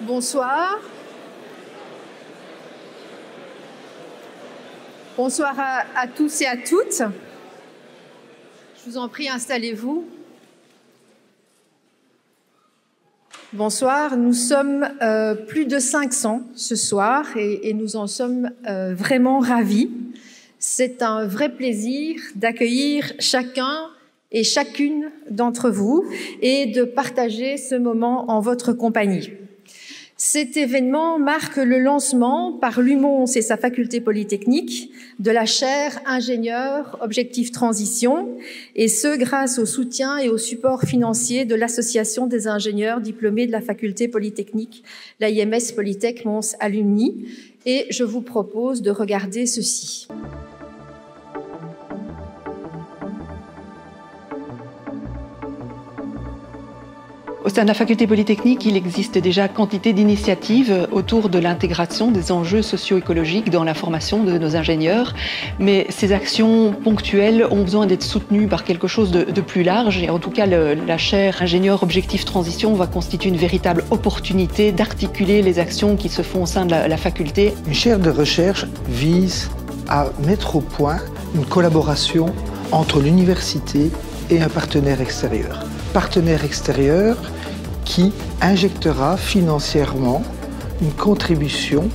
Bonsoir. Bonsoir à tous et à toutes. Je vous en prie, installez-vous. Bonsoir, nous sommes plus de 500 ce soir et nous en sommes vraiment ravis. C'est un vrai plaisir d'accueillir chacun et chacune d'entre vous et de partager ce moment en votre compagnie. Cet événement marque le lancement par l'UMONS et sa faculté polytechnique de la chaire ingénieur Objectif Transition, et ce grâce au soutien et au support financier de l'association des ingénieurs diplômés de la faculté polytechnique, l'AIMS Polytech Mons Alumni. Et je vous propose de regarder ceci. Au sein de la faculté polytechnique, il existe déjà quantité d'initiatives autour de l'intégration des enjeux socio-écologiques dans la formation de nos ingénieurs. Mais ces actions ponctuelles ont besoin d'être soutenues par quelque chose de plus large. Et en tout cas, la chaire ingénieur Objectif Transition va constituer une véritable opportunité d'articuler les actions qui se font au sein de la faculté. Une chaire de recherche vise à mettre au point une collaboration entre l'université et un partenaire extérieur. Partenaire extérieur qui injectera financièrement une contribution,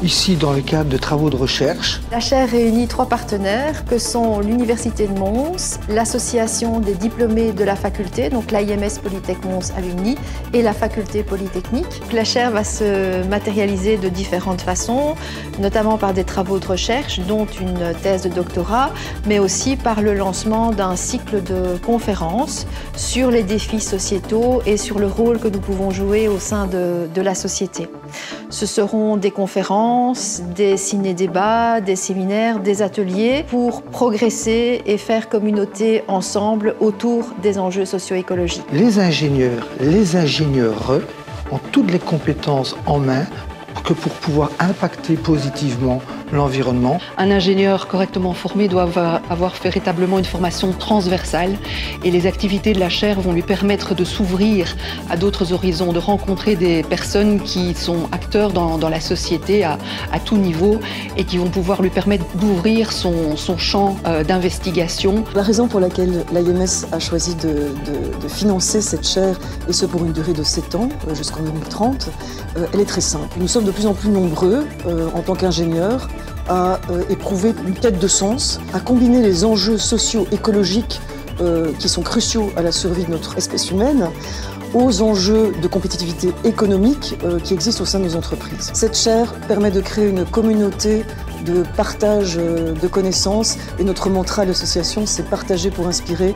ici dans le cadre de travaux de recherche. La chaire réunit 3 partenaires que sont l'Université de Mons, l'Association des diplômés de la faculté, donc l'AIMS Polytech Mons Alumni, et la faculté polytechnique. La chaire va se matérialiser de différentes façons, notamment par des travaux de recherche, dont une thèse de doctorat, mais aussi par le lancement d'un cycle de conférences sur les défis sociétaux et sur le rôle que nous pouvons jouer au sein de la société. Ce seront des conférences, des ciné-débats, des séminaires, des ateliers pour progresser et faire communauté ensemble autour des enjeux socio-écologiques. Les ingénieurs ont toutes les compétences en main pour pouvoir impacter positivement l'environnement. Un ingénieur correctement formé doit avoir véritablement une formation transversale et les activités de la chaire vont lui permettre de s'ouvrir à d'autres horizons, de rencontrer des personnes qui sont acteurs dans la société à tout niveau et qui vont pouvoir lui permettre d'ouvrir son champ d'investigation. La raison pour laquelle l'AIMS a choisi de financer cette chaire, et ce pour une durée de 7 ans, jusqu'en 2030, elle est très simple. Nous sommes de plus en plus nombreux en tant qu'ingénieurs à éprouver une quête de sens, à combiner les enjeux socio-écologiques qui sont cruciaux à la survie de notre espèce humaine aux enjeux de compétitivité économique qui existent au sein de nos entreprises. Cette chaire permet de créer une communauté de partage de connaissances, et notre mantra à l'association, c'est partager pour inspirer.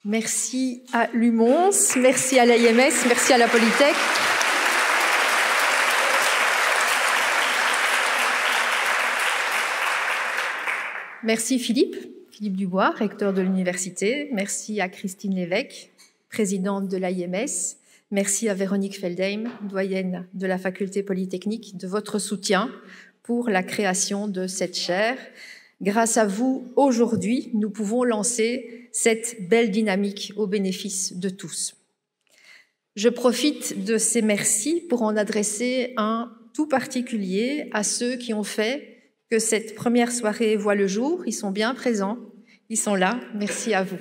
Merci à l'UMONS, merci à l'AIMS, merci à la Polytech. Merci Philippe Dubois, recteur de l'université. Merci à Christine Lévesque, présidente de l'AIMS. Merci à Véronique Feldheim, doyenne de la faculté polytechnique, de votre soutien pour la création de cette chaire. Grâce à vous, aujourd'hui, nous pouvons lancer cette belle dynamique au bénéfice de tous. Je profite de ces merci pour en adresser un tout particulier à ceux qui ont fait que cette première soirée voit le jour. Ils sont bien présents, ils sont là. Merci à vous.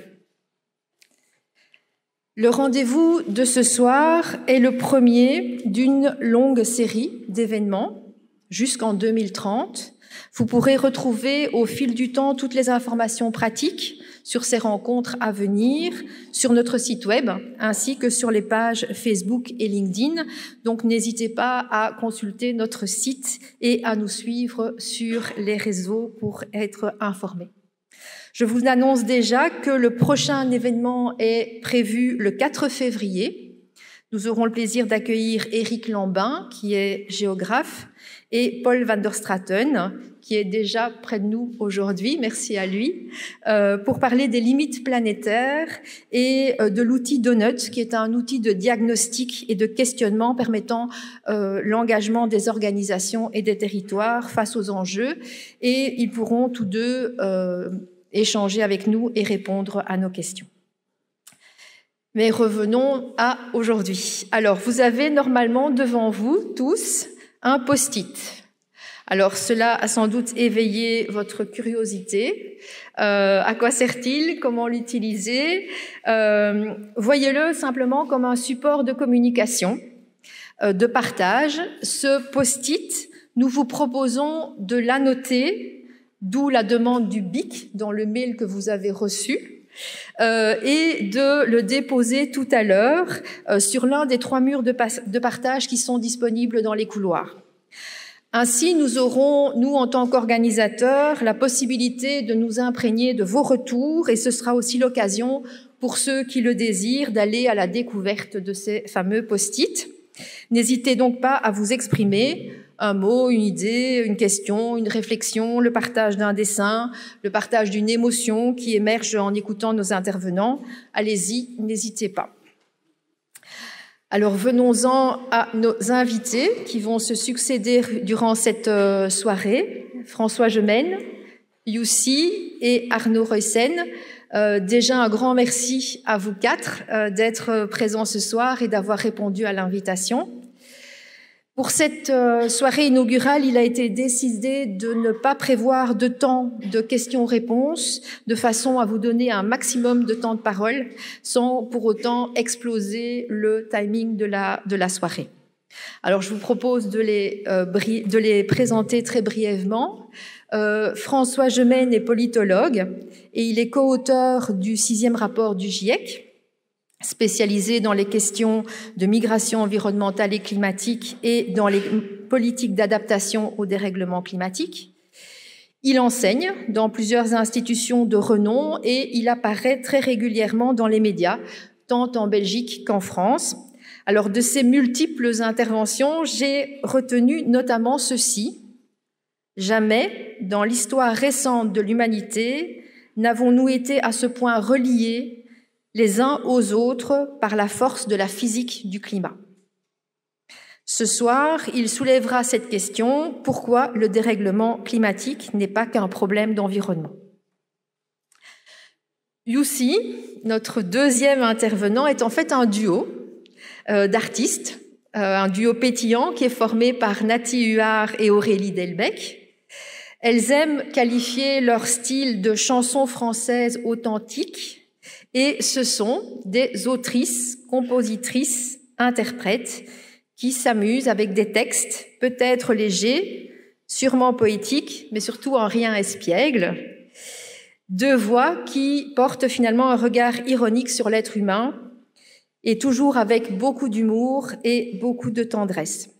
Le rendez-vous de ce soir est le premier d'une longue série d'événements jusqu'en 2030. Vous pourrez retrouver au fil du temps toutes les informations pratiques sur ces rencontres à venir, sur notre site web, ainsi que sur les pages Facebook et LinkedIn. Donc n'hésitez pas à consulter notre site et à nous suivre sur les réseaux pour être informés. Je vous annonce déjà que le prochain événement est prévu le 4 février. Nous aurons le plaisir d'accueillir Éric Lambin, qui est géographe, et Paul van der Straten, qui est déjà près de nous aujourd'hui, merci à lui, pour parler des limites planétaires et de l'outil Donut, qui est un outil de diagnostic et de questionnement permettant l'engagement des organisations et des territoires face aux enjeux. Et ils pourront tous deux échanger avec nous et répondre à nos questions. Mais revenons à aujourd'hui. Alors, vous avez normalement devant vous tous un post-it. Alors, cela a sans doute éveillé votre curiosité. À quoi sert-il? Comment l'utiliser? Voyez-le simplement comme un support de communication, de partage. Ce post-it, nous vous proposons de l'annoter, d'où la demande du BIC dans le mail que vous avez reçu, et de le déposer tout à l'heure sur l'un des 3 murs de partage qui sont disponibles dans les couloirs. Ainsi, nous aurons, nous, en tant qu'organisateurs, la possibilité de nous imprégner de vos retours et ce sera aussi l'occasion, pour ceux qui le désirent, d'aller à la découverte de ces fameux post-it. N'hésitez donc pas à vous exprimer, un mot, une idée, une question, une réflexion, le partage d'un dessin, le partage d'une émotion qui émerge en écoutant nos intervenants. Allez-y, n'hésitez pas. Alors venons-en à nos invités qui vont se succéder durant cette soirée. François Gemène, Youssi et Arnaud Ruyssen. Déjà un grand merci à vous 4 d'être présents ce soir et d'avoir répondu à l'invitation. Pour cette soirée inaugurale, il a été décidé de ne pas prévoir de temps de questions-réponses, de façon à vous donner un maximum de temps de parole, sans pour autant exploser le timing de la soirée. Alors, je vous propose de les présenter très brièvement. François Gemène est politologue et il est co-auteur du 6e rapport du GIEC, spécialisé dans les questions de migration environnementale et climatique et dans les politiques d'adaptation au dérèglement climatique. Il enseigne dans plusieurs institutions de renom et il apparaît très régulièrement dans les médias, tant en Belgique qu'en France. Alors, de ces multiples interventions, j'ai retenu notamment ceci. Jamais, dans l'histoire récente de l'humanité, n'avons-nous été à ce point reliés les uns aux autres par la force de la physique du climat. Ce soir, il soulèvera cette question, pourquoi le dérèglement climatique n'est pas qu'un problème d'environnement. Youssi, notre deuxième intervenant, est en fait un duo d'artistes, un duo pétillant qui est formé par Nati Huard et Aurélie Delbecq. Elles aiment qualifier leur style de chanson française authentique et ce sont des autrices, compositrices, interprètes qui s'amusent avec des textes peut-être légers, sûrement poétiques, mais surtout en rien espiègles. 2 voix qui portent finalement un regard ironique sur l'être humain et toujours avec beaucoup d'humour et beaucoup de tendresse.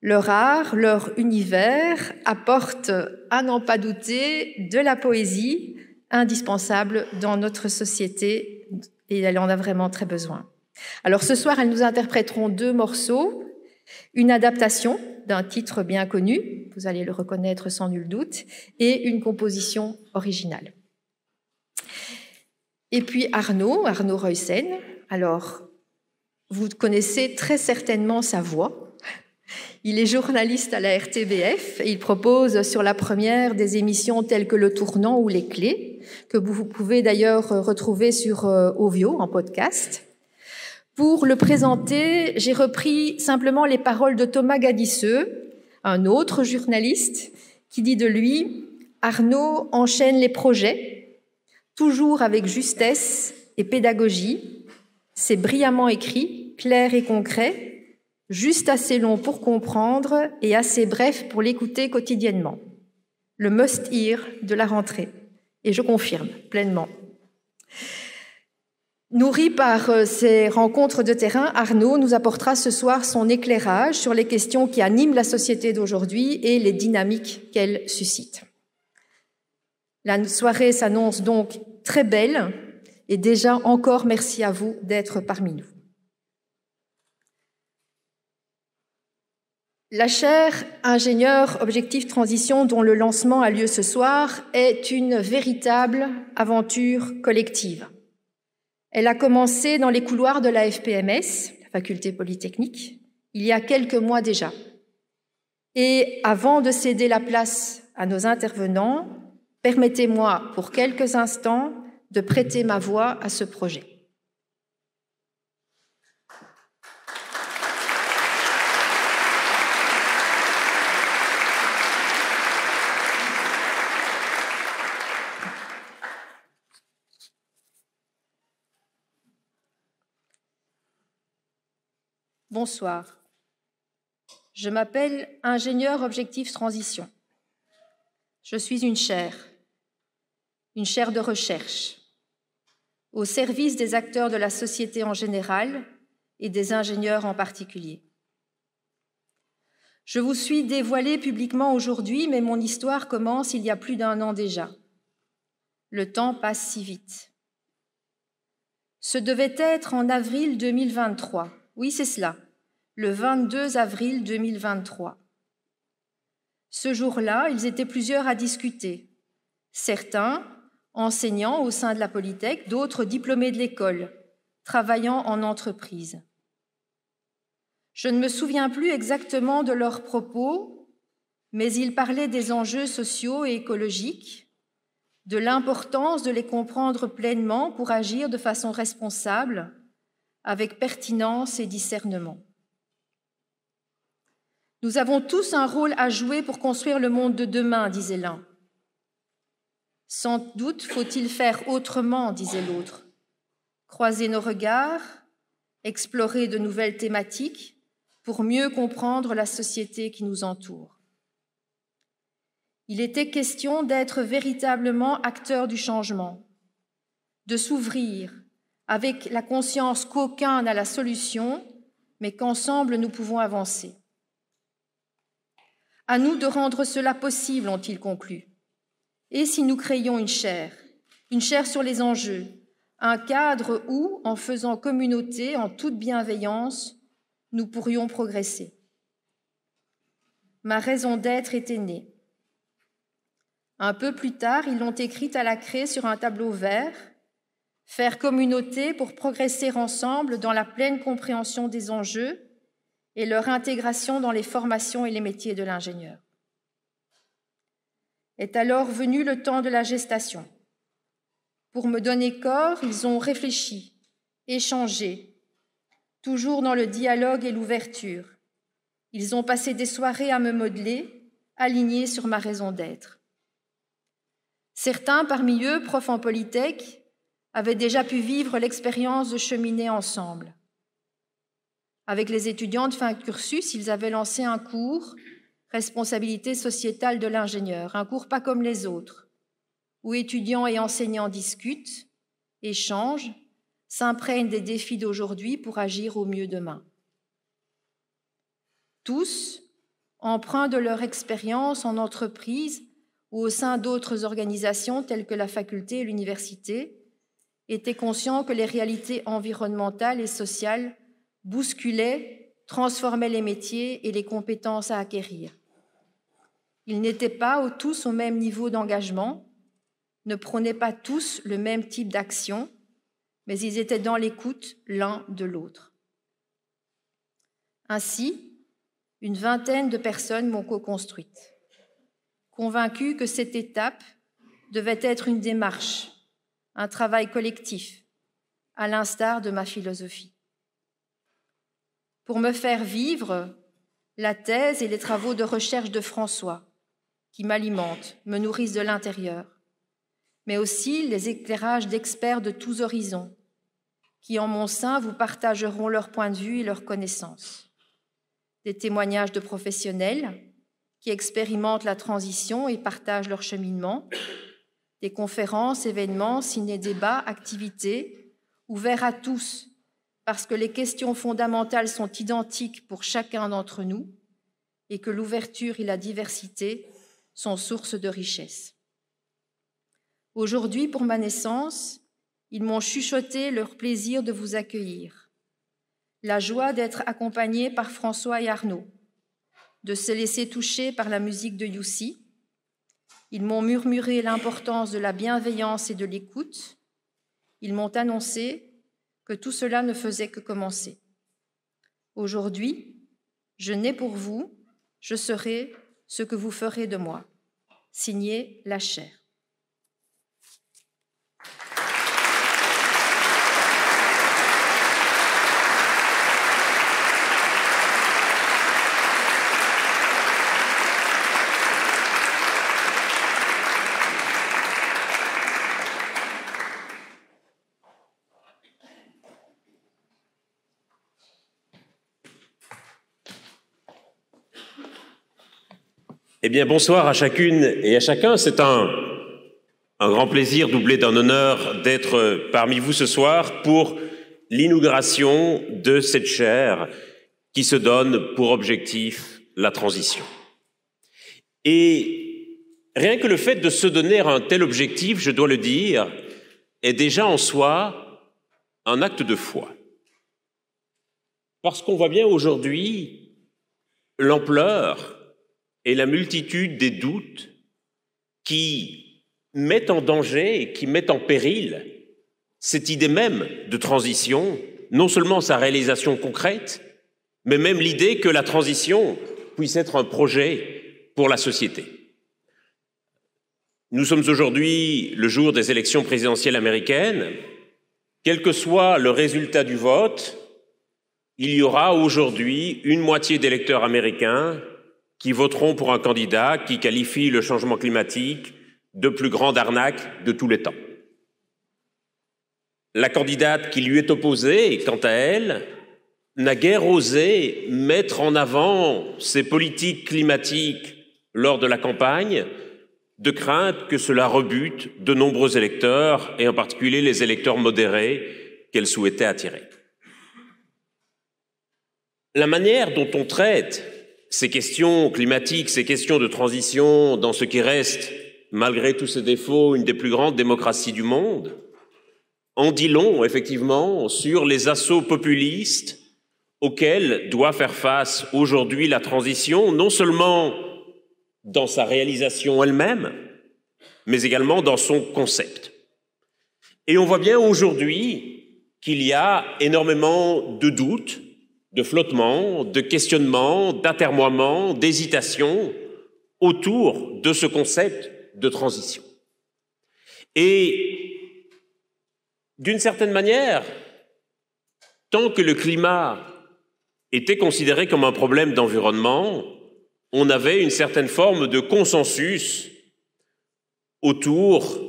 Leur art, leur univers apportent, à n'en pas douter, de la poésie indispensable dans notre société et elle en a vraiment très besoin. Alors ce soir, elles nous interpréteront 2 morceaux, une adaptation d'un titre bien connu, vous allez le reconnaître sans nul doute, et une composition originale. Et puis Arnaud Ruyssen, alors vous connaissez très certainement sa voix. Il est journaliste à la RTBF et il propose sur la première des émissions telles que Le Tournant ou Les Clés, que vous pouvez d'ailleurs retrouver sur Ovio en podcast. Pour le présenter, j'ai repris simplement les paroles de Thomas Gadisseux, un autre journaliste, qui dit de lui « Arnaud enchaîne les projets, toujours avec justesse et pédagogie. C'est brillamment écrit, clair et concret, juste assez long pour comprendre et assez bref pour l'écouter quotidiennement. Le must-hear de la rentrée. » Et je confirme pleinement. Nourri par ces rencontres de terrain, Arnaud nous apportera ce soir son éclairage sur les questions qui animent la société d'aujourd'hui et les dynamiques qu'elles suscitent. La soirée s'annonce donc très belle et déjà encore merci à vous d'être parmi nous. La chaire ingénieur objectif transition dont le lancement a lieu ce soir est une véritable aventure collective. Elle a commencé dans les couloirs de la FPMS, la faculté polytechnique, il y a quelques mois déjà. Et avant de céder la place à nos intervenants, permettez-moi pour quelques instants de prêter ma voix à ce projet. Bonsoir. Je m'appelle ingénieur objectif transition. Je suis une chaire de recherche, au service des acteurs de la société en général et des ingénieurs en particulier. Je vous suis dévoilée publiquement aujourd'hui, mais mon histoire commence il y a plus d'1 an déjà. Le temps passe si vite. Ce devait être en avril 2023. Oui, c'est cela, le 22 avril 2023. Ce jour-là, ils étaient plusieurs à discuter. Certains, enseignants au sein de la Polytech, d'autres diplômés de l'école, travaillant en entreprise. Je ne me souviens plus exactement de leurs propos, mais ils parlaient des enjeux sociaux et écologiques, de l'importance de les comprendre pleinement pour agir de façon responsable, avec pertinence et discernement. Nous avons tous un rôle à jouer pour construire le monde de demain, disait l'un. Sans doute faut-il faire autrement, disait l'autre. Croiser nos regards, explorer de nouvelles thématiques pour mieux comprendre la société qui nous entoure. Il était question d'être véritablement acteur du changement, de s'ouvrir avec la conscience qu'aucun n'a la solution, mais qu'ensemble nous pouvons avancer. À nous de rendre cela possible, ont-ils conclu. Et si nous créions une chaire sur les enjeux, un cadre où, en faisant communauté, en toute bienveillance, nous pourrions progresser. Ma raison d'être était née. Un peu plus tard, ils l'ont écrite à la craie sur un tableau vert, faire communauté pour progresser ensemble dans la pleine compréhension des enjeux et leur intégration dans les formations et les métiers de l'ingénieur. Est alors venu le temps de la gestation. Pour me donner corps, ils ont réfléchi, échangé, toujours dans le dialogue et l'ouverture. Ils ont passé des soirées à me modeler, alignés sur ma raison d'être. Certains parmi eux, profs en Polytech, avaient déjà pu vivre l'expérience de cheminer ensemble. Avec les étudiants de fin de cursus, ils avaient lancé un cours « Responsabilité sociétale de l'ingénieur », un cours pas comme les autres, où étudiants et enseignants discutent, échangent, s'imprègnent des défis d'aujourd'hui pour agir au mieux demain. Tous, emprunts de leur expérience en entreprise ou au sein d'autres organisations telles que la faculté et l'université, étaient conscients que les réalités environnementales et sociales bousculaient, transformaient les métiers et les compétences à acquérir. Ils n'étaient pas tous au même niveau d'engagement, ne prônaient pas tous le même type d'action, mais ils étaient dans l'écoute l'un de l'autre. Ainsi, une vingtaine de personnes m'ont co-construite, convaincue que cette étape devait être une démarche, un travail collectif, à l'instar de ma philosophie. Pour me faire vivre, la thèse et les travaux de recherche de François, qui m'alimentent, me nourrissent de l'intérieur, mais aussi les éclairages d'experts de tous horizons, qui en mon sein vous partageront leur point de vue et leurs connaissances. Des témoignages de professionnels qui expérimentent la transition et partagent leur cheminement, des conférences, événements, ciné-débats, activités, ouverts à tous, parce que les questions fondamentales sont identiques pour chacun d'entre nous et que l'ouverture et la diversité sont source de richesse. Aujourd'hui, pour ma naissance, ils m'ont chuchoté leur plaisir de vous accueillir, la joie d'être accompagnés par François et Arnaud, de se laisser toucher par la musique de Youssi. Ils m'ont murmuré l'importance de la bienveillance et de l'écoute. Ils m'ont annoncé que tout cela ne faisait que commencer. Aujourd'hui, je nais pour vous, je serai ce que vous ferez de moi. Signé La Chaire. Eh bien, bonsoir à chacune et à chacun. C'est un grand plaisir doublé d'un honneur d'être parmi vous ce soir pour l'inauguration de cette chaire qui se donne pour objectif la transition. Et rien que le fait de se donner un tel objectif, je dois le dire, est déjà en soi un acte de foi. Parce qu'on voit bien aujourd'hui l'ampleur et la multitude des doutes qui mettent en danger et qui mettent en péril cette idée même de transition, non seulement sa réalisation concrète, mais même l'idée que la transition puisse être un projet pour la société. Nous sommes aujourd'hui le jour des élections présidentielles américaines. Quel que soit le résultat du vote, il y aura aujourd'hui une moitié d'électeurs américains qui voteront pour un candidat qui qualifie le changement climatique de plus grande arnaque de tous les temps. La candidate qui lui est opposée, quant à elle, n'a guère osé mettre en avant ses politiques climatiques lors de la campagne, de crainte que cela rebute de nombreux électeurs, et en particulier les électeurs modérés qu'elle souhaitait attirer. La manière dont on traite ces questions climatiques, ces questions de transition, dans ce qui reste, malgré tous ses défauts, une des plus grandes démocraties du monde, en dit long, effectivement, sur les assauts populistes auxquels doit faire face aujourd'hui la transition, non seulement dans sa réalisation elle-même, mais également dans son concept. Et on voit bien aujourd'hui qu'il y a énormément de doutes, de flottements, de questionnements, d'atermoiements, d'hésitations autour de ce concept de transition. Et d'une certaine manière, tant que le climat était considéré comme un problème d'environnement, on avait une certaine forme de consensus autour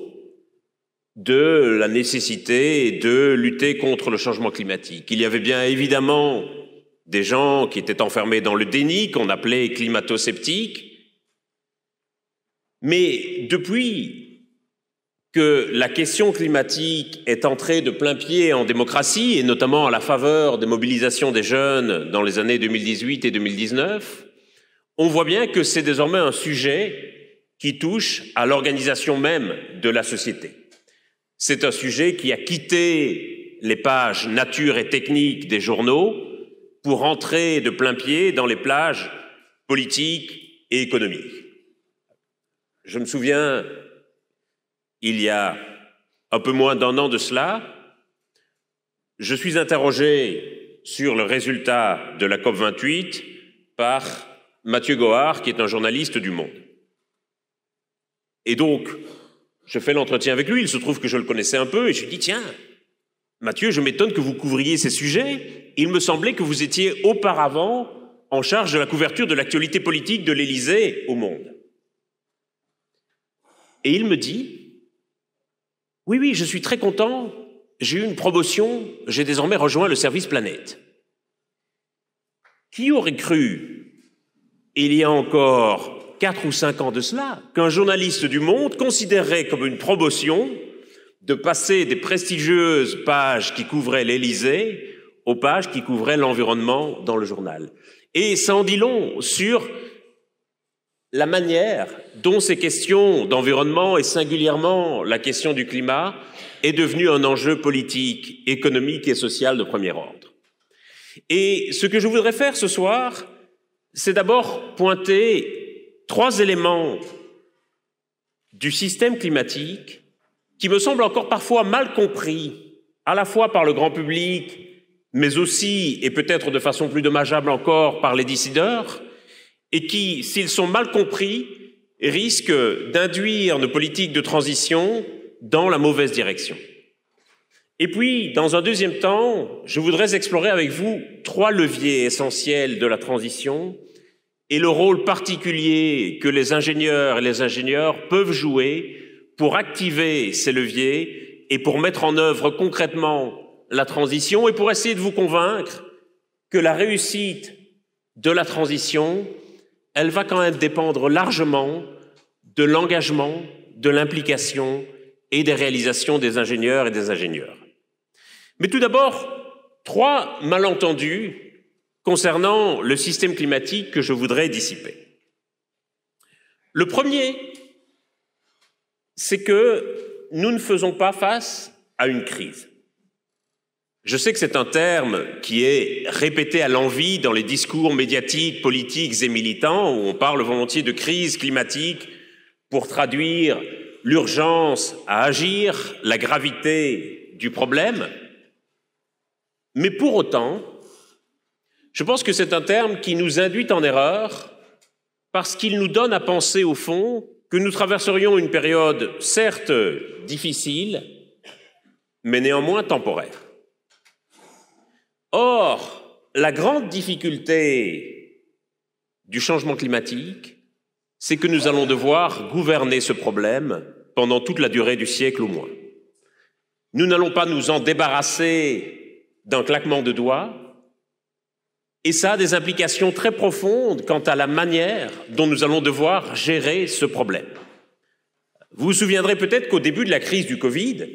de la nécessité de lutter contre le changement climatique. Il y avait bien évidemment des gens qui étaient enfermés dans le déni, qu'on appelait climato-sceptiques, mais depuis que la question climatique est entrée de plein pied en démocratie, et notamment à la faveur des mobilisations des jeunes dans les années 2018 et 2019, on voit bien que c'est désormais un sujet qui touche à l'organisation même de la société. C'est un sujet qui a quitté les pages nature et technique des journaux pour entrer de plein pied dans les plages politiques et économiques. Je me souviens, il y a un peu moins d'un an de cela, je suis interrogé sur le résultat de la COP28 par Mathieu Gohard, qui est un journaliste du Monde. Et donc, je fais l'entretien avec lui, il se trouve que je le connaissais un peu, et je lui dis, tiens, Mathieu, je m'étonne que vous couvriez ces sujets. Il me semblait que vous étiez auparavant en charge de la couverture de l'actualité politique de l'Élysée au Monde. Et il me dit, oui, je suis très content, j'ai eu une promotion, j'ai désormais rejoint le service Planète. Qui aurait cru, il y a encore 4 ou 5 ans de cela, qu'un journaliste du Monde considérerait comme une promotion de passer des prestigieuses pages qui couvraient l'Élysée aux pages qui couvraient l'environnement dans le journal. Et ça en dit long sur la manière dont ces questions d'environnement et singulièrement la question du climat est devenue un enjeu politique, économique et social de premier ordre. Et ce que je voudrais faire ce soir, c'est d'abord pointer 3 éléments du système climatique qui me semblent encore parfois mal compris, à la fois par le grand public, mais aussi, et peut-être de façon plus dommageable encore, par les décideurs, et qui, s'ils sont mal compris, risquent d'induire nos politiques de transition dans la mauvaise direction. Et puis, dans un deuxième temps, je voudrais explorer avec vous 3 leviers essentiels de la transition et le rôle particulier que les ingénieurs et les ingénieurs peuvent jouer pour activer ces leviers et pour mettre en œuvre concrètement la transition et pour essayer de vous convaincre que la réussite de la transition, elle va quand même dépendre largement de l'engagement, de l'implication et des réalisations des ingénieurs et des ingénieurs. Mais tout d'abord, 3 malentendus concernant le système climatique que je voudrais dissiper. Le premier, c'est que nous ne faisons pas face à une crise. Je sais que c'est un terme qui est répété à l'envi dans les discours médiatiques, politiques et militants, où on parle volontiers de crise climatique pour traduire l'urgence à agir, la gravité du problème. Mais pour autant, je pense que c'est un terme qui nous induit en erreur parce qu'il nous donne à penser, au fond, que nous traverserions une période certes difficile, mais néanmoins temporaire. Or, la grande difficulté du changement climatique, c'est que nous allons devoir gouverner ce problème pendant toute la durée du siècle au moins. Nous n'allons pas nous en débarrasser d'un claquement de doigts, et ça a des implications très profondes quant à la manière dont nous allons devoir gérer ce problème. Vous vous souviendrez peut-être qu'au début de la crise du Covid,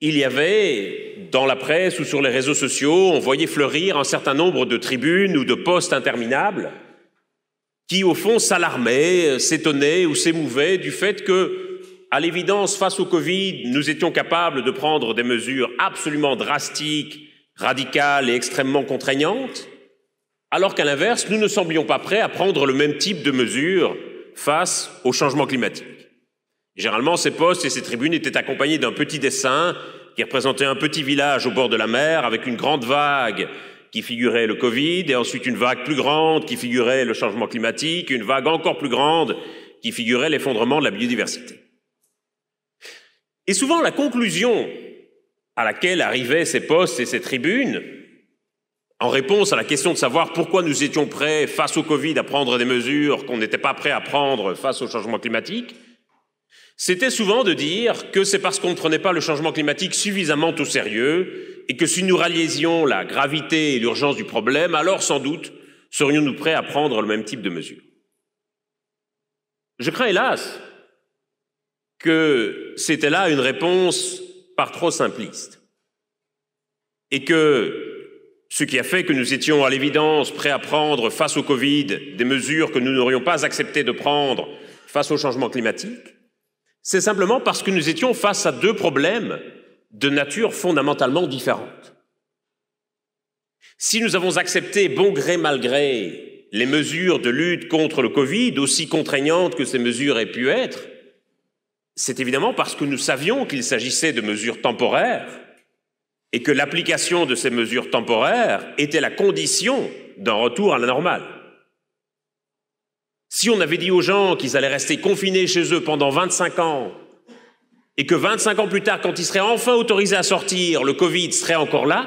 il y avait, dans la presse ou sur les réseaux sociaux, on voyait fleurir un certain nombre de tribunes ou de posts interminables qui, au fond, s'alarmaient, s'étonnaient ou s'émouvaient du fait que, à l'évidence, face au Covid, nous étions capables de prendre des mesures absolument drastiques, radicales et extrêmement contraignantes, alors qu'à l'inverse, nous ne semblions pas prêts à prendre le même type de mesures face au changement climatique. Généralement, ces posts et ces tribunes étaient accompagnés d'un petit dessin qui représentait un petit village au bord de la mer avec une grande vague qui figurait le Covid et ensuite une vague plus grande qui figurait le changement climatique, une vague encore plus grande qui figurait l'effondrement de la biodiversité. Et souvent, la conclusion à laquelle arrivaient ces posts et ces tribunes, en réponse à la question de savoir pourquoi nous étions prêts face au Covid à prendre des mesures qu'on n'était pas prêts à prendre face au changement climatique, c'était souvent de dire que c'est parce qu'on ne prenait pas le changement climatique suffisamment au sérieux et que si nous réalisions la gravité et l'urgence du problème, alors sans doute serions-nous prêts à prendre le même type de mesures. Je crains hélas que c'était là une réponse par trop simpliste et que ce qui a fait que nous étions à l'évidence prêts à prendre face au Covid des mesures que nous n'aurions pas accepté de prendre face au changement climatique, c'est simplement parce que nous étions face à 2 problèmes de nature fondamentalement différente. Si nous avons accepté bon gré mal gré les mesures de lutte contre le Covid, aussi contraignantes que ces mesures aient pu être, c'est évidemment parce que nous savions qu'il s'agissait de mesures temporaires et que l'application de ces mesures temporaires était la condition d'un retour à la normale. Si on avait dit aux gens qu'ils allaient rester confinés chez eux pendant 25 ans et que 25 ans plus tard, quand ils seraient enfin autorisés à sortir, le Covid serait encore là,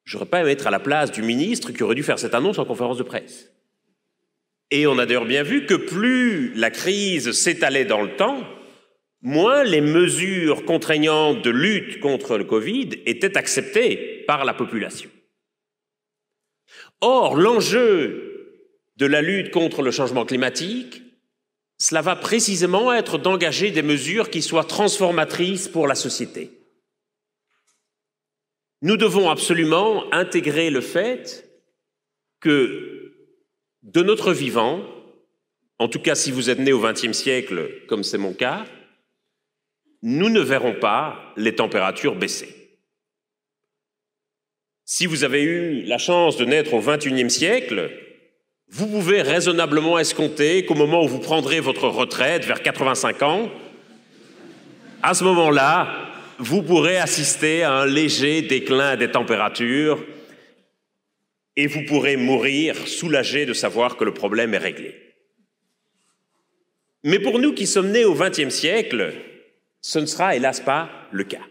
j'aurais pas aimé être à la place du ministre qui aurait dû faire cette annonce en conférence de presse. Et on a d'ailleurs bien vu que plus la crise s'étalait dans le temps, moins les mesures contraignantes de lutte contre le Covid étaient acceptées par la population. Or, l'enjeu de la lutte contre le changement climatique, cela va précisément être d'engager des mesures qui soient transformatrices pour la société. Nous devons absolument intégrer le fait que de notre vivant, en tout cas si vous êtes né au XXe siècle, comme c'est mon cas, nous ne verrons pas les températures baisser. Si vous avez eu la chance de naître au XXIe siècle, vous pouvez raisonnablement escompter qu'au moment où vous prendrez votre retraite, vers 85 ans, à ce moment-là, vous pourrez assister à un léger déclin des températures et vous pourrez mourir soulagé de savoir que le problème est réglé. Mais pour nous qui sommes nés au XXe siècle, ce ne sera hélas pas le cas.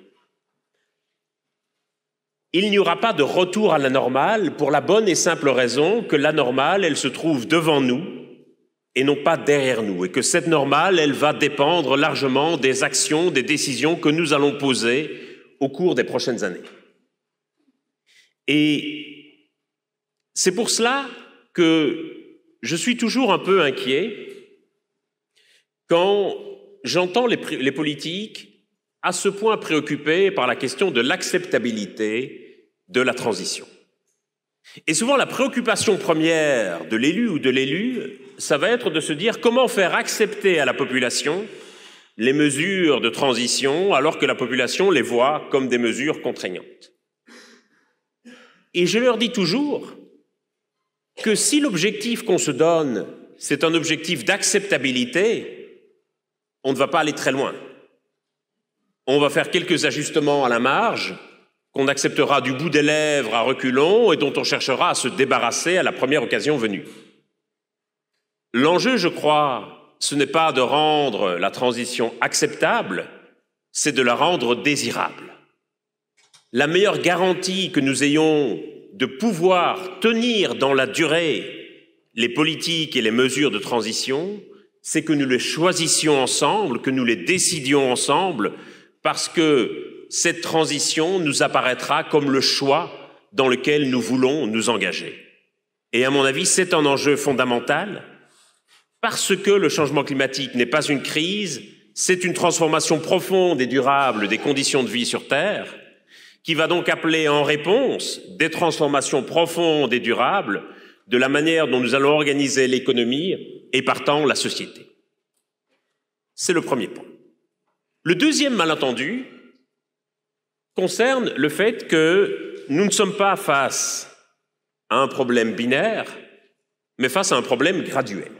Il n'y aura pas de retour à la normale pour la bonne et simple raison que la normale, elle se trouve devant nous et non pas derrière nous, et que cette normale, elle va dépendre largement des actions, des décisions que nous allons poser au cours des prochaines années. Et c'est pour cela que je suis toujours un peu inquiet quand j'entends les politiques à ce point préoccupés par la question de l'acceptabilité de la transition. Et souvent, la préoccupation première de l'élu ou de l'élue, ça va être de se dire comment faire accepter à la population les mesures de transition alors que la population les voit comme des mesures contraignantes. Et je leur dis toujours que si l'objectif qu'on se donne, c'est un objectif d'acceptabilité, on ne va pas aller très loin. On va faire quelques ajustements à la marge, qu'on acceptera du bout des lèvres à reculons et dont on cherchera à se débarrasser à la première occasion venue. L'enjeu, je crois, ce n'est pas de rendre la transition acceptable, c'est de la rendre désirable. La meilleure garantie que nous ayons de pouvoir tenir dans la durée les politiques et les mesures de transition, c'est que nous les choisissions ensemble, que nous les décidions ensemble, parce que cette transition nous apparaîtra comme le choix dans lequel nous voulons nous engager. Et à mon avis, c'est un enjeu fondamental, parce que le changement climatique n'est pas une crise, c'est une transformation profonde et durable des conditions de vie sur Terre, qui va donc appeler en réponse des transformations profondes et durables de la manière dont nous allons organiser l'économie et partant la société. C'est le premier point. Le deuxième malentendu concerne le fait que nous ne sommes pas face à un problème binaire, mais face à un problème graduel.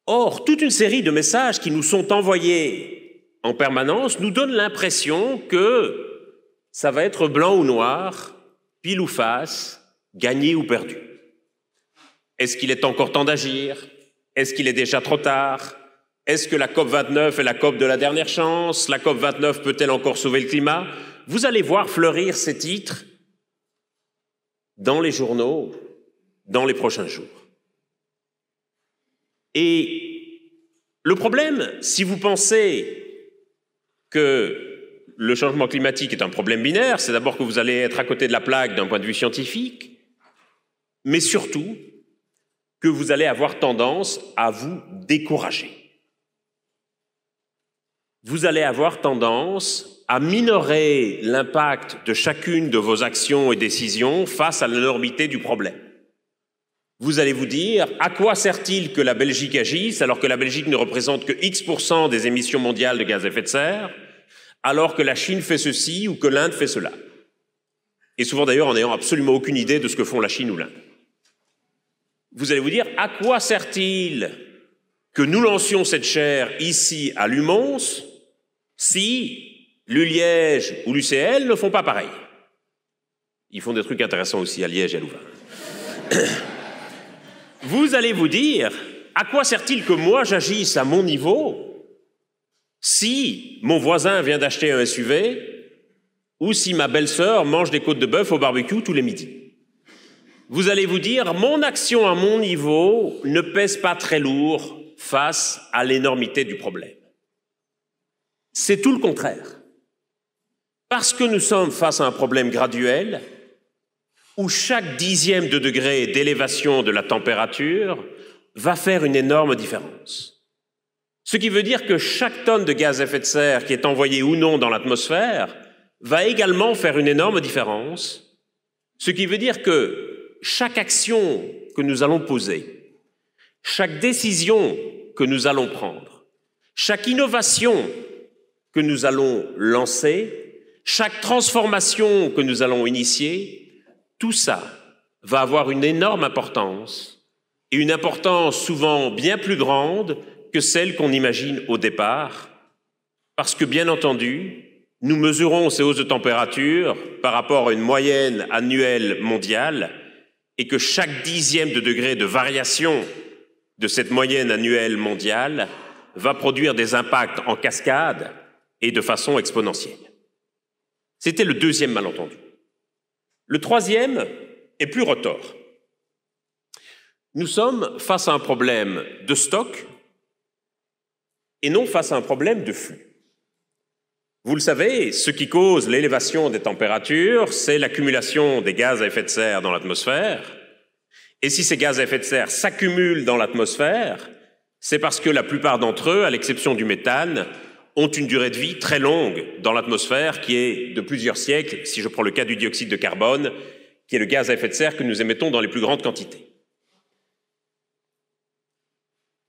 Or, toute une série de messages qui nous sont envoyés en permanence nous donnent l'impression que ça va être blanc ou noir, pile ou face, gagné ou perdu. Est-ce qu'il est encore temps d'agir? Est-ce qu'il est déjà trop tard? Est-ce que la COP29 est la COP de la dernière chance? La COP29 peut-elle encore sauver le climat? Vous allez voir fleurir ces titres dans les journaux dans les prochains jours. Et le problème, si vous pensez que le changement climatique est un problème binaire, c'est d'abord que vous allez être à côté de la plaque d'un point de vue scientifique, mais surtout que vous allez avoir tendance à vous décourager. Vous allez avoir tendance à minorer l'impact de chacune de vos actions et décisions face à l'énormité du problème. Vous allez vous dire, à quoi sert-il que la Belgique agisse alors que la Belgique ne représente que X% des émissions mondiales de gaz à effet de serre, alors que la Chine fait ceci ou que l'Inde fait cela? Et souvent d'ailleurs en n'ayant absolument aucune idée de ce que font la Chine ou l'Inde. Vous allez vous dire, à quoi sert-il que nous lancions cette chaire ici à l'UMONS si l'ULiège ou l'UCL ne font pas pareil? Ils font des trucs intéressants aussi à Liège et à Louvain. Vous allez vous dire, à quoi sert-il que moi j'agisse à mon niveau si mon voisin vient d'acheter un SUV ou si ma belle-sœur mange des côtes de bœuf au barbecue tous les midis? Vous allez vous dire, mon action à mon niveau ne pèse pas très lourd face à l'énormité du problème. C'est tout le contraire. Parce que nous sommes face à un problème graduel, où chaque dixième de degré d'élévation de la température va faire une énorme différence. Ce qui veut dire que chaque tonne de gaz à effet de serre qui est envoyée ou non dans l'atmosphère va également faire une énorme différence, ce qui veut dire que chaque action que nous allons poser, chaque décision que nous allons prendre, chaque innovation que nous allons lancer, chaque transformation que nous allons initier, tout ça va avoir une énorme importance, et une importance souvent bien plus grande que celle qu'on imagine au départ, parce que, bien entendu, nous mesurons ces hausses de température par rapport à une moyenne annuelle mondiale, et que chaque dixième de degré de variation de cette moyenne annuelle mondiale va produire des impacts en cascade et de façon exponentielle. C'était le deuxième malentendu. Le troisième est plus retors. Nous sommes face à un problème de stock et non face à un problème de flux. Vous le savez, ce qui cause l'élévation des températures, c'est l'accumulation des gaz à effet de serre dans l'atmosphère. Et si ces gaz à effet de serre s'accumulent dans l'atmosphère, c'est parce que la plupart d'entre eux, à l'exception du méthane, ont une durée de vie très longue dans l'atmosphère qui est de plusieurs siècles, si je prends le cas du dioxyde de carbone, qui est le gaz à effet de serre que nous émettons dans les plus grandes quantités.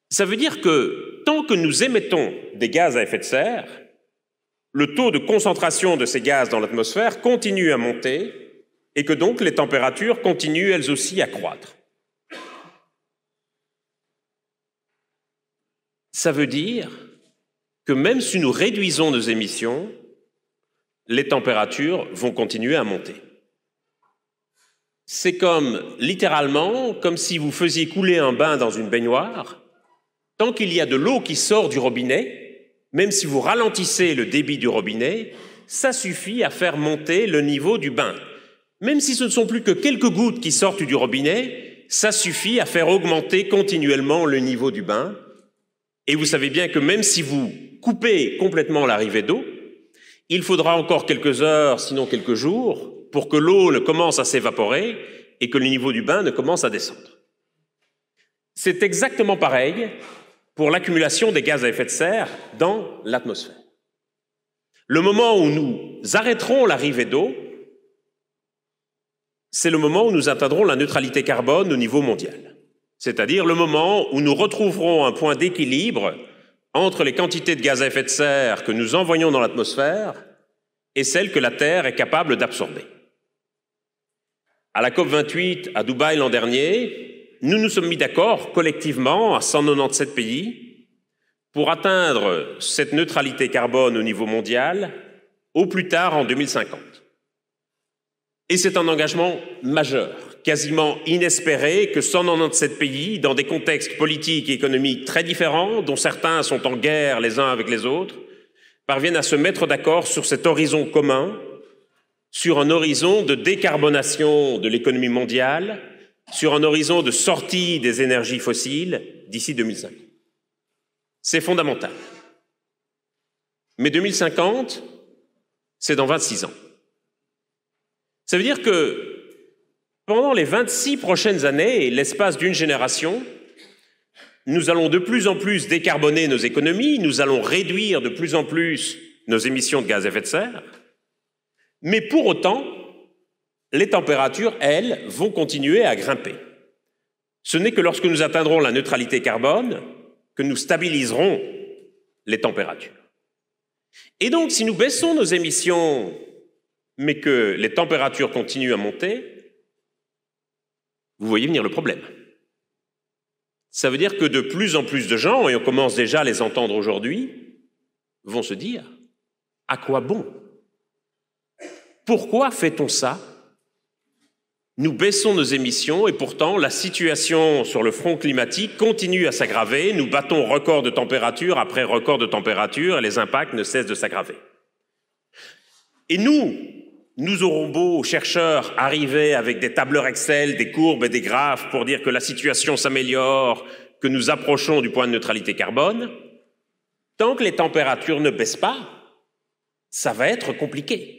Ça veut dire que tant que nous émettons des gaz à effet de serre, le taux de concentration de ces gaz dans l'atmosphère continue à monter et que donc les températures continuent elles aussi à croître. Ça veut dire que même si nous réduisons nos émissions, les températures vont continuer à monter. C'est littéralement, comme si vous faisiez couler un bain dans une baignoire. Tant qu'il y a de l'eau qui sort du robinet, même si vous ralentissez le débit du robinet, ça suffit à faire monter le niveau du bain. Même si ce ne sont plus que quelques gouttes qui sortent du robinet, ça suffit à faire augmenter continuellement le niveau du bain. Et vous savez bien que même si vous coupez complètement l'arrivée d'eau, il faudra encore quelques heures, sinon quelques jours, pour que l'eau ne commence à s'évaporer et que le niveau du bain ne commence à descendre. C'est exactement pareil pour l'accumulation des gaz à effet de serre dans l'atmosphère. Le moment où nous arrêterons l'arrivée d'eau, c'est le moment où nous atteindrons la neutralité carbone au niveau mondial. C'est-à-dire le moment où nous retrouverons un point d'équilibre entre les quantités de gaz à effet de serre que nous envoyons dans l'atmosphère et celles que la Terre est capable d'absorber. À la COP28 à Dubaï l'an dernier, nous nous sommes mis d'accord collectivement à 197 pays pour atteindre cette neutralité carbone au niveau mondial au plus tard en 2050. Et c'est un engagement majeur, quasiment inespéré, que 197 pays, dans des contextes politiques et économiques très différents, dont certains sont en guerre les uns avec les autres, parviennent à se mettre d'accord sur cet horizon commun, sur un horizon de décarbonation de l'économie mondiale, sur un horizon de sortie des énergies fossiles d'ici 2050. C'est fondamental. Mais 2050, c'est dans 26 ans. Ça veut dire que pendant les 26 prochaines années, et l'espace d'une génération, nous allons de plus en plus décarboner nos économies, nous allons réduire de plus en plus nos émissions de gaz à effet de serre, mais pour autant, les températures, elles, vont continuer à grimper. Ce n'est que lorsque nous atteindrons la neutralité carbone que nous stabiliserons les températures. Et donc, si nous baissons nos émissions, mais que les températures continuent à monter, vous voyez venir le problème. Ça veut dire que de plus en plus de gens, et on commence déjà à les entendre aujourd'hui, vont se dire « À quoi bon ? Pourquoi fait-on ça ? Nous baissons nos émissions et pourtant la situation sur le front climatique continue à s'aggraver. Nous battons record de température après record de température et les impacts ne cessent de s'aggraver. Et nous aurons beau, chercheurs, arriver avec des tableurs Excel, des courbes et des graphes pour dire que la situation s'améliore, que nous approchons du point de neutralité carbone, tant que les températures ne baissent pas, ça va être compliqué.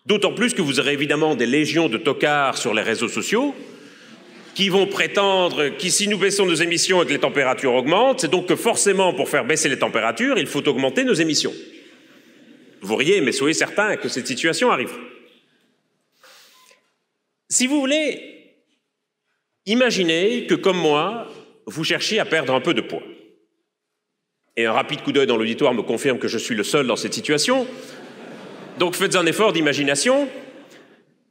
D'autant plus que vous aurez évidemment des légions de tocards sur les réseaux sociaux qui vont prétendre que si nous baissons nos émissions et que les températures augmentent, c'est donc que forcément, pour faire baisser les températures, il faut augmenter nos émissions. Vous riez, mais soyez certains que cette situation arrive. Si vous voulez, imaginez que, comme moi, vous cherchiez à perdre un peu de poids. Et un rapide coup d'œil dans l'auditoire me confirme que je suis le seul dans cette situation. Donc faites un effort d'imagination.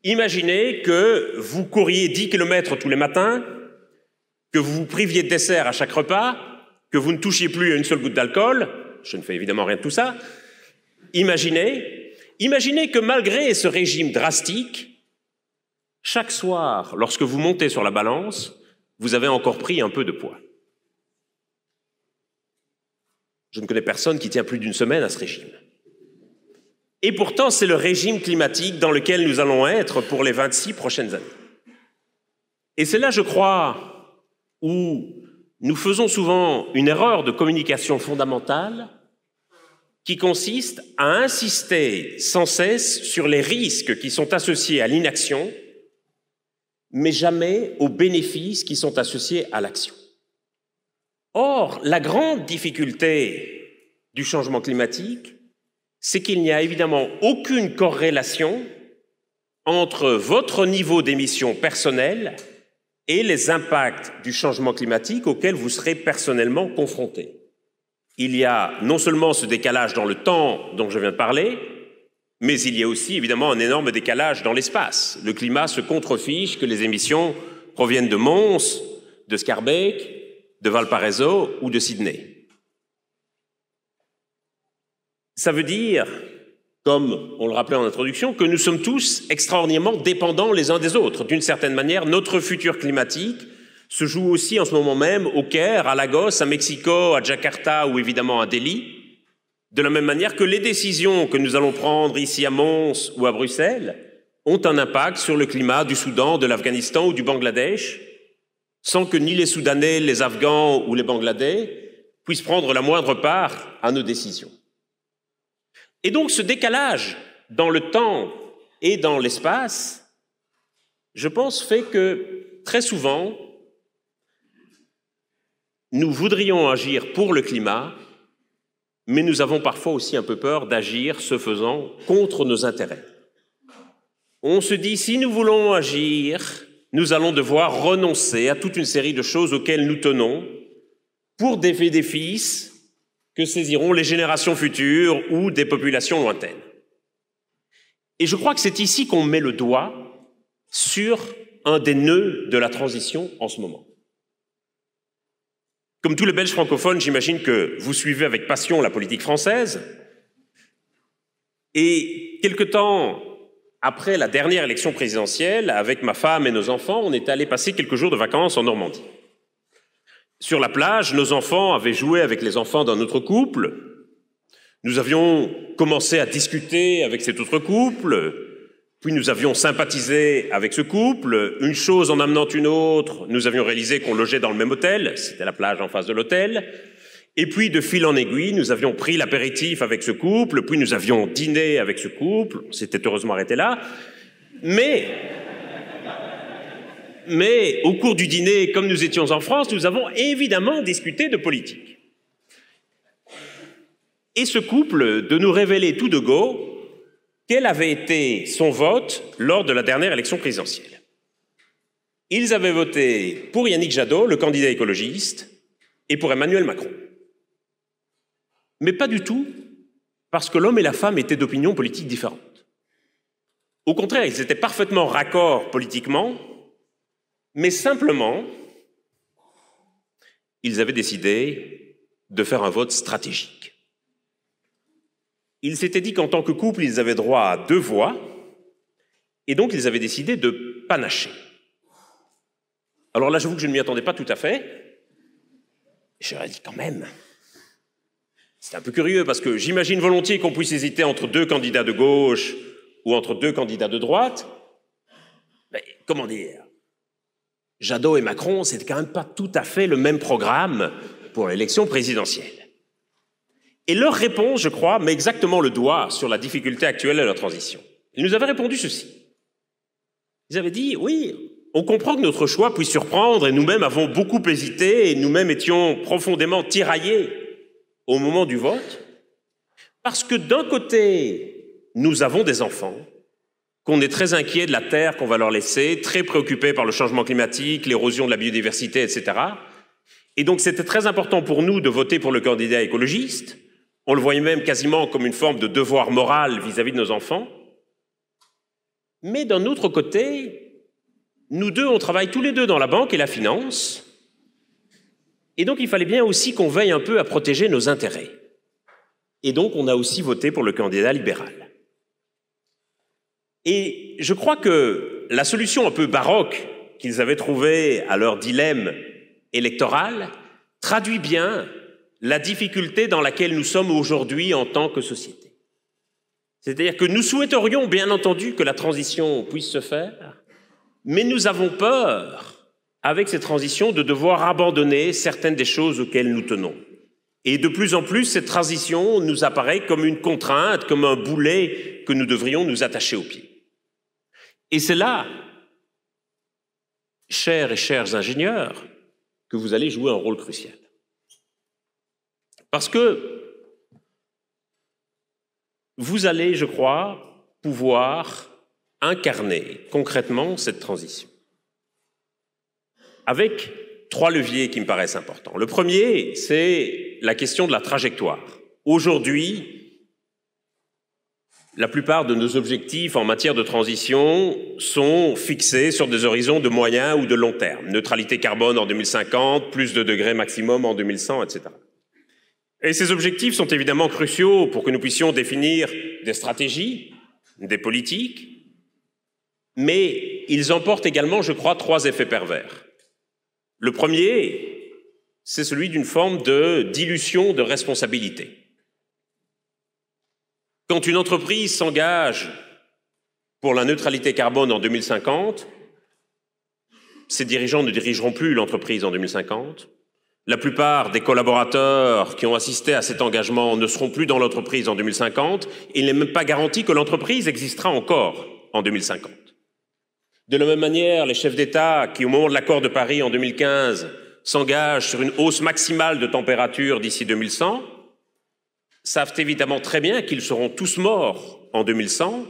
Imaginez que vous couriez 10 km tous les matins, que vous vous priviez de dessert à chaque repas, que vous ne touchiez plus à une seule goutte d'alcool. Je ne fais évidemment rien de tout ça. Imaginez que malgré ce régime drastique, chaque soir, lorsque vous montez sur la balance, vous avez encore pris un peu de poids. Je ne connais personne qui tient plus d'une semaine à ce régime. Et pourtant, c'est le régime climatique dans lequel nous allons être pour les 26 prochaines années. Et c'est là, je crois, où nous faisons souvent une erreur de communication fondamentale qui consiste à insister sans cesse sur les risques qui sont associés à l'inaction, mais jamais aux bénéfices qui sont associés à l'action. Or, la grande difficulté du changement climatique, c'est qu'il n'y a évidemment aucune corrélation entre votre niveau d'émissions personnelles et les impacts du changement climatique auxquels vous serez personnellement confrontés. Il y a non seulement ce décalage dans le temps dont je viens de parler, mais il y a aussi évidemment un énorme décalage dans l'espace. Le climat se contrefiche que les émissions proviennent de Mons, de Schaerbeek, de Valparaiso ou de Sydney. Ça veut dire, comme on le rappelait en introduction, que nous sommes tous extraordinairement dépendants les uns des autres. D'une certaine manière, notre futur climatique se joue aussi en ce moment même au Caire, à Lagos, à Mexico, à Jakarta ou évidemment à Delhi, de la même manière que les décisions que nous allons prendre ici à Mons ou à Bruxelles ont un impact sur le climat du Soudan, de l'Afghanistan ou du Bangladesh, sans que ni les Soudanais, les Afghans ou les Bangladais puissent prendre la moindre part à nos décisions. Et donc ce décalage dans le temps et dans l'espace, je pense, fait que très souvent, nous voudrions agir pour le climat, mais nous avons parfois aussi un peu peur d'agir, ce faisant, contre nos intérêts. On se dit, si nous voulons agir, nous allons devoir renoncer à toute une série de choses auxquelles nous tenons pour des bénéfices que saisiront les générations futures ou des populations lointaines. Et je crois que c'est ici qu'on met le doigt sur un des nœuds de la transition en ce moment. Comme tous les Belges francophones, j'imagine que vous suivez avec passion la politique française. Et quelque temps après la dernière élection présidentielle, avec ma femme et nos enfants, on est allé passer quelques jours de vacances en Normandie. Sur la plage, nos enfants avaient joué avec les enfants d'un autre couple. Nous avions commencé à discuter avec cet autre couple. Puis nous avions sympathisé avec ce couple. Une chose en amenant une autre, nous avions réalisé qu'on logeait dans le même hôtel. C'était la plage en face de l'hôtel. Et puis, de fil en aiguille, nous avions pris l'apéritif avec ce couple. Puis nous avions dîné avec ce couple. On s'était heureusement arrêté là. Mais au cours du dîner, comme nous étions en France, nous avons évidemment discuté de politique. Et ce couple de nous révéler tout de go quel avait été son vote lors de la dernière élection présidentielle. Ils avaient voté pour Yannick Jadot, le candidat écologiste, et pour Emmanuel Macron. Mais pas du tout parce que l'homme et la femme étaient d'opinions politiques différentes. Au contraire, ils étaient parfaitement raccords politiquement, mais simplement, ils avaient décidé de faire un vote stratégique. Ils s'étaient dit qu'en tant que couple, ils avaient droit à 2 voix, et donc ils avaient décidé de panacher. Alors là, j'avoue que je ne m'y attendais pas tout à fait. Je leur ai dit quand même. C'est un peu curieux, parce que j'imagine volontiers qu'on puisse hésiter entre 2 candidats de gauche ou entre 2 candidats de droite. Mais comment dire ? Jadot et Macron, c'est quand même pas tout à fait le même programme pour l'élection présidentielle. Et leur réponse, je crois, met exactement le doigt sur la difficulté actuelle de la transition. Ils nous avaient répondu ceci. Ils avaient dit, oui, on comprend que notre choix puisse surprendre et nous-mêmes avons beaucoup hésité et nous-mêmes étions profondément tiraillés au moment du vote, parce que d'un côté, nous avons des enfants, qu'on est très inquiets de la terre qu'on va leur laisser, très préoccupés par le changement climatique, l'érosion de la biodiversité, etc. Et donc c'était très important pour nous de voter pour le candidat écologiste. On le voyait même quasiment comme une forme de devoir moral vis-à-vis de nos enfants. Mais d'un autre côté, nous deux, on travaille tous les deux dans la banque et la finance. Et donc, il fallait bien aussi qu'on veille un peu à protéger nos intérêts. Et donc, on a aussi voté pour le candidat libéral. Et je crois que la solution un peu baroque qu'ils avaient trouvée à leur dilemme électoral traduit bien la difficulté dans laquelle nous sommes aujourd'hui en tant que société. C'est-à-dire que nous souhaiterions bien entendu que la transition puisse se faire, mais nous avons peur, avec cette transition, de devoir abandonner certaines des choses auxquelles nous tenons. Et de plus en plus, cette transition nous apparaît comme une contrainte, comme un boulet que nous devrions nous attacher aux pieds. Et c'est là, chers et chers ingénieurs, que vous allez jouer un rôle crucial. Parce que vous allez, je crois, pouvoir incarner concrètement cette transition. Avec 3 leviers qui me paraissent importants. Le premier, c'est la question de la trajectoire. Aujourd'hui, la plupart de nos objectifs en matière de transition sont fixés sur des horizons de moyen ou de long terme. Neutralité carbone en 2050, plus de degrés maximum en 2100, etc. Et ces objectifs sont évidemment cruciaux pour que nous puissions définir des stratégies, des politiques, mais ils emportent également, je crois, 3 effets pervers. Le premier, c'est celui d'une forme de dilution de responsabilité. Quand une entreprise s'engage pour la neutralité carbone en 2050, ses dirigeants ne dirigeront plus l'entreprise en 2050. La plupart des collaborateurs qui ont assisté à cet engagement ne seront plus dans l'entreprise en 2050. Il n'est même pas garanti que l'entreprise existera encore en 2050. De la même manière, les chefs d'État qui, au moment de l'accord de Paris en 2015, s'engagent sur une hausse maximale de température d'ici 2100, savent évidemment très bien qu'ils seront tous morts en 2100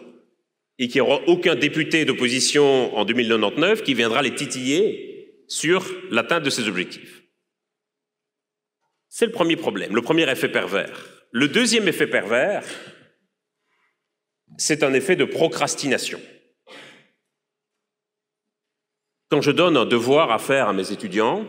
et qu'il n'y aura aucun député d'opposition en 2099 qui viendra les titiller sur l'atteinte de ces objectifs. C'est le premier problème, le premier effet pervers. Le deuxième effet pervers, c'est un effet de procrastination. Quand je donne un devoir à faire à mes étudiants,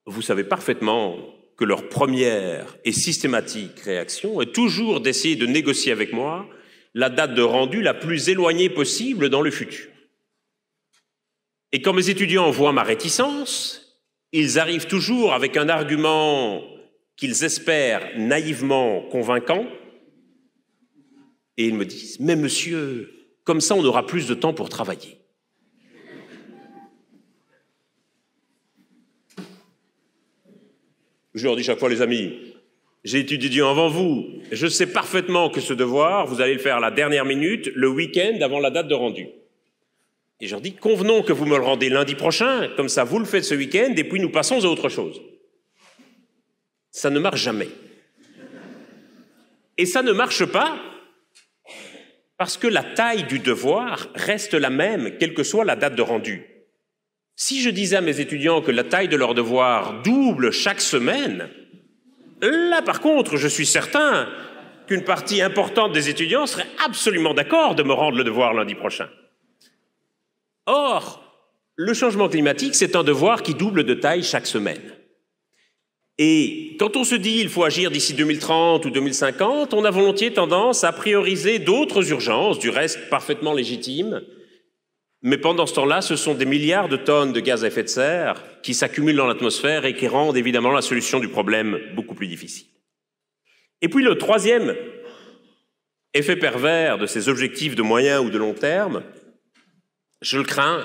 vous savez parfaitement que leur première et systématique réaction est toujours d'essayer de négocier avec moi la date de rendu la plus éloignée possible dans le futur. Et quand mes étudiants voient ma réticence, ils arrivent toujours avec un argument qu'ils espèrent naïvement convaincant, et ils me disent « Mais monsieur, comme ça on aura plus de temps pour travailler. » Je leur dis chaque fois, les amis, j'ai étudié avant vous, je sais parfaitement que ce devoir, vous allez le faire à la dernière minute, le week-end avant la date de rendu. Et je leur dis, convenons que vous me le rendez lundi prochain, comme ça vous le faites ce week-end, et puis nous passons à autre chose. Ça ne marche jamais. Et ça ne marche pas parce que la taille du devoir reste la même, quelle que soit la date de rendu. Si je disais à mes étudiants que la taille de leur devoir double chaque semaine, là par contre, je suis certain qu'une partie importante des étudiants serait absolument d'accord de me rendre le devoir lundi prochain. Or, le changement climatique, c'est un devoir qui double de taille chaque semaine. Et quand on se dit qu'il faut agir d'ici 2030 ou 2050, on a volontiers tendance à prioriser d'autres urgences, du reste parfaitement légitimes, mais pendant ce temps-là, ce sont des milliards de tonnes de gaz à effet de serre qui s'accumulent dans l'atmosphère et qui rendent évidemment la solution du problème beaucoup plus difficile. Et puis le troisième effet pervers de ces objectifs de moyen ou de long terme, je le crains,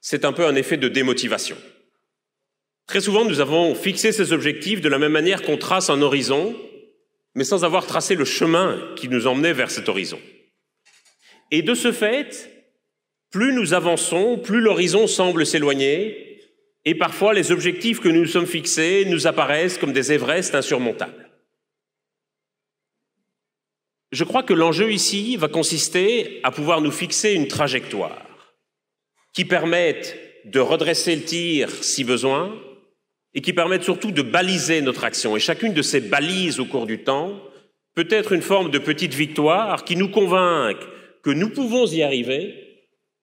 c'est un peu un effet de démotivation. Très souvent, nous avons fixé ces objectifs de la même manière qu'on trace un horizon, mais sans avoir tracé le chemin qui nous emmenait vers cet horizon. Et de ce fait, plus nous avançons, plus l'horizon semble s'éloigner, et parfois les objectifs que nous nous sommes fixés nous apparaissent comme des Everest insurmontables. Je crois que l'enjeu ici va consister à pouvoir nous fixer une trajectoire qui permette de redresser le tir si besoin, et qui permettent surtout de baliser notre action. Et chacune de ces balises au cours du temps peut être une forme de petite victoire qui nous convainc que nous pouvons y arriver,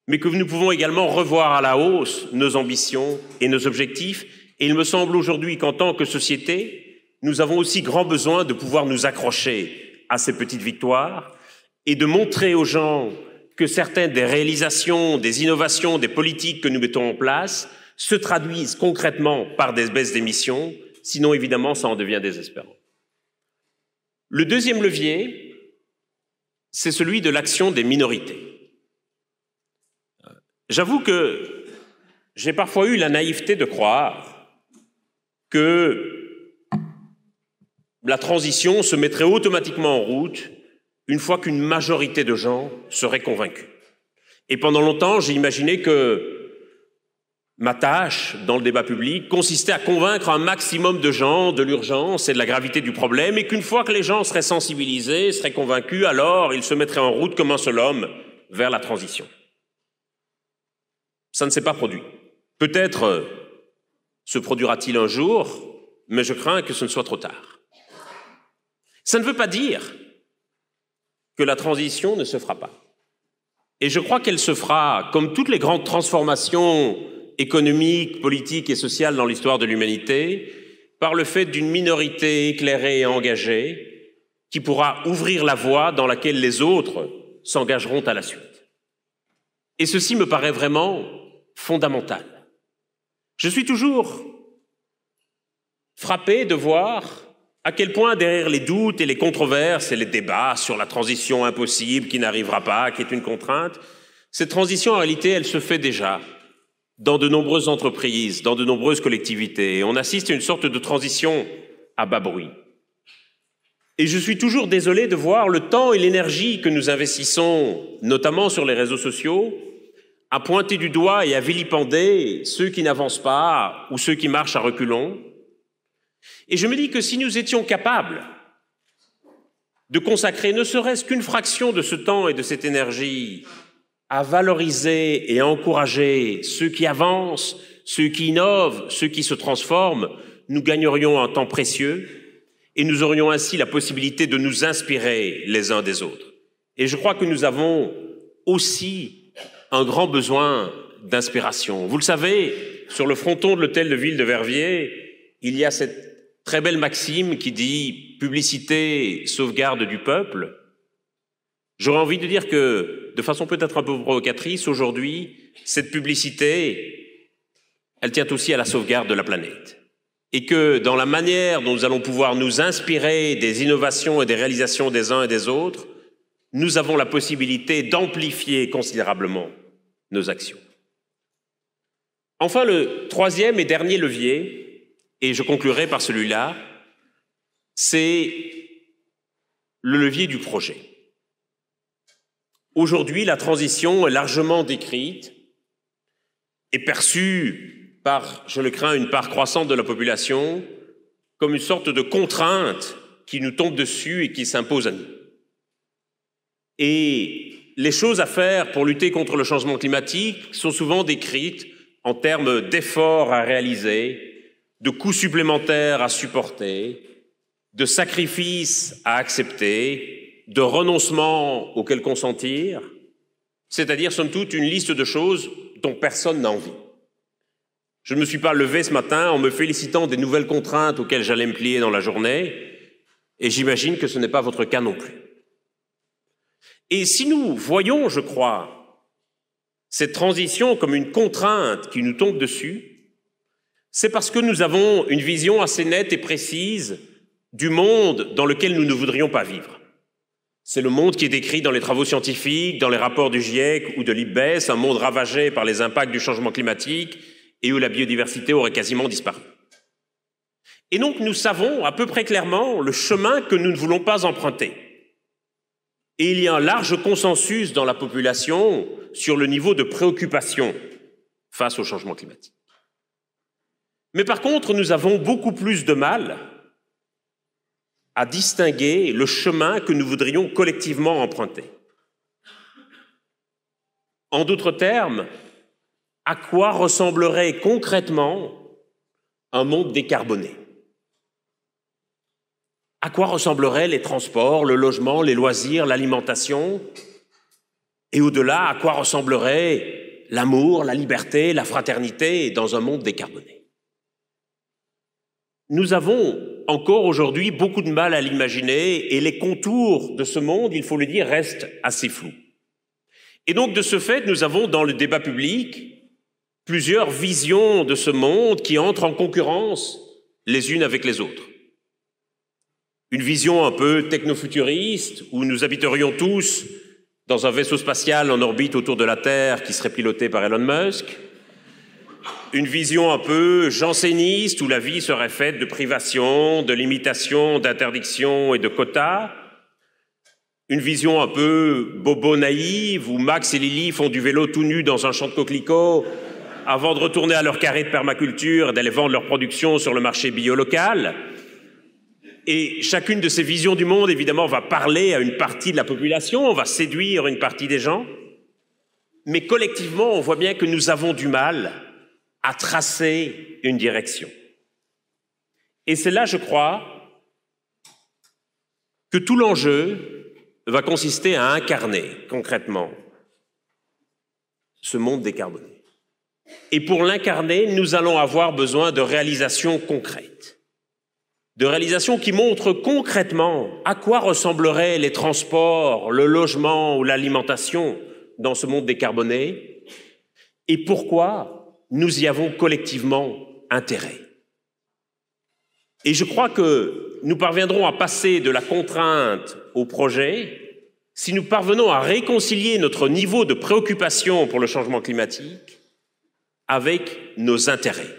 mais que nous pouvons également revoir à la hausse nos ambitions et nos objectifs. Et il me semble aujourd'hui qu'en tant que société, nous avons aussi grand besoin de pouvoir nous accrocher à ces petites victoires et de montrer aux gens que certaines des réalisations, des innovations, des politiques que nous mettons en place se traduisent concrètement par des baisses d'émissions, sinon évidemment ça en devient désespérant. Le deuxième levier, c'est celui de l'action des minorités. J'avoue que j'ai parfois eu la naïveté de croire que la transition se mettrait automatiquement en route une fois qu'une majorité de gens seraient convaincus. Et pendant longtemps, j'ai imaginé que ma tâche dans le débat public consistait à convaincre un maximum de gens de l'urgence et de la gravité du problème, et qu'une fois que les gens seraient sensibilisés, seraient convaincus, alors ils se mettraient en route comme un seul homme vers la transition. Ça ne s'est pas produit. Peut-être se produira-t-il un jour, mais je crains que ce ne soit trop tard. Ça ne veut pas dire que la transition ne se fera pas. Et je crois qu'elle se fera, comme toutes les grandes transformations économiques, politiques et sociales dans l'histoire de l'humanité, par le fait d'une minorité éclairée et engagée qui pourra ouvrir la voie dans laquelle les autres s'engageront à la suite. Et ceci me paraît vraiment fondamental. Je suis toujours frappé de voir à quel point derrière les doutes et les controverses et les débats sur la transition impossible qui n'arrivera pas, qui est une contrainte, cette transition en réalité elle se fait déjà dans de nombreuses entreprises, dans de nombreuses collectivités. Et on assiste à une sorte de transition à bas bruit. Et je suis toujours désolé de voir le temps et l'énergie que nous investissons, notamment sur les réseaux sociaux, à pointer du doigt et à vilipender ceux qui n'avancent pas ou ceux qui marchent à reculons. Et je me dis que si nous étions capables de consacrer ne serait-ce qu'une fraction de ce temps et de cette énergie à valoriser et à encourager ceux qui avancent, ceux qui innovent, ceux qui se transforment, nous gagnerions un temps précieux et nous aurions ainsi la possibilité de nous inspirer les uns des autres. Et je crois que nous avons aussi un grand besoin d'inspiration. Vous le savez, sur le fronton de l'hôtel de ville de Verviers, il y a cette très belle maxime qui dit « Publicité, sauvegarde du peuple ». J'aurais envie de dire que, de façon peut-être un peu provocatrice, aujourd'hui, cette publicité, elle tient aussi à la sauvegarde de la planète. Et que dans la manière dont nous allons pouvoir nous inspirer des innovations et des réalisations des uns et des autres, nous avons la possibilité d'amplifier considérablement nos actions. Enfin, le troisième et dernier levier, et je conclurai par celui-là, c'est le levier du projet. Aujourd'hui, la transition est largement décrite et perçue par, je le crains, une part croissante de la population comme une sorte de contrainte qui nous tombe dessus et qui s'impose à nous. Et les choses à faire pour lutter contre le changement climatique sont souvent décrites en termes d'efforts à réaliser, de coûts supplémentaires à supporter, de sacrifices à accepter, de renoncements auxquels consentir, c'est-à-dire, somme toute, une liste de choses dont personne n'a envie. Je ne me suis pas levé ce matin en me félicitant des nouvelles contraintes auxquelles j'allais me plier dans la journée, et j'imagine que ce n'est pas votre cas non plus. Et si nous voyons, je crois, cette transition comme une contrainte qui nous tombe dessus, c'est parce que nous avons une vision assez nette et précise du monde dans lequel nous ne voudrions pas vivre. C'est le monde qui est décrit dans les travaux scientifiques, dans les rapports du GIEC ou de l'IPBES, un monde ravagé par les impacts du changement climatique et où la biodiversité aurait quasiment disparu. Et donc nous savons à peu près clairement le chemin que nous ne voulons pas emprunter. Et il y a un large consensus dans la population sur le niveau de préoccupation face au changement climatique. Mais par contre, nous avons beaucoup plus de mal à distinguer le chemin que nous voudrions collectivement emprunter. En d'autres termes, à quoi ressemblerait concrètement un monde décarboné. À quoi ressembleraient les transports, le logement, les loisirs, l'alimentation? Et au-delà, à quoi ressemblerait l'amour, la liberté, la fraternité dans un monde décarboné? Nous avons encore aujourd'hui beaucoup de mal à l'imaginer et les contours de ce monde, il faut le dire, restent assez flous. Et donc, de ce fait, nous avons dans le débat public plusieurs visions de ce monde qui entrent en concurrence les unes avec les autres. Une vision un peu technofuturiste où nous habiterions tous dans un vaisseau spatial en orbite autour de la Terre qui serait piloté par Elon Musk. Une vision un peu janséniste où la vie serait faite de privations, de limitations, d'interdictions et de quotas. Une vision un peu bobo-naïve où Max et Lily font du vélo tout nus dans un champ de coquelicots avant de retourner à leur carré de permaculture et d'aller vendre leur production sur le marché bio-local. Et chacune de ces visions du monde, évidemment, va parler à une partie de la population, va séduire une partie des gens. Mais collectivement, on voit bien que nous avons du mal à tracer une direction. Et c'est là, je crois, que tout l'enjeu va consister à incarner concrètement ce monde décarboné. Et pour l'incarner, nous allons avoir besoin de réalisations concrètes. De réalisations qui montrent concrètement à quoi ressembleraient les transports, le logement ou l'alimentation dans ce monde décarboné et pourquoi nous y avons collectivement intérêt. Et je crois que nous parviendrons à passer de la contrainte au projet si nous parvenons à réconcilier notre niveau de préoccupation pour le changement climatique avec nos intérêts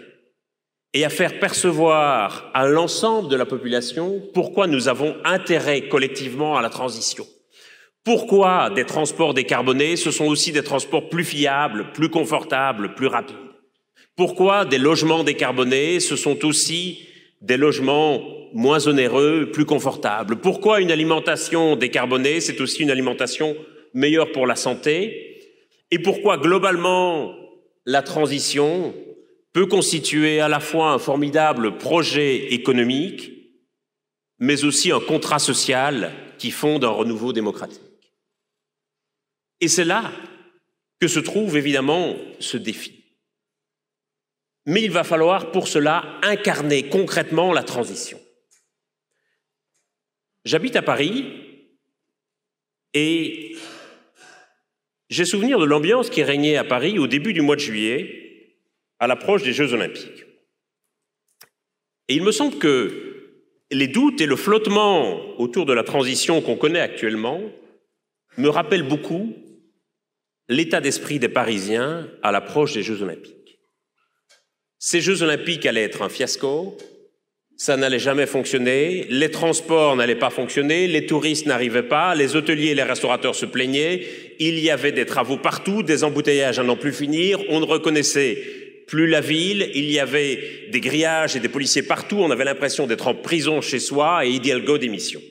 et à faire percevoir à l'ensemble de la population pourquoi nous avons intérêt collectivement à la transition. Pourquoi des transports décarbonés, ce sont aussi des transports plus fiables, plus confortables, plus rapides. Pourquoi des logements décarbonés, ce sont aussi des logements moins onéreux, plus confortables. Pourquoi une alimentation décarbonée, c'est aussi une alimentation meilleure pour la santé. Et pourquoi globalement la transition peut constituer à la fois un formidable projet économique, mais aussi un contrat social qui fonde un renouveau démocratique. Et c'est là que se trouve évidemment ce défi. Mais il va falloir pour cela incarner concrètement la transition. J'habite à Paris et j'ai souvenir de l'ambiance qui régnait à Paris au début du mois de juillet, à l'approche des Jeux Olympiques. Et il me semble que les doutes et le flottement autour de la transition qu'on connaît actuellement me rappellent beaucoup l'état d'esprit des Parisiens à l'approche des Jeux Olympiques. Ces Jeux Olympiques allaient être un fiasco, ça n'allait jamais fonctionner, les transports n'allaient pas fonctionner, les touristes n'arrivaient pas, les hôteliers et les restaurateurs se plaignaient, il y avait des travaux partout, des embouteillages à n'en plus finir, on ne reconnaissait plus la ville, il y avait des grillages et des policiers partout, on avait l'impression d'être en prison chez soi et Hidalgo démission.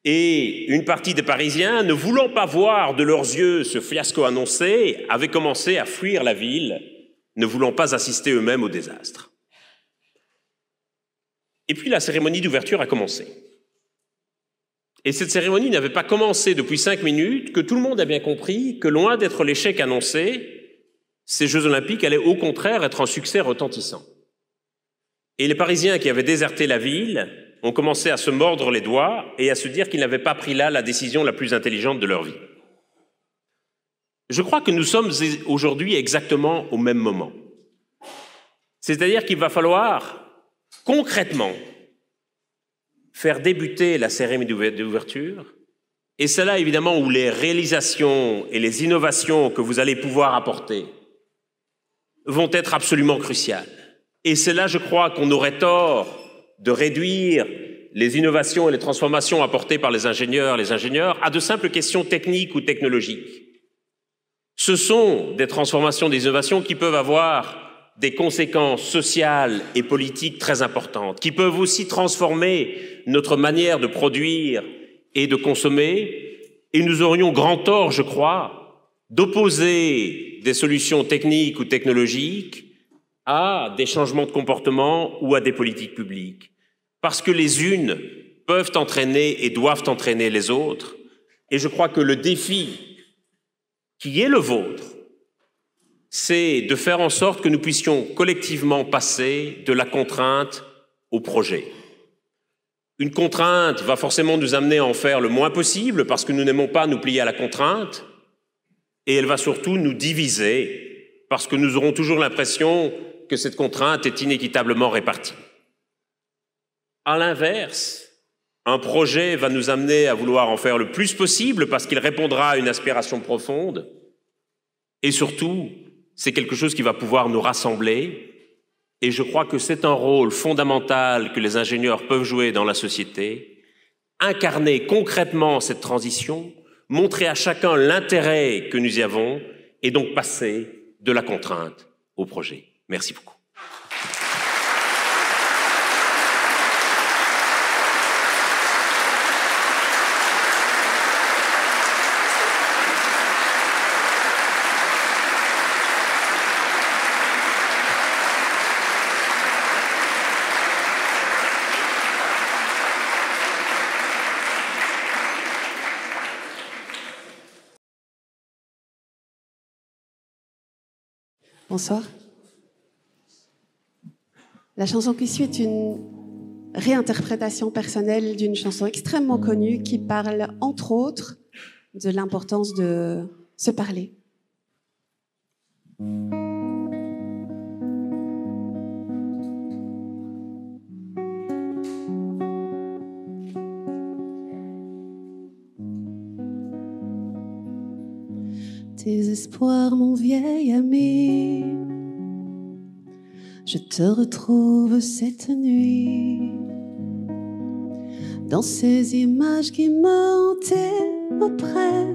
Et une partie des Parisiens, ne voulant pas voir de leurs yeux ce fiasco annoncé, avaient commencé à fuir la ville, ne voulant pas assister eux-mêmes au désastre. Et puis la cérémonie d'ouverture a commencé. Et cette cérémonie n'avait pas commencé depuis 5 minutes, que tout le monde a bien compris que loin d'être l'échec annoncé, ces Jeux Olympiques allaient au contraire être un succès retentissant. Et les Parisiens qui avaient déserté la ville ont commencé à se mordre les doigts et à se dire qu'ils n'avaient pas pris là la décision la plus intelligente de leur vie. Je crois que nous sommes aujourd'hui exactement au même moment. C'est-à-dire qu'il va falloir concrètement faire débuter la cérémonie d'ouverture, et c'est là évidemment où les réalisations et les innovations que vous allez pouvoir apporter vont être absolument cruciales. Et c'est là, je crois, qu'on aurait tort de réduire les innovations et les transformations apportées par les ingénieurs à de simples questions techniques ou technologiques. Ce sont des transformations, des innovations qui peuvent avoir des conséquences sociales et politiques très importantes, qui peuvent aussi transformer notre manière de produire et de consommer, et nous aurions grand tort, je crois, d'opposer des solutions techniques ou technologiques à des changements de comportement ou à des politiques publiques. Parce que les unes peuvent entraîner et doivent entraîner les autres. Et je crois que le défi qui est le vôtre, c'est de faire en sorte que nous puissions collectivement passer de la contrainte au projet. Une contrainte va forcément nous amener à en faire le moins possible parce que nous n'aimons pas nous plier à la contrainte, et elle va surtout nous diviser parce que nous aurons toujours l'impression que cette contrainte est inéquitablement répartie. À l'inverse, un projet va nous amener à vouloir en faire le plus possible parce qu'il répondra à une aspiration profonde, et surtout, c'est quelque chose qui va pouvoir nous rassembler. Et je crois que c'est un rôle fondamental que les ingénieurs peuvent jouer dans la société, incarner concrètement cette transition, montrer à chacun l'intérêt que nous y avons et donc passer de la contrainte au projet. Merci beaucoup. Bonsoir. La chanson qui suit est une réinterprétation personnelle d'une chanson extrêmement connue qui parle, entre autres, de l'importance de se parler. Tes espoirs, mon vieil ami, je te retrouve cette nuit dans ces images qui me hantaient auprès,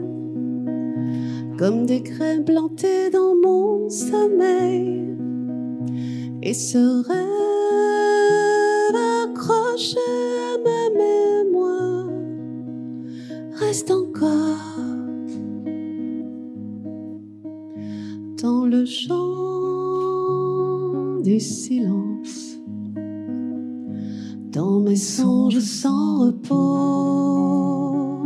comme des graines plantées dans mon sommeil, et ce rêve accroché à ma mémoire reste encore dans le chant du silence, dans mes songes sans repos.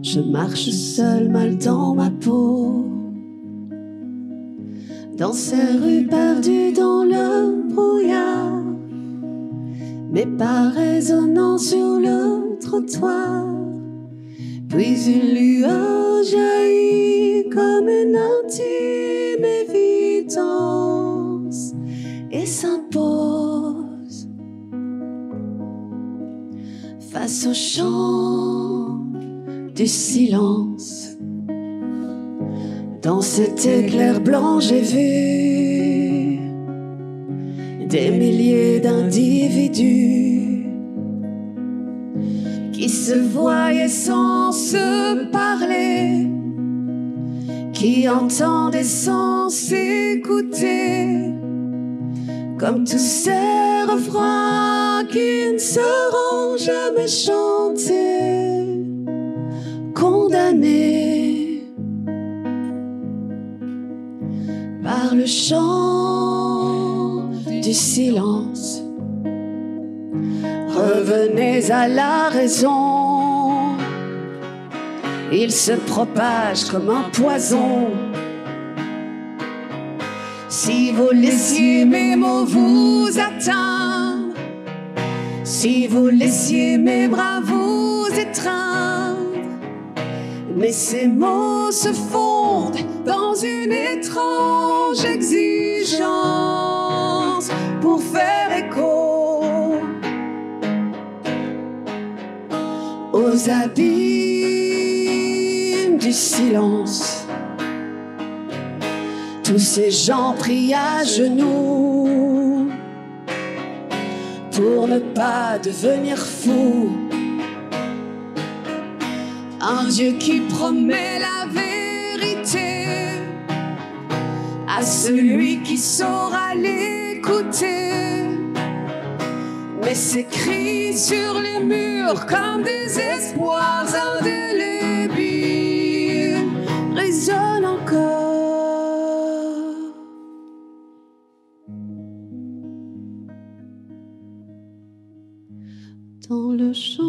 Je marche seule, mal dans ma peau, dans ces rues perdues dans le brouillard, mes pas résonnant sur le trottoir. Puis une lueur jaillit comme une intime évidence et s'impose face au chant du silence. Dans cet éclair blanc, j'ai vu des milliers d'individus qui se voyaient sans se parler, qui entendaient sans s'écouter, comme tous ces refrains qui ne seront jamais chantés, condamnés par le chant du silence. Revenez à la raison, il se propage comme un poison. Si vous laissiez mes mots vous atteindre, si vous laissiez mes bras vous étreindre, mais ces mots se fondent dans une étrange exigence pour faire écho aux abîmes du silence. Tous ces gens prient à genoux pour ne pas devenir fous. Un Dieu qui promet la vérité à celui qui saura l'écouter. Mais ces cris sur les murs comme des espoirs indélébiles résonnent encore. chant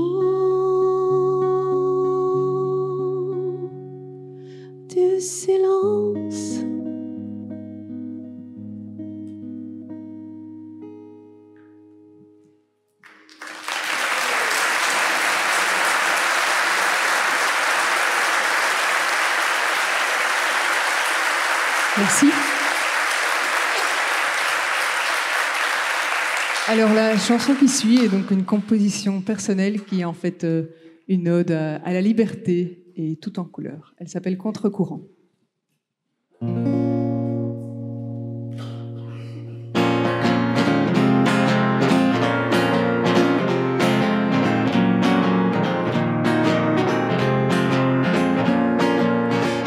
du silence. Merci. Alors la chanson qui suit est donc une composition personnelle qui est en fait une ode à la liberté et tout en couleur. Elle s'appelle Contre-courant.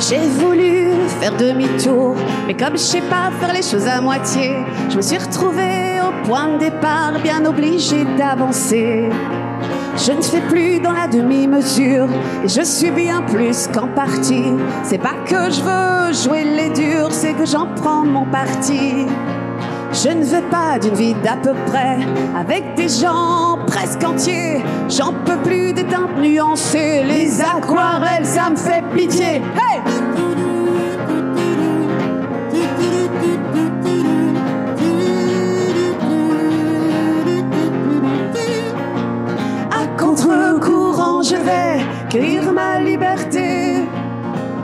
J'ai voulu faire demi-tour, mais comme je sais pas faire les choses à moitié, je me suis retrouvée au point de départ, bien obligée d'avancer. Je ne fais plus dans la demi-mesure, et je suis bien plus qu'en partie. C'est pas que je veux jouer les durs, c'est que j'en prends mon parti. Je ne veux pas d'une vie d'à peu près, avec des gens presque entiers. J'en peux plus des teintes nuancées, les aquarelles, ça me fait pitié. Hey! À contre-courant, je vais cueillir ma liberté.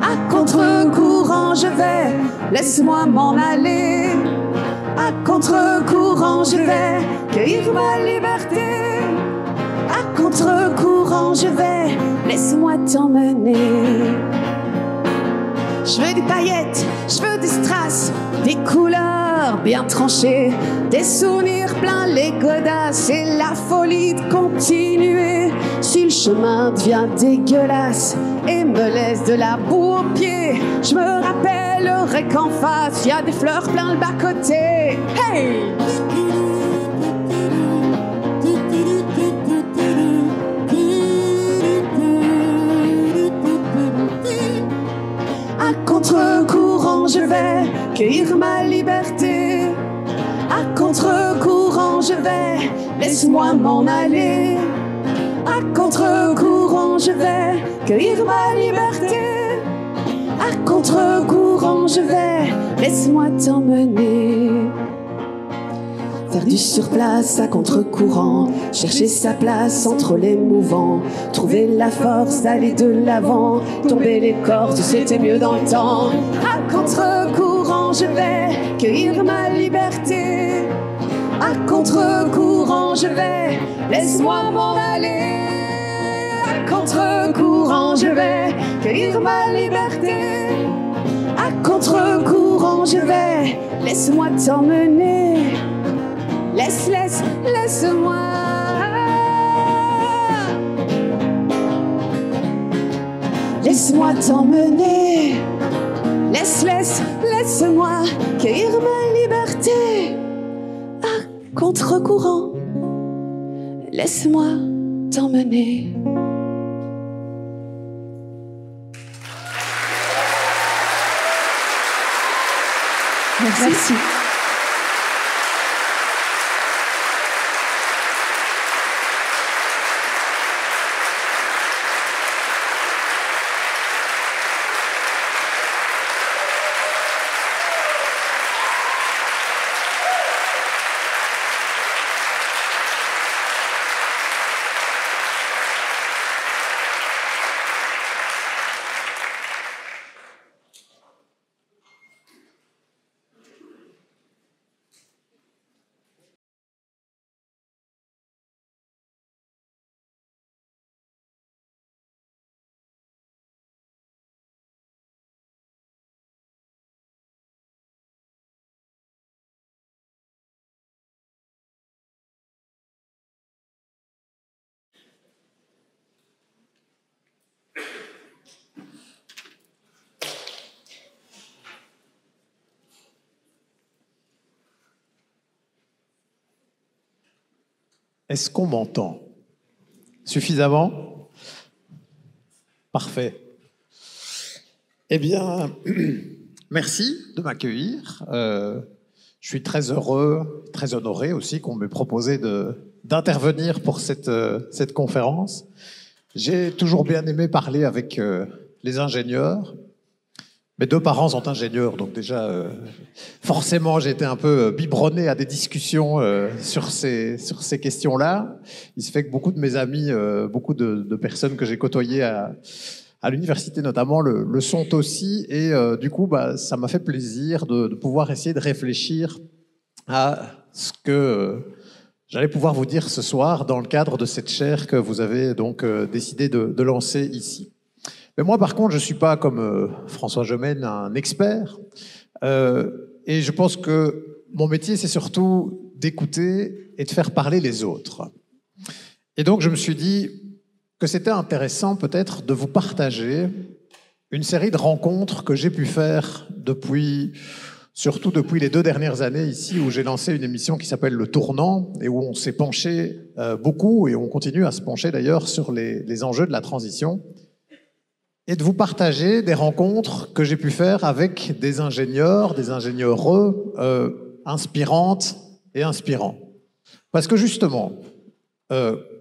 À contre-courant, je vais, laisse-moi m'en aller. À contre-courant, je vais cueillir ma liberté. À contre-courant, je vais, laisse-moi t'emmener. Je veux des paillettes, je veux des strass, des couleurs bien tranchées, des souvenirs pleins les godasses et la folie de continuer. Si le chemin devient dégueulasse et me laisse de la boue aux pieds, je me rappellerai qu'en face, y a des fleurs plein le bas-côté. Hey! À contre-courant, je vais cueillir ma liberté. À contre-courant, je vais, laisse-moi m'en aller. À contre-courant, je vais cueillir ma liberté. À contre-courant, je vais, laisse-moi t'emmener. Faire du surplace à contre-courant, chercher sa place entre les mouvants, trouver la force d'aller de l'avant, tomber les cordes, c'était mieux dans le temps. À contre-courant, je vais cueillir ma liberté. À contre-courant, je vais, laisse-moi m'en aller. À contre-courant, je vais cueillir ma liberté. À contre-courant, je vais, laisse-moi t'emmener. Laisse-moi. Laisse-moi t'emmener. Laisse-moi cueillir ma liberté. À contre-courant, laisse-moi t'emmener. Merci. Est-ce qu'on m'entend suffisamment? Parfait. Eh bien, merci de m'accueillir. Je suis très heureux, très honoré aussi qu'on m'ait proposé d'intervenir pour cette conférence. J'ai toujours bien aimé parler avec les ingénieurs. Mes deux parents sont ingénieurs, donc déjà, forcément, j'ai été un peu biberonné à des discussions sur ces questions-là. Il se fait que beaucoup de mes amis, beaucoup de personnes que j'ai côtoyées à l'université notamment, le sont aussi. Et du coup, ça m'a fait plaisir de pouvoir essayer de réfléchir à ce que j'allais pouvoir vous dire ce soir dans le cadre de cette chaire que vous avez donc décidé de lancer ici. Mais moi, par contre, je ne suis pas, comme François Gemène, un expert. Et je pense que mon métier, c'est surtout d'écouter et de faire parler les autres. Et donc, je me suis dit que c'était intéressant peut-être de vous partager une série de rencontres que j'ai pu faire surtout depuis les 2 dernières années ici, où j'ai lancé une émission qui s'appelle Le Tournant, et où on s'est penché beaucoup, et on continue à se pencher d'ailleurs sur les enjeux de la transition, et de vous partager des rencontres que j'ai pu faire avec des ingénieurs inspirantes et inspirants. Parce que justement,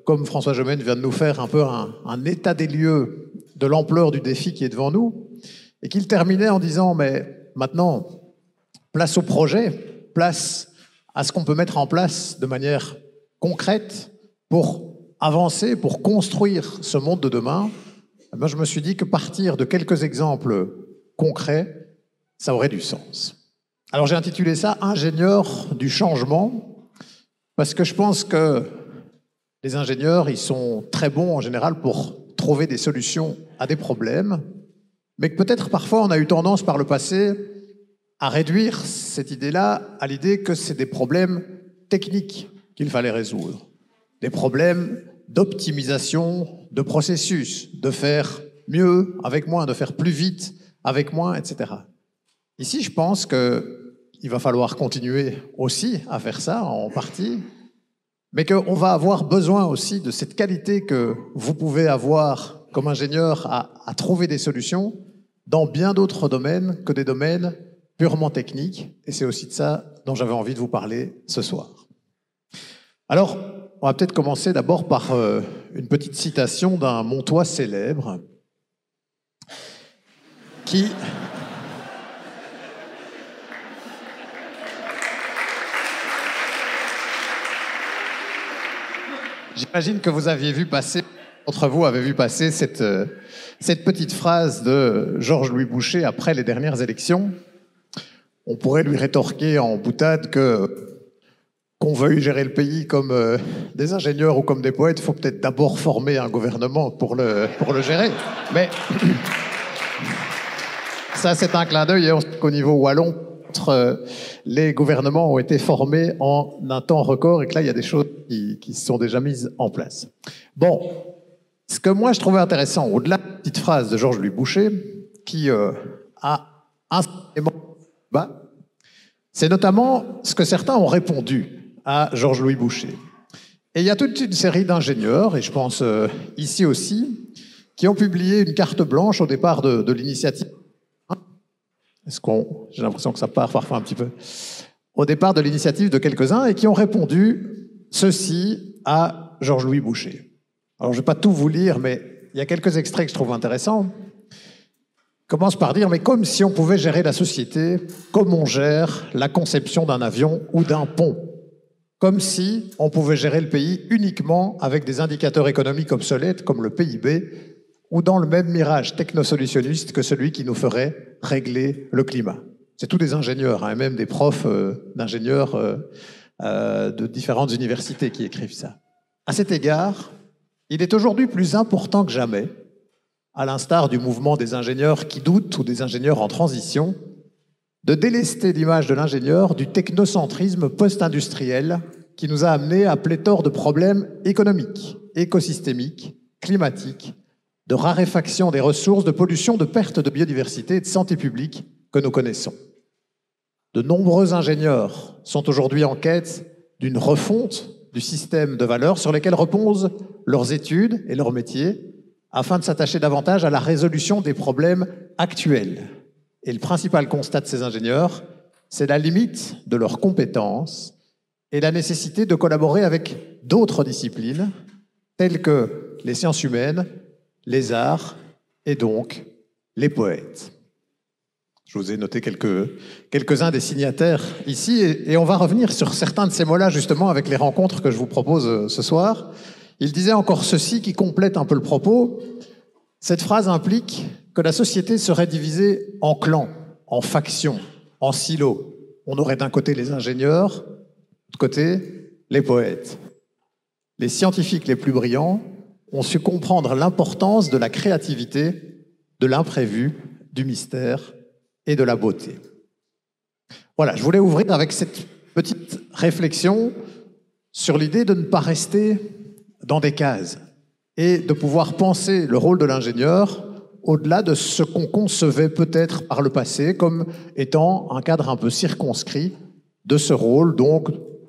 comme François Gemène vient de nous faire un peu un état des lieux de l'ampleur du défi qui est devant nous, et qu'il terminait en disant « mais maintenant, place au projet, place à ce qu'on peut mettre en place de manière concrète pour avancer, pour construire ce monde de demain », ben je me suis dit que partir de quelques exemples concrets, ça aurait du sens. Alors j'ai intitulé ça « Ingénieurs du changement », parce que je pense que les ingénieurs, ils sont très bons en général pour trouver des solutions à des problèmes, mais que peut-être parfois on a eu tendance par le passé à réduire cette idée-là à l'idée que c'est des problèmes techniques qu'il fallait résoudre, des problèmes d'optimisation de processus, de faire mieux avec moins, de faire plus vite avec moins, etc. Ici, je pense qu'il va falloir continuer aussi à faire ça en partie, mais qu'on va avoir besoin aussi de cette qualité que vous pouvez avoir comme ingénieur à trouver des solutions dans bien d'autres domaines que des domaines purement techniques. Et c'est aussi de ça dont j'avais envie de vous parler ce soir. Alors, on va peut-être commencer d'abord par une petite citation d'un Montois célèbre qui... J'imagine que vous aviez vu passer, d'entre vous avez vu passer cette petite phrase de Georges-Louis Boucher après les dernières élections. On pourrait lui rétorquer en boutade qu'on veuille gérer le pays comme des ingénieurs ou comme des poètes, il faut peut-être d'abord former un gouvernement pour le gérer. Mais ça, c'est un clin d'œil. Et on sait qu'au niveau wallon, les gouvernements ont été formés en un temps record et que là, il y a des choses qui se sont déjà mises en place. Bon, ce que moi, je trouvais intéressant, au-delà de la petite phrase de Georges-Louis Boucher, qui a un débat, c'est notamment ce que certains ont répondu à Georges-Louis Boucher. Et il y a toute une série d'ingénieurs, et je pense ici aussi, qui ont publié une carte blanche au départ de l'initiative. J'ai l'impression que ça part parfois un petit peu. Au départ de l'initiative de quelques-uns, et qui ont répondu ceci à Georges-Louis Boucher. Alors je ne vais pas tout vous lire, mais il y a quelques extraits que je trouve intéressants. Commence par dire, mais comme si on pouvait gérer la société comme on gère la conception d'un avion ou d'un pont. Comme si on pouvait gérer le pays uniquement avec des indicateurs économiques obsolètes comme le PIB, ou dans le même mirage technosolutionniste que celui qui nous ferait régler le climat. C'est tous des ingénieurs, hein, même des profs d'ingénieurs de différentes universités qui écrivent ça. À cet égard, il est aujourd'hui plus important que jamais, à l'instar du mouvement des ingénieurs qui doutent ou des ingénieurs en transition, de délester l'image de l'ingénieur du technocentrisme post-industriel qui nous a amenés à pléthore de problèmes économiques, écosystémiques, climatiques, de raréfaction des ressources, de pollution, de perte de biodiversité et de santé publique que nous connaissons. De nombreux ingénieurs sont aujourd'hui en quête d'une refonte du système de valeurs sur lesquels reposent leurs études et leurs métiers, afin de s'attacher davantage à la résolution des problèmes actuels. Et le principal constat de ces ingénieurs, c'est la limite de leurs compétences et la nécessité de collaborer avec d'autres disciplines, telles que les sciences humaines, les arts et donc les poètes. Je vous ai noté quelques-uns des signataires ici, et on va revenir sur certains de ces mots-là, justement, avec les rencontres que je vous propose ce soir. Il disait encore ceci qui complète un peu le propos. Cette phrase implique que la société serait divisée en clans, en factions, en silos. On aurait d'un côté les ingénieurs, de l'autre côté les poètes. Les scientifiques les plus brillants ont su comprendre l'importance de la créativité, de l'imprévu, du mystère et de la beauté. Voilà, je voulais ouvrir avec cette petite réflexion sur l'idée de ne pas rester dans des cases et de pouvoir penser le rôle de l'ingénieur au-delà de ce qu'on concevait peut-être par le passé comme étant un cadre un peu circonscrit de ce rôle, donc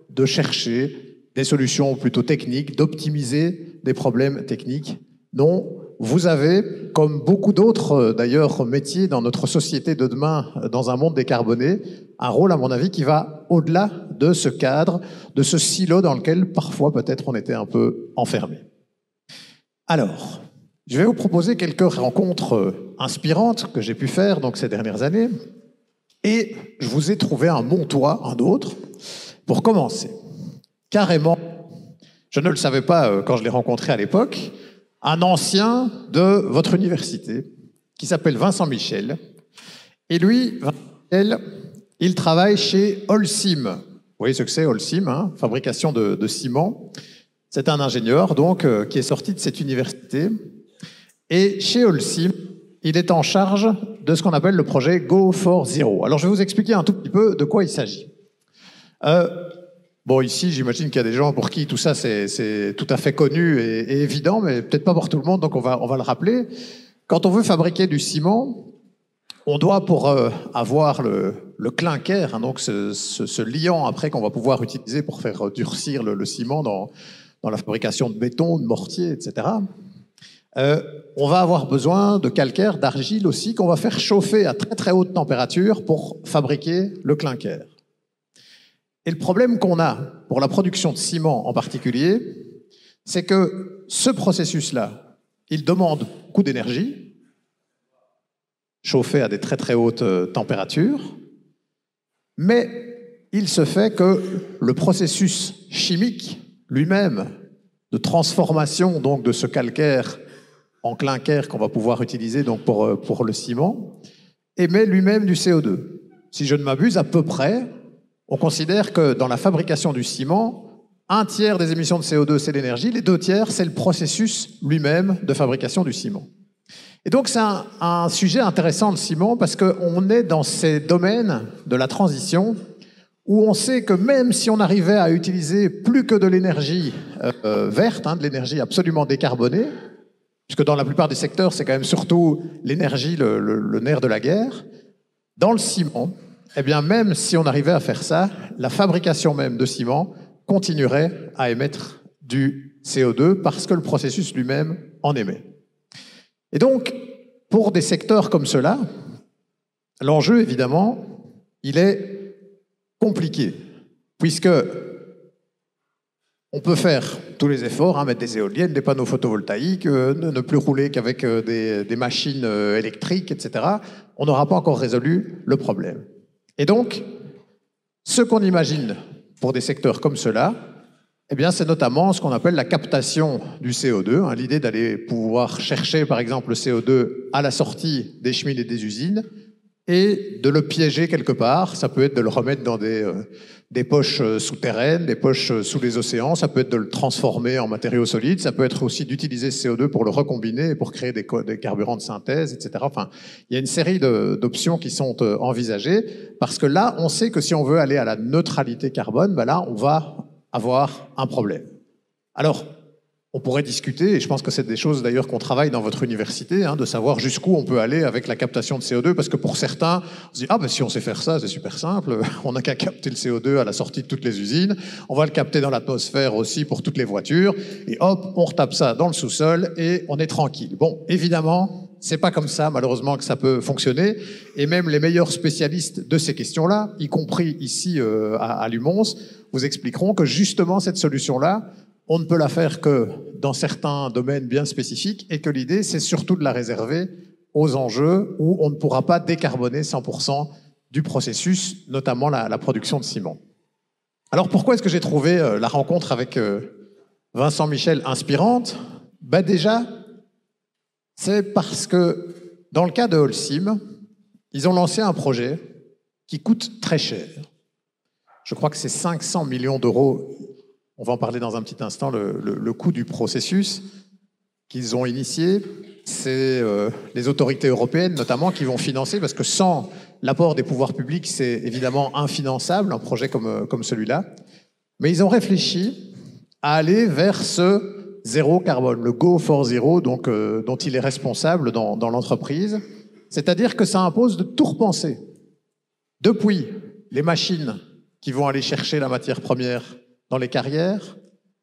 de chercher des solutions plutôt techniques, d'optimiser des problèmes techniques. Non, vous avez, comme beaucoup d'autres d'ailleurs métiers dans notre société de demain, dans un monde décarboné, un rôle à mon avis qui va au-delà de ce cadre, de ce silo dans lequel parfois peut-être on était un peu enfermé. Alors, je vais vous proposer quelques rencontres inspirantes que j'ai pu faire donc ces dernières années, et je vous ai trouvé un montois, un autre, pour commencer. Carrément, je ne le savais pas quand je l'ai rencontré à l'époque, un ancien de votre université qui s'appelle Vincent Michel. Et lui, Vincent Michel, il travaille chez Holcim. Vous voyez ce que c'est, Holcim, hein, fabrication de ciment. C'est un ingénieur donc qui est sorti de cette université. Et chez Holcim, il est en charge de ce qu'on appelle le projet Go for Zero. Alors je vais vous expliquer un tout petit peu de quoi il s'agit. Bon, ici, j'imagine qu'il y a des gens pour qui tout ça, c'est tout à fait connu et évident, mais peut-être pas pour tout le monde, donc on va le rappeler. Quand on veut fabriquer du ciment, on doit, pour avoir le clinker, hein, donc ce liant après qu'on va pouvoir utiliser pour faire durcir le ciment dans la fabrication de béton, de mortier, etc., on va avoir besoin de calcaire, d'argile aussi, qu'on va faire chauffer à très très haute température pour fabriquer le clinker. Et le problème qu'on a pour la production de ciment en particulier, c'est que ce processus-là, il demande beaucoup d'énergie, chauffé à des très très hautes températures, mais il se fait que le processus chimique lui-même de transformation donc de ce calcaire en clinker qu'on va pouvoir utiliser donc pour le ciment émet lui-même du CO2. Si je ne m'abuse, à peu près, on considère que dans la fabrication du ciment, 1/3 des émissions de CO2, c'est l'énergie, les 2/3, c'est le processus lui-même de fabrication du ciment. Et donc, c'est un sujet intéressant, le ciment, parce qu'on est dans ces domaines de la transition où on sait que même si on arrivait à utiliser plus que de l'énergie verte, hein, de l'énergie absolument décarbonée, puisque dans la plupart des secteurs, c'est quand même surtout l'énergie, le nerf de la guerre, dans le ciment, eh bien, même si on arrivait à faire ça, la fabrication même de ciment continuerait à émettre du CO2 parce que le processus lui-même en émet. Et donc, pour des secteurs comme ceux-là, l'enjeu, évidemment, il est compliqué, puisque on peut faire tous les efforts, hein, mettre des éoliennes, des panneaux photovoltaïques, ne plus rouler qu'avec des machines électriques, etc. On n'aura pas encore résolu le problème. Et donc, ce qu'on imagine pour des secteurs comme ceux-là, eh bien, c'est notamment ce qu'on appelle la captation du CO2, hein, l'idée d'aller pouvoir chercher, par exemple, le CO2 à la sortie des chemins et des usines et de le piéger quelque part. Ça peut être de le remettre dans des poches souterraines, des poches sous les océans, ça peut être de le transformer en matériaux solides, ça peut être aussi d'utiliser ce CO2 pour le recombiner et pour créer des carburants de synthèse, etc. Enfin, il y a une série d'options qui sont envisagées, parce que là, on sait que si on veut aller à la neutralité carbone, ben là, on va avoir un problème. Alors, on pourrait discuter, et je pense que c'est des choses d'ailleurs qu'on travaille dans votre université, hein, de savoir jusqu'où on peut aller avec la captation de CO2, parce que pour certains, on se dit « Ah ben si on sait faire ça, c'est super simple, on n'a qu'à capter le CO2 à la sortie de toutes les usines, on va le capter dans l'atmosphère aussi pour toutes les voitures, et hop, on retape ça dans le sous-sol et on est tranquille. » Bon, évidemment, c'est pas comme ça, malheureusement, que ça peut fonctionner. Et même les meilleurs spécialistes de ces questions-là, y compris ici à Lumons, vous expliqueront que justement cette solution-là, on ne peut la faire que dans certains domaines bien spécifiques et que l'idée, c'est surtout de la réserver aux enjeux où on ne pourra pas décarboner 100% du processus, notamment la production de ciment. Alors pourquoi est-ce que j'ai trouvé la rencontre avec Vincent Michel inspirante? Déjà, c'est parce que dans le cas de Holcim, ils ont lancé un projet qui coûte très cher. Je crois que c'est 500 millions d'euros. On va en parler dans un petit instant, le coût du processus qu'ils ont initié. C'est les autorités européennes notamment qui vont financer, parce que sans l'apport des pouvoirs publics, c'est évidemment infinançable, un projet comme celui-là. Mais ils ont réfléchi à aller vers ce zéro carbone, le Go for Zero, donc, dont il est responsable dans l'entreprise. C'est-à-dire que ça impose de tout repenser. Depuis les machines qui vont aller chercher la matière première dans les carrières,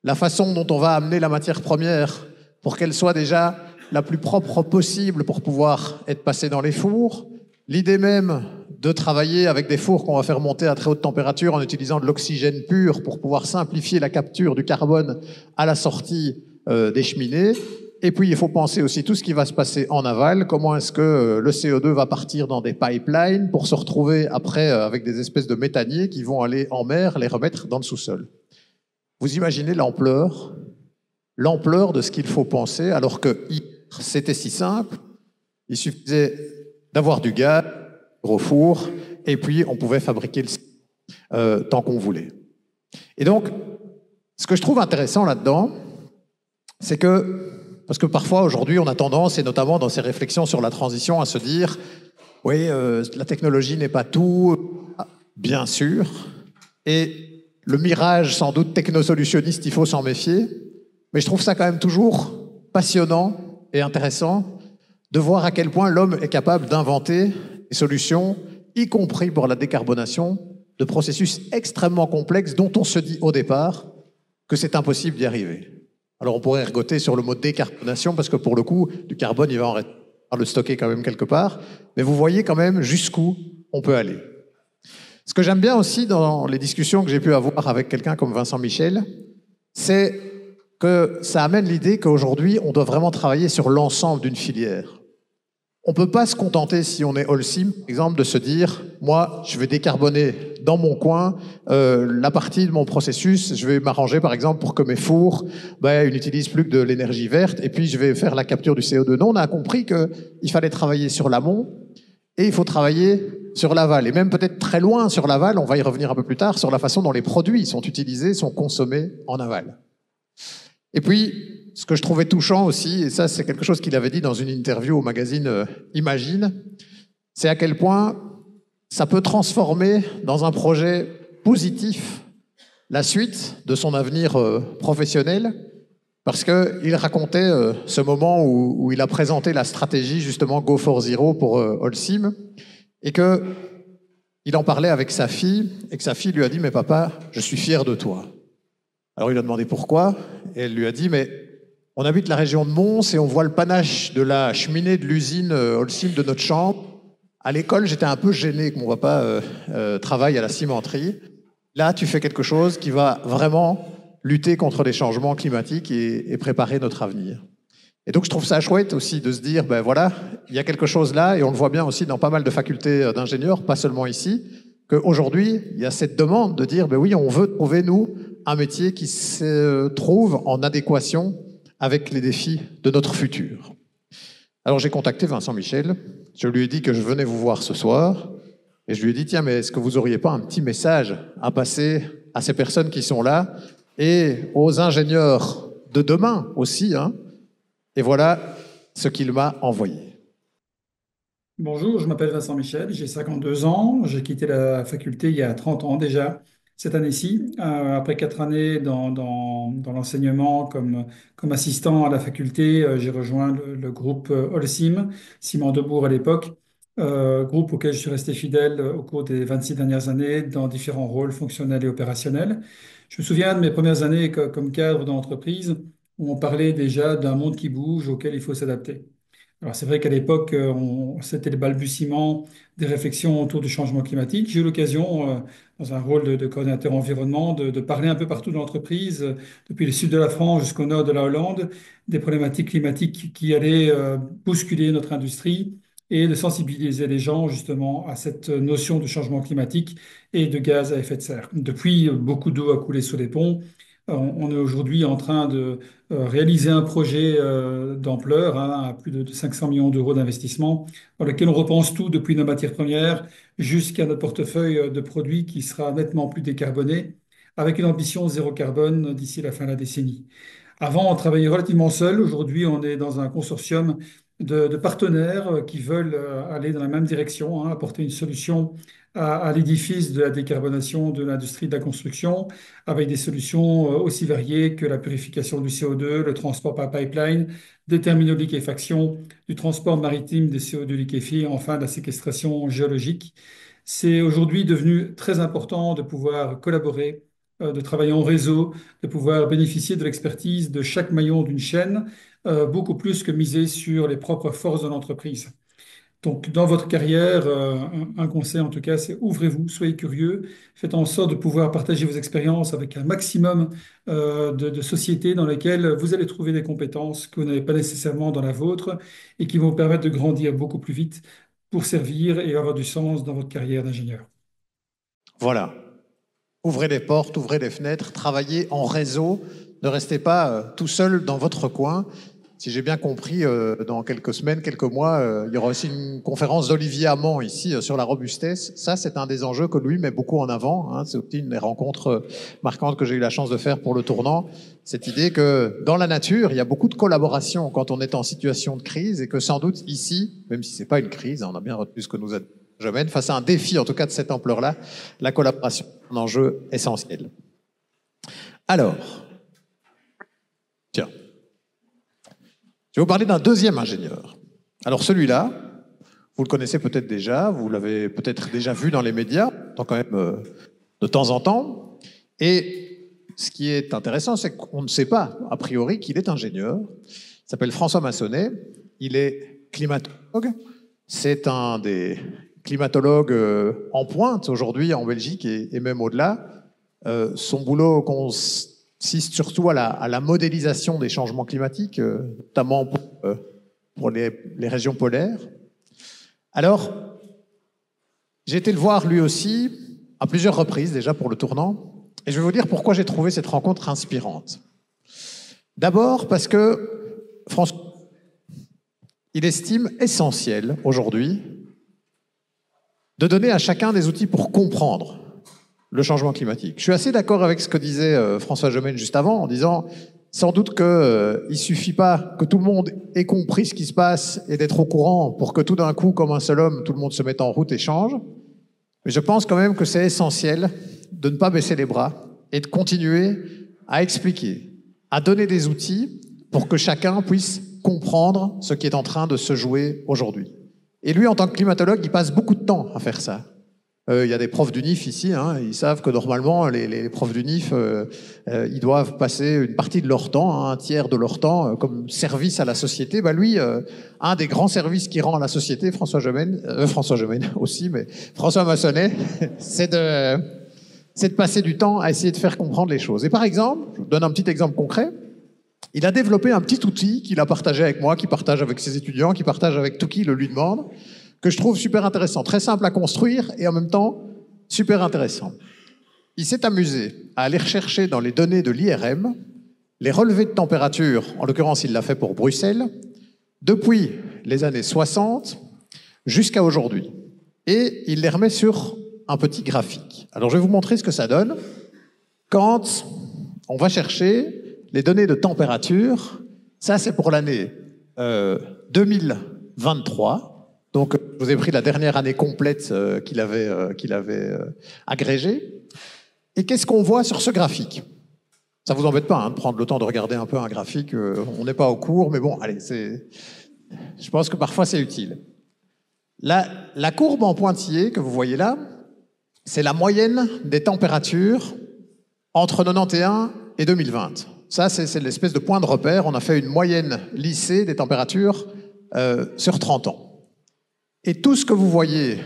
la façon dont on va amener la matière première pour qu'elle soit déjà la plus propre possible pour pouvoir être passée dans les fours, l'idée même de travailler avec des fours qu'on va faire monter à très haute température en utilisant de l'oxygène pur pour pouvoir simplifier la capture du carbone à la sortie des cheminées. Et puis, il faut penser aussi tout ce qui va se passer en aval. Comment est-ce que le CO2 va partir dans des pipelines pour se retrouver après avec des espèces de méthaniers qui vont aller en mer, les remettre dans le sous-sol. Vous imaginez l'ampleur de ce qu'il faut penser, alors que c'était si simple. Il suffisait d'avoir du gaz, gros four, et puis on pouvait fabriquer le tant qu'on voulait. Et donc, ce que je trouve intéressant là-dedans, c'est que, parce que parfois aujourd'hui on a tendance, et notamment dans ces réflexions sur la transition, à se dire oui, la technologie n'est pas tout, bien sûr, et le mirage sans doute technosolutionniste, il faut s'en méfier, mais je trouve ça quand même toujours passionnant et intéressant de voir à quel point l'homme est capable d'inventer des solutions, y compris pour la décarbonation, de processus extrêmement complexes dont on se dit au départ que c'est impossible d'y arriver. Alors on pourrait ergoter sur le mot décarbonation, parce que pour le coup, du carbone, il va le stocker quand même quelque part, mais vous voyez quand même jusqu'où on peut aller. Ce que j'aime bien aussi dans les discussions que j'ai pu avoir avec quelqu'un comme Vincent Michel, c'est que ça amène l'idée qu'aujourd'hui, on doit vraiment travailler sur l'ensemble d'une filière. On ne peut pas se contenter, si on est Holcim, par exemple, de se dire « moi, je vais décarboner dans mon coin la partie de mon processus, je vais m'arranger, par exemple, pour que mes fours n'utilisent plus que de l'énergie verte, et puis je vais faire la capture du CO2 ». Non, on a compris qu'il fallait travailler sur l'amont, et il faut travailler sur l'aval, et même peut-être très loin sur l'aval, on va y revenir un peu plus tard, sur la façon dont les produits sont utilisés, sont consommés en aval. Et puis, ce que je trouvais touchant aussi, et ça c'est quelque chose qu'il avait dit dans une interview au magazine Imagine, c'est à quel point ça peut transformer dans un projet positif la suite de son avenir professionnel, parce qu'il racontait ce moment où il a présenté la stratégie justement Go for Zero pour Holcim, et qu'il en parlait avec sa fille, et que sa fille lui a dit « mais papa, je suis fier de toi ». Alors il a demandé pourquoi, et elle lui a dit « mais on habite la région de Mons et on voit le panache de la cheminée de l'usine Holcim de notre chambre. À l'école, j'étais un peu gêné que mon papa travaille à la cimenterie. Là, tu fais quelque chose qui va vraiment lutter contre les changements climatiques et préparer notre avenir. » Et donc je trouve ça chouette aussi de se dire, ben voilà, il y a quelque chose là, et on le voit bien aussi dans pas mal de facultés d'ingénieurs, pas seulement ici, qu'aujourd'hui, il y a cette demande de dire, ben oui, on veut trouver, nous, un métier qui se trouve en adéquation avec les défis de notre futur. Alors j'ai contacté Vincent Michel, je lui ai dit que je venais vous voir ce soir, et je lui ai dit, tiens, mais est-ce que vous n'auriez pas un petit message à passer à ces personnes qui sont là, et aux ingénieurs de demain aussi, hein. Et voilà ce qu'il m'a envoyé. Bonjour, je m'appelle Vincent Michel, j'ai 52 ans, j'ai quitté la faculté il y a 30 ans déjà, cette année-ci, après 4 années dans l'enseignement comme assistant à la faculté, j'ai rejoint le groupe Holcim, Ciment Debourg à l'époque, groupe auquel je suis resté fidèle au cours des 26 dernières années dans différents rôles fonctionnels et opérationnels. Je me souviens de mes premières années comme cadre dans l'entreprise où on parlait déjà d'un monde qui bouge auquel il faut s'adapter. Alors c'est vrai qu'à l'époque, c'était le balbutiement des réflexions autour du changement climatique. J'ai eu l'occasion, dans un rôle de coordinateur environnement, de parler un peu partout dans l'entreprise, depuis le sud de la France jusqu'au nord de la Hollande, des problématiques climatiques qui allaient bousculer notre industrie et de sensibiliser les gens justement à cette notion de changement climatique et de gaz à effet de serre. Depuis, beaucoup d'eau a coulé sous les ponts. On est aujourd'hui en train de réaliser un projet d'ampleur, hein, à plus de 500 millions d'euros d'investissement, dans lequel on repense tout, depuis nos matières premières jusqu'à notre portefeuille de produits qui sera nettement plus décarboné, avec une ambition zéro carbone d'ici la fin de la décennie. Avant, on travaillait relativement seul. Aujourd'hui, on est dans un consortium de partenaires qui veulent aller dans la même direction, hein, apporter une solution à l'édifice de la décarbonation de l'industrie de la construction, avec des solutions aussi variées que la purification du CO2, le transport par pipeline, des terminaux de liquéfaction, du transport maritime des CO2 liquéfiés, enfin de la séquestration géologique. C'est aujourd'hui devenu très important de pouvoir collaborer, de travailler en réseau, de pouvoir bénéficier de l'expertise de chaque maillon d'une chaîne, beaucoup plus que miser sur les propres forces de l'entreprise. Donc, dans votre carrière, un conseil en tout cas, c'est ouvrez-vous, soyez curieux, faites en sorte de pouvoir partager vos expériences avec un maximum de sociétés dans lesquelles vous allez trouver des compétences que vous n'avez pas nécessairement dans la vôtre et qui vont vous permettre de grandir beaucoup plus vite pour servir et avoir du sens dans votre carrière d'ingénieur. Voilà. Ouvrez les portes, ouvrez les fenêtres, travaillez en réseau, ne restez pas tout seul dans votre coin. Si j'ai bien compris, dans quelques semaines, quelques mois, il y aura aussi une conférence d'Olivier Hamon ici sur la robustesse. Ça, c'est un des enjeux que lui met beaucoup en avant, hein. C'est aussi une des rencontres marquantes que j'ai eu la chance de faire pour le tournant. Cette idée que dans la nature, il y a beaucoup de collaboration quand on est en situation de crise et que sans doute ici, même si c'est pas une crise, hein, on a bien retenu ce que nous a dit Benjamin, face à un défi, en tout cas de cette ampleur-là, la collaboration est un enjeu essentiel. Alors, tiens. Je vais vous parler d'un deuxième ingénieur. Alors celui-là, vous le connaissez peut-être déjà, vous l'avez peut-être déjà vu dans les médias, quand même de temps en temps. Et ce qui est intéressant, c'est qu'on ne sait pas, a priori, qu'il est ingénieur. Il s'appelle François Massonnet, il est climatologue. C'est un des climatologues en pointe aujourd'hui en Belgique et même au-delà. Son boulot consiste surtout à la modélisation des changements climatiques, notamment pour les régions polaires. Alors, j'ai été le voir lui aussi à plusieurs reprises déjà pour le tournant, et je vais vous dire pourquoi j'ai trouvé cette rencontre inspirante. D'abord parce que François, il estime essentiel aujourd'hui de donner à chacun des outils pour comprendre le changement climatique. Je suis assez d'accord avec ce que disait François Gemène juste avant, en disant sans doute qu'il ne suffit pas que tout le monde ait compris ce qui se passe et d'être au courant pour que tout d'un coup, comme un seul homme, tout le monde se mette en route et change. Mais je pense quand même que c'est essentiel de ne pas baisser les bras et de continuer à expliquer, à donner des outils pour que chacun puisse comprendre ce qui est en train de se jouer aujourd'hui. Et lui, en tant que climatologue, il passe beaucoup de temps à faire ça. Il y a des profs du NIF ici, hein, ils savent que normalement les profs du NIF, ils doivent passer une partie de leur temps, hein, un tiers de leur temps, comme service à la société. Bah lui, un des grands services qu'il rend à la société, François Gemène aussi, mais François Massonnet, c'est de passer du temps à essayer de faire comprendre les choses. Et par exemple, je vous donne un petit exemple concret, il a développé un petit outil qu'il a partagé avec moi, qu'il partage avec ses étudiants, qu'il partage avec tout qui le lui demande, que je trouve super intéressant, très simple à construire et en même temps super intéressant. Il s'est amusé à aller rechercher dans les données de l'IRM les relevés de température, en l'occurrence il l'a fait pour Bruxelles, depuis les années 60 jusqu'à aujourd'hui. Et il les remet sur un petit graphique. Alors je vais vous montrer ce que ça donne quand on va chercher les données de température. Ça c'est pour l'année 2023. Donc, je vous ai pris la dernière année complète qu'il avait agrégée. Et qu'est-ce qu'on voit sur ce graphique? Ça vous embête pas hein, de prendre le temps de regarder un peu un graphique, on n'est pas au cours, mais bon, allez, je pense que parfois c'est utile. La courbe en pointillé que vous voyez là, c'est la moyenne des températures entre 91 et 2020. Ça, c'est l'espèce de point de repère. On a fait une moyenne lissée des températures sur 30 ans. Et tout ce que vous voyez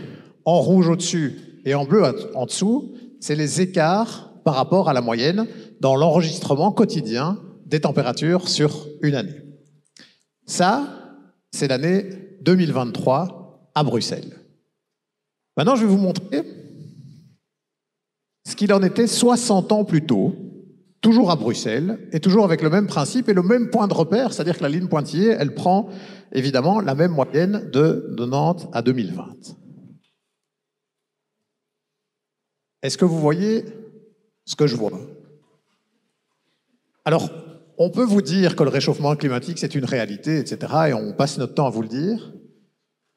en rouge au-dessus et en bleu en dessous, c'est les écarts par rapport à la moyenne dans l'enregistrement quotidien des températures sur une année. Ça, c'est l'année 2023 à Bruxelles. Maintenant, je vais vous montrer ce qu'il en était 60 ans plus tôt, toujours à Bruxelles, et toujours avec le même principe et le même point de repère, c'est-à-dire que la ligne pointillée, elle prend évidemment la même moyenne de 90 à 2020. Est-ce que vous voyez ce que je vois? Alors, on peut vous dire que le réchauffement climatique, c'est une réalité, etc., et on passe notre temps à vous le dire,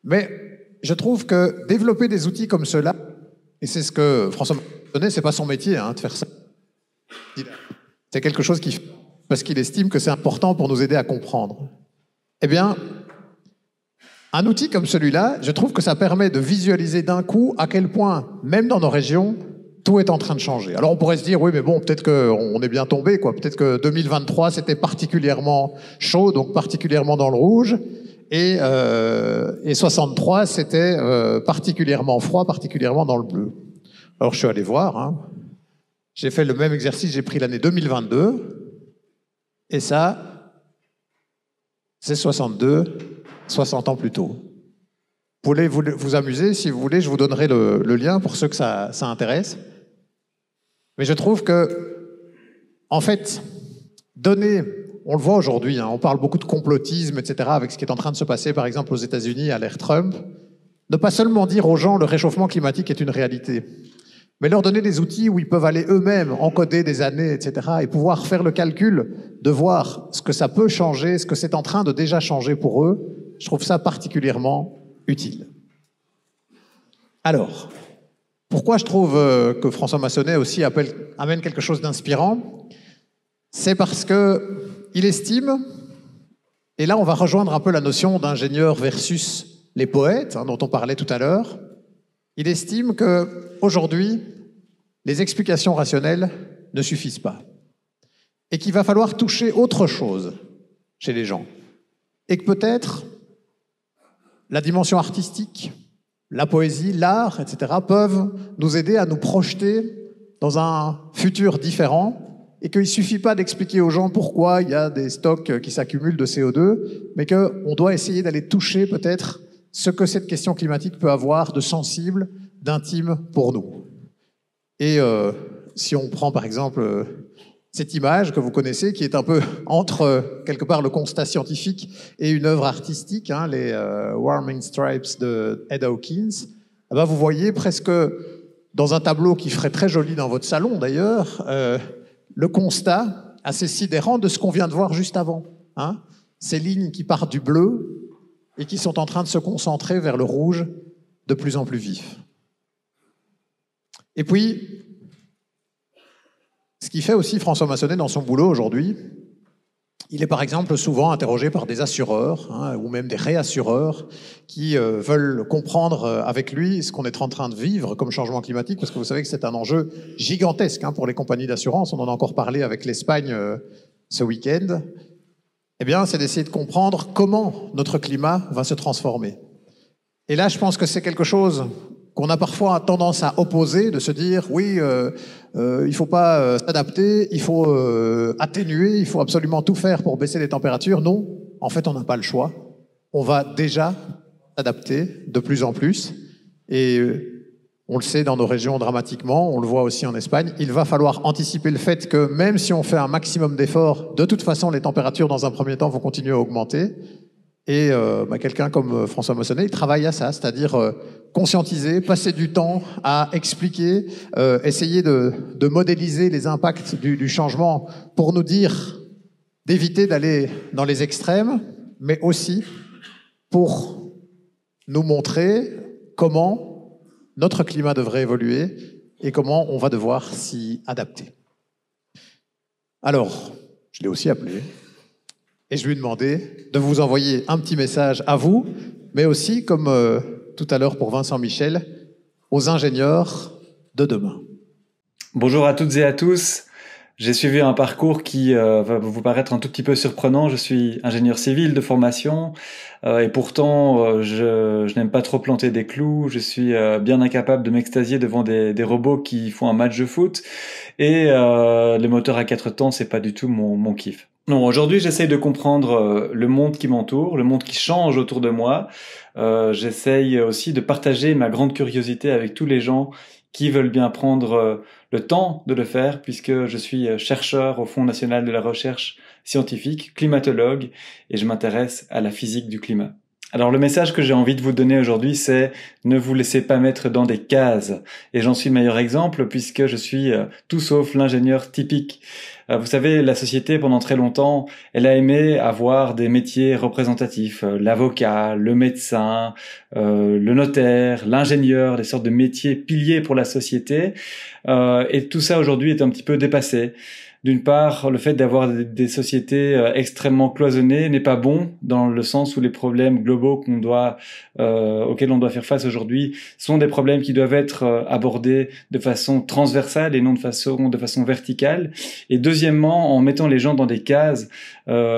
mais je trouve que développer des outils comme ceux-là, et c'est ce que François Massonet, c'est pas son métier de faire ça. C'est quelque chose qu'il fait parce qu'il estime que c'est important pour nous aider à comprendre. Eh bien, un outil comme celui-là, je trouve que ça permet de visualiser d'un coup à quel point, même dans nos régions, tout est en train de changer. Alors on pourrait se dire, oui, mais bon, peut-être qu'on est bien tombé, quoi. Peut-être que 2023, c'était particulièrement chaud, donc particulièrement dans le rouge, et 63, c'était particulièrement froid, particulièrement dans le bleu. Alors je suis allé voir, j'ai fait le même exercice, j'ai pris l'année 2022, et ça, c'est 62, 60 ans plus tôt. Vous voulez vous amuser, si vous voulez, je vous donnerai le lien pour ceux que ça intéresse. Mais je trouve que, en fait, donner, on le voit aujourd'hui, on parle beaucoup de complotisme, etc., avec ce qui est en train de se passer, par exemple, aux États-Unis, à l'ère Trump. Ne pas seulement dire aux gens le réchauffement climatique est une réalité, mais leur donner des outils où ils peuvent aller eux-mêmes encoder des années, etc., et pouvoir faire le calcul de voir ce que ça peut changer, ce que c'est en train de déjà changer pour eux. Je trouve ça particulièrement utile. Alors, pourquoi je trouve que François Massonet aussi amène quelque chose d'inspirant? C'est parce qu'il estime, et là on va rejoindre un peu la notion d'ingénieur versus les poètes, dont on parlait tout à l'heure, il estime qu'aujourd'hui, les explications rationnelles ne suffisent pas, et qu'il va falloir toucher autre chose chez les gens, et que peut-être la dimension artistique, la poésie, l'art, etc., peuvent nous aider à nous projeter dans un futur différent et qu'il ne suffit pas d'expliquer aux gens pourquoi il y a des stocks qui s'accumulent de CO2, mais qu'on doit essayer d'aller toucher peut-être ce que cette question climatique peut avoir de sensible, d'intime pour nous. Et si on prend par exemple cette image que vous connaissez, qui est un peu entre, quelque part, le constat scientifique et une œuvre artistique, les Warming Stripes de Ed Hawkins, vous voyez presque, dans un tableau qui ferait très joli dans votre salon d'ailleurs, le constat assez sidérant de ce qu'on vient de voir juste avant. Ces lignes qui partent du bleu et qui sont en train de se concentrer vers le rouge de plus en plus vif. Et puis, ce qui fait aussi François Massonet dans son boulot aujourd'hui, il est par exemple souvent interrogé par des assureurs ou même des réassureurs qui veulent comprendre avec lui ce qu'on est en train de vivre comme changement climatique, parce que vous savez que c'est un enjeu gigantesque pour les compagnies d'assurance. On en a encore parlé avec l'Espagne ce week-end. Eh bien, c'est d'essayer de comprendre comment notre climat va se transformer. Et là, je pense que c'est quelque chose qu'on a parfois tendance à opposer, de se dire oui, il ne faut pas s'adapter, il faut atténuer, il faut absolument tout faire pour baisser les températures. Non, en fait, on n'a pas le choix. On va déjà s'adapter de plus en plus. Et on le sait dans nos régions dramatiquement, on le voit aussi en Espagne. Il va falloir anticiper le fait que même si on fait un maximum d'efforts, de toute façon, les températures, dans un premier temps, vont continuer à augmenter. Et quelqu'un comme François Massonet, il travaille à ça, c'est-à-dire conscientiser, passer du temps à expliquer, essayer de modéliser les impacts du changement pour nous dire d'éviter d'aller dans les extrêmes, mais aussi pour nous montrer comment notre climat devrait évoluer et comment on va devoir s'y adapter. Alors, je l'ai aussi appelé. Et je lui ai demandé de vous envoyer un petit message à vous, mais aussi, comme tout à l'heure pour Vincent Michel, aux ingénieurs de demain. Bonjour à toutes et à tous. J'ai suivi un parcours qui va vous paraître un tout petit peu surprenant. Je suis ingénieur civil de formation et pourtant je n'aime pas trop planter des clous. Je suis bien incapable de m'extasier devant des robots qui font un match de foot et les moteurs à 4 temps, c'est pas du tout mon kiff. Non, aujourd'hui j'essaye de comprendre le monde qui m'entoure, le monde qui change autour de moi. J'essaye aussi de partager ma grande curiosité avec tous les gens qui veulent bien prendre le temps de le faire, puisque je suis chercheur au Fonds national de la recherche scientifique, climatologue, et je m'intéresse à la physique du climat. Alors le message que j'ai envie de vous donner aujourd'hui, c'est ne vous laissez pas mettre dans des cases. Et j'en suis le meilleur exemple, puisque je suis tout sauf l'ingénieur typique. Vous savez, la société, pendant très longtemps, elle a aimé avoir des métiers représentatifs. L'avocat, le médecin, le notaire, l'ingénieur, des sortes de métiers piliers pour la société. Et tout ça, aujourd'hui, est un petit peu dépassé. D'une part, le fait d'avoir des sociétés extrêmement cloisonnées n'est pas bon, dans le sens où les problèmes globaux auxquels on doit faire face aujourd'hui sont des problèmes qui doivent être abordés de façon transversale et non de façon verticale. Et deuxièmement, en mettant les gens dans des cases,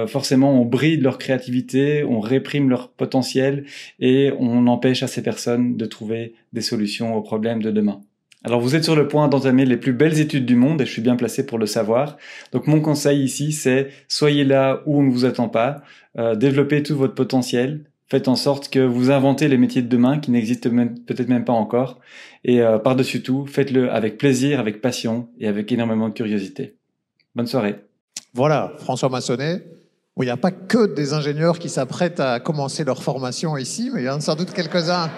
forcément on bride leur créativité, on réprime leur potentiel et on empêche à ces personnes de trouver des solutions aux problèmes de demain. Alors vous êtes sur le point d'entamer les plus belles études du monde et je suis bien placé pour le savoir. Donc mon conseil ici, c'est soyez là où on ne vous attend pas, développez tout votre potentiel, faites en sorte que vous inventez les métiers de demain qui n'existent peut-être même pas encore et par-dessus tout, faites-le avec plaisir, avec passion et avec énormément de curiosité. Bonne soirée. Voilà, François Massonnet. Bon, il n'y a pas que des ingénieurs qui s'apprêtent à commencer leur formation ici, mais il y en a sans doute quelques-uns.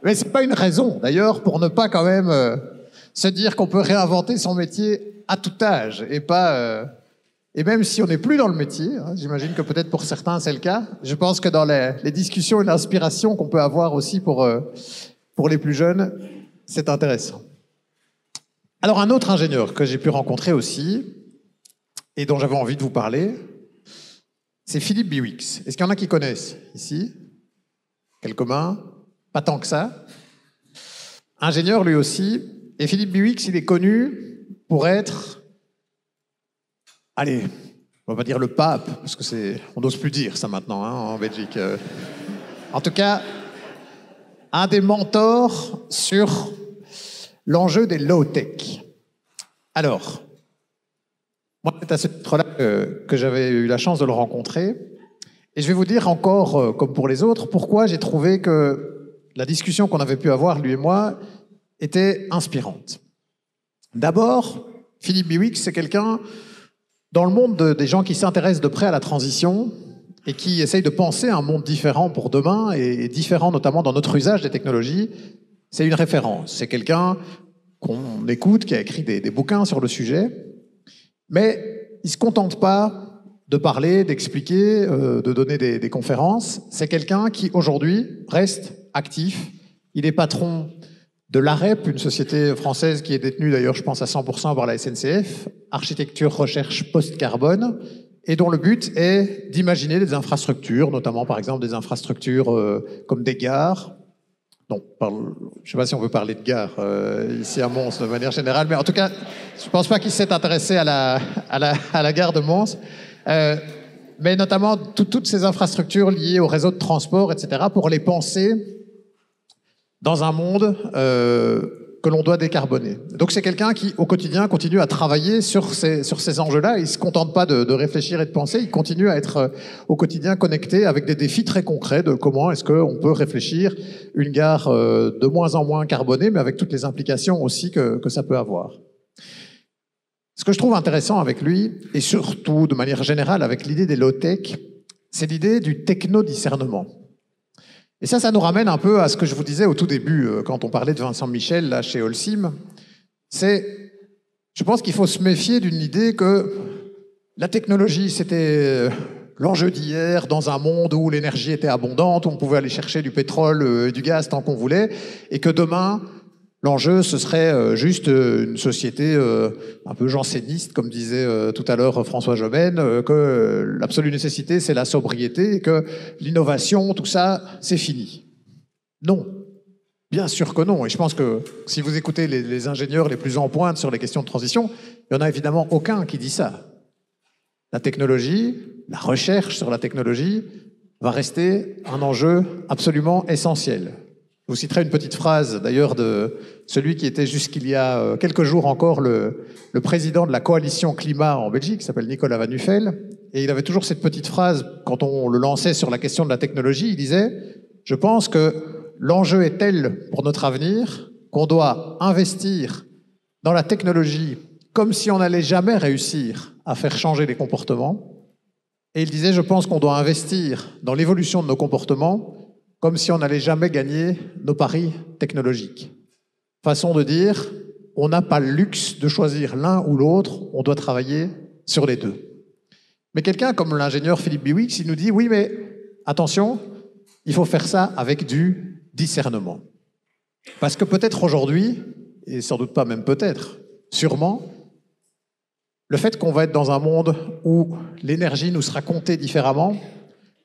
Mais c'est pas une raison, d'ailleurs, pour ne pas quand même se dire qu'on peut réinventer son métier à tout âge et pas et même si on n'est plus dans le métier, hein, j'imagine que peut-être pour certains c'est le cas. Je pense que dans les discussions et l'inspiration qu'on peut avoir aussi pour les plus jeunes, c'est intéressant. Alors un autre ingénieur que j'ai pu rencontrer aussi et dont j'avais envie de vous parler, c'est Philippe Biwix. Est-ce qu'il y en a qui connaissent ici? Quelques mains? Pas tant que ça. Ingénieur lui aussi. Et Philippe Biwix, il est connu pour être, allez, on va pas dire le pape, parce que on n'ose plus dire ça maintenant, hein, en Belgique. En tout cas, un des mentors sur l'enjeu des low-tech. Alors, moi, c'est à ce titre-là que j'avais eu la chance de le rencontrer. Et je vais vous dire encore, comme pour les autres, pourquoi j'ai trouvé que la discussion qu'on avait pu avoir, lui et moi, était inspirante. D'abord, Philippe Biwix, c'est quelqu'un dans le monde des gens qui s'intéressent de près à la transition et qui essayent de penser un monde différent pour demain et différent notamment dans notre usage des technologies. C'est une référence. C'est quelqu'un qu'on écoute, qui a écrit des bouquins sur le sujet, mais il ne se contente pas de parler, d'expliquer, de donner des conférences. C'est quelqu'un qui, aujourd'hui, reste actif. Il est patron de l'AREP, une société française qui est détenue d'ailleurs, je pense, à 100% par la SNCF, Architecture Recherche Post-Carbone, et dont le but est d'imaginer des infrastructures, notamment par exemple des infrastructures comme des gares. Donc, je ne sais pas si on veut parler de gares ici à Mons de manière générale, mais en tout cas, je ne pense pas qu'il s'est intéressé à la gare de Mons. Mais notamment toutes ces infrastructures liées au réseau de transport, etc., pour les penser dans un monde que l'on doit décarboner. Donc c'est quelqu'un qui, au quotidien, continue à travailler sur ces enjeux-là. Il ne se contente pas de réfléchir et de penser, il continue à être au quotidien connecté avec des défis très concrets de comment est-ce qu'on peut réfléchir une gare de moins en moins carbonée, mais avec toutes les implications aussi que ça peut avoir. Ce que je trouve intéressant avec lui, et surtout de manière générale avec l'idée des low-tech, c'est l'idée du techno-discernement. Et ça nous ramène un peu à ce que je vous disais au tout début, quand on parlait de Vincent Michel, là, chez Holcim. Je pense qu'il faut se méfier d'une idée que la technologie, c'était l'enjeu d'hier, dans un monde où l'énergie était abondante, où on pouvait aller chercher du pétrole et du gaz tant qu'on voulait, et que demain, l'enjeu, ce serait juste une société un peu janséniste, comme disait tout à l'heure François Jomène, que l'absolue nécessité, c'est la sobriété, et que l'innovation, tout ça, c'est fini. Non. Bien sûr que non. Et je pense que si vous écoutez les ingénieurs les plus en pointe sur les questions de transition, il n'y en a évidemment aucun qui dit ça. La technologie, la recherche sur la technologie va rester un enjeu absolument essentiel. Je vous citerai une petite phrase d'ailleurs de celui qui était jusqu'il y a quelques jours encore le président de la coalition climat en Belgique, qui s'appelle Nicolas Van Nuffel. Et il avait toujours cette petite phrase, quand on le lançait sur la question de la technologie, il disait « Je pense que l'enjeu est tel pour notre avenir qu'on doit investir dans la technologie comme si on n'allait jamais réussir à faire changer les comportements. Et il disait, je pense qu'on doit investir dans l'évolution de nos comportements comme si on n'allait jamais gagner nos paris technologiques. Façon de dire, on n'a pas le luxe de choisir l'un ou l'autre, on doit travailler sur les deux. Mais quelqu'un comme l'ingénieur Philippe Biwix, il nous dit, oui, mais attention, il faut faire ça avec du discernement. Parce que peut-être aujourd'hui, et sans doute pas même peut-être, sûrement, le fait qu'on va être dans un monde où l'énergie nous sera comptée différemment,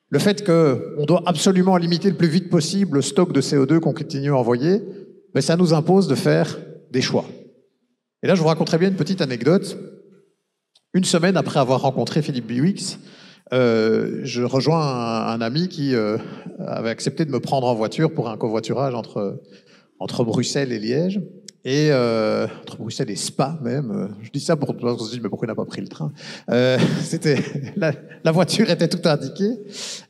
le fait qu'on doit absolument limiter le plus vite possible le stock de CO2 qu'on continue à envoyer, ben ça nous impose de faire des choix. Et là, je vous raconterai bien une petite anecdote. Une semaine après avoir rencontré Philippe Biwix, je rejoins un ami qui avait accepté de me prendre en voiture pour un covoiturage entre Bruxelles et Liège. Et entre Bruxelles et Spa même, je dis ça pour on se dit mais pourquoi il n'a pas pris le train, la voiture était tout indiquée,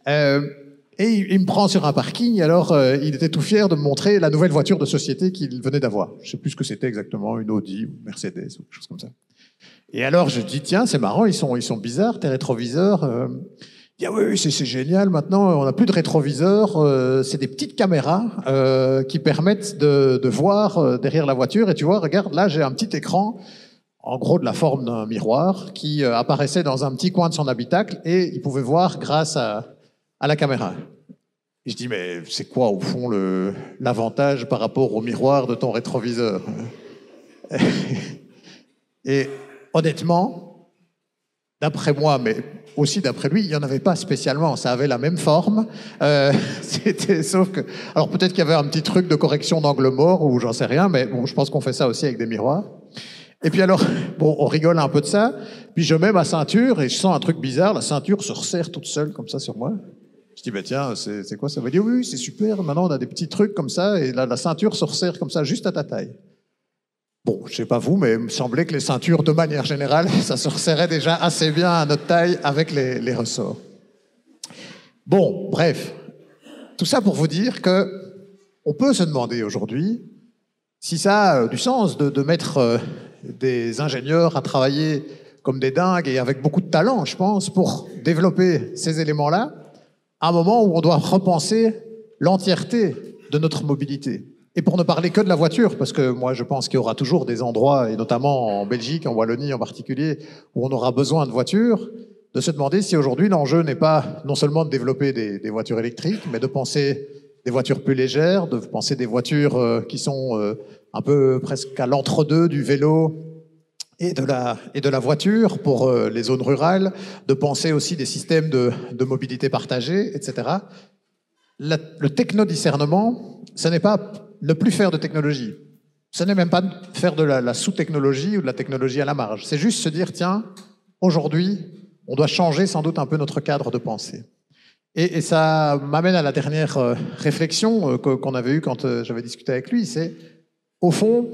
et il me prend sur un parking. Alors il était tout fier de me montrer la nouvelle voiture de société qu'il venait d'avoir. Je sais plus ce que c'était exactement, une Audi ou Mercedes ou quelque chose comme ça. Et alors je dis tiens, c'est marrant, ils sont bizarres tes rétroviseurs. Il dit, ah oui, c'est génial, maintenant on n'a plus de rétroviseurs, c'est des petites caméras qui permettent de voir derrière la voiture. Et tu vois, regarde, là j'ai un petit écran, en gros de la forme d'un miroir, qui apparaissait dans un petit coin de son habitacle et il pouvait voir grâce à la caméra. Et je dis, mais c'est quoi au fond l'avantage par rapport au miroir de ton rétroviseur? Et honnêtement, d'après moi, mais aussi d'après lui, il n'y en avait pas spécialement. Ça avait la même forme. Sauf que... Alors peut-être qu'il y avait un petit truc de correction d'angle mort ou j'en sais rien, mais bon, je pense qu'on fait ça aussi avec des miroirs. Et puis alors, bon, on rigole un peu de ça. Puis je mets ma ceinture et je sens un truc bizarre. La ceinture se resserre toute seule comme ça sur moi. Je dis, bah tiens, c'est quoi ça? Va dire, oui, c'est super. Maintenant, on a des petits trucs comme ça et la ceinture se resserre comme ça, juste à ta taille. Bon, je sais pas vous, mais il me semblait que les ceintures, de manière générale, ça se resserrait déjà assez bien à notre taille avec les ressorts. Bon, bref. Tout ça pour vous dire que on peut se demander aujourd'hui si ça a du sens de mettre des ingénieurs à travailler comme des dingues et avec beaucoup de talent, je pense, pour développer ces éléments-là, à un moment où on doit repenser l'entièreté de notre mobilité. Et pour ne parler que de la voiture, parce que moi je pense qu'il y aura toujours des endroits, et notamment en Belgique, en Wallonie en particulier, où on aura besoin de voitures, de se demander si aujourd'hui l'enjeu n'est pas non seulement de développer des voitures électriques, mais de penser des voitures plus légères, de penser des voitures qui sont un peu presque à l'entre-deux du vélo et de la voiture pour les zones rurales, de penser aussi des systèmes de mobilité partagée, etc. Le technodiscernement, ce n'est pas ne plus faire de technologie. Ce n'est même pas faire de la sous-technologie ou de la technologie à la marge. C'est juste se dire, tiens, aujourd'hui, on doit changer sans doute un peu notre cadre de pensée. Et ça m'amène à la dernière réflexion qu'on avait eue quand j'avais discuté avec lui, c'est, au fond,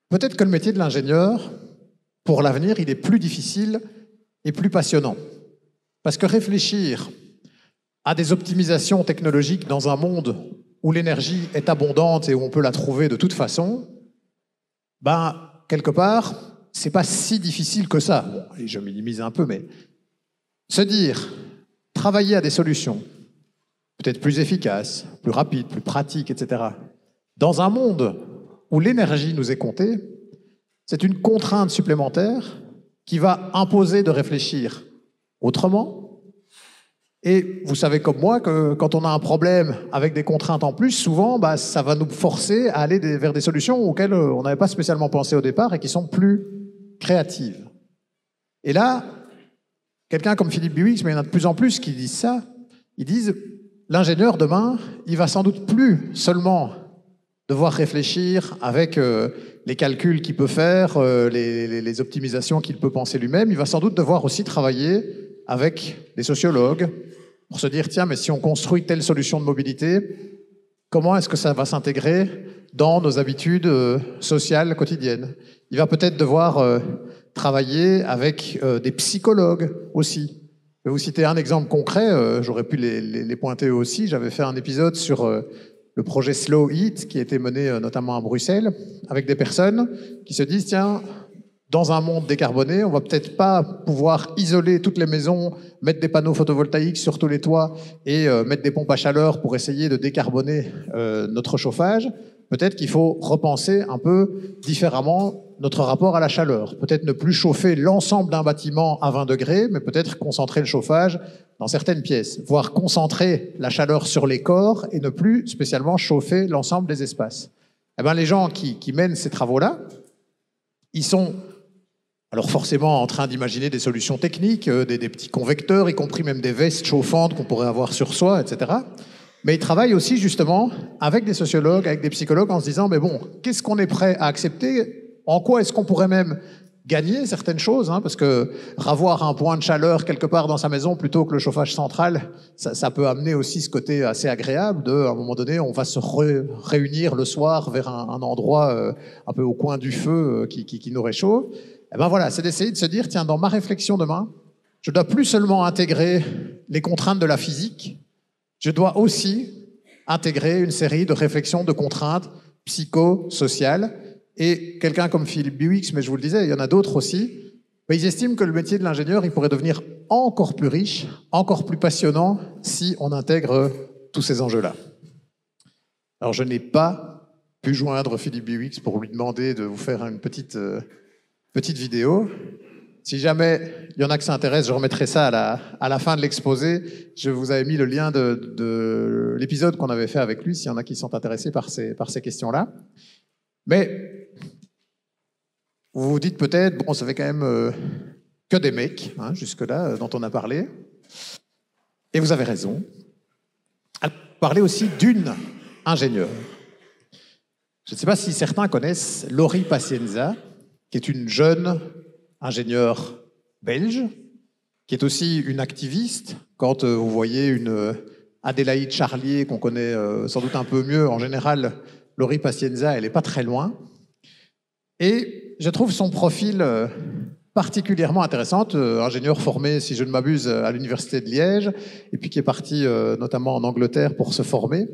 peut-être que le métier de l'ingénieur, pour l'avenir, il est plus difficile et plus passionnant. Parce que réfléchir à des optimisations technologiques dans un monde où l'énergie est abondante et où on peut la trouver de toute façon, ben, quelque part, c'est pas si difficile que ça. Bon, et je minimise un peu, mais se dire, travailler à des solutions, peut-être plus efficaces, plus rapides, plus pratiques, etc., dans un monde où l'énergie nous est comptée, c'est une contrainte supplémentaire qui va imposer de réfléchir autrement. Et vous savez comme moi que quand on a un problème avec des contraintes en plus, souvent, bah, ça va nous forcer à aller vers des solutions auxquelles on n'avait pas spécialement pensé au départ et qui sont plus créatives. Et là, quelqu'un comme Philippe Biwix, mais il y en a de plus en plus qui disent ça, ils disent l'ingénieur, demain, il va sans doute plus seulement devoir réfléchir avec les calculs qu'il peut faire, les optimisations qu'il peut penser lui-même. Il va sans doute devoir aussi travailler avec des sociologues pour se dire, tiens, mais si on construit telle solution de mobilité, comment est-ce que ça va s'intégrer dans nos habitudes sociales quotidiennes? Il va peut-être devoir travailler avec des psychologues aussi. Je vais vous citer un exemple concret, j'aurais pu les pointer eux aussi. J'avais fait un épisode sur le projet Slow Heat, qui a été mené notamment à Bruxelles, avec des personnes qui se disent, tiens, dans un monde décarboné, on va peut-être pas pouvoir isoler toutes les maisons, mettre des panneaux photovoltaïques sur tous les toits et mettre des pompes à chaleur pour essayer de décarboner notre chauffage. Peut-être qu'il faut repenser un peu différemment notre rapport à la chaleur. Peut-être ne plus chauffer l'ensemble d'un bâtiment à 20 degrés, mais peut-être concentrer le chauffage dans certaines pièces, voire concentrer la chaleur sur les corps et ne plus spécialement chauffer l'ensemble des espaces. Eh bien, les gens qui mènent ces travaux-là, ils sont alors forcément en train d'imaginer des solutions techniques, des petits convecteurs, y compris même des vestes chauffantes qu'on pourrait avoir sur soi, etc. Mais ils travaillent aussi justement avec des sociologues, avec des psychologues, en se disant, mais bon, qu'est-ce qu'on est prêt à accepter? En quoi est-ce qu'on pourrait même gagner certaines choses, hein, parce que ravoir un point de chaleur quelque part dans sa maison plutôt que le chauffage central, ça peut amener aussi ce côté assez agréable à un moment donné, on va se réunir le soir vers un endroit un peu au coin du feu qui nous réchauffe. Et ben voilà, c'est d'essayer de se dire, tiens, dans ma réflexion demain, je dois plus seulement intégrer les contraintes de la physique, je dois aussi intégrer une série de réflexions, de contraintes psychosociales. Et quelqu'un comme Philippe Biwix, mais je vous le disais, il y en a d'autres aussi, mais ils estiment que le métier de l'ingénieur, il pourrait devenir encore plus riche, encore plus passionnant si on intègre tous ces enjeux-là. Alors je n'ai pas pu joindre Philippe Biwix pour lui demander de vous faire une petite vidéo. Si jamais il y en a que ça intéresse, je remettrai ça à la fin de l'exposé. Je vous avais mis le lien de l'épisode qu'on avait fait avec lui, s'il y en a qui sont intéressés par ces questions-là. Mais vous vous dites peut-être, bon, ça fait quand même que des mecs, hein, jusque-là, dont on a parlé. Et vous avez raison. Elle parlait aussi d'une ingénieure. Je ne sais pas si certains connaissent Laurie Pacienza, qui est une jeune ingénieure belge, qui est aussi une activiste. Quand vous voyez une Adélaïde Charlier, qu'on connaît sans doute un peu mieux, en général, Laurie Pacienza, elle n'est pas très loin. Et je trouve son profil particulièrement intéressant. Ingénieur formé, si je ne m'abuse, à l'Université de Liège, et puis qui est parti notamment en Angleterre pour se former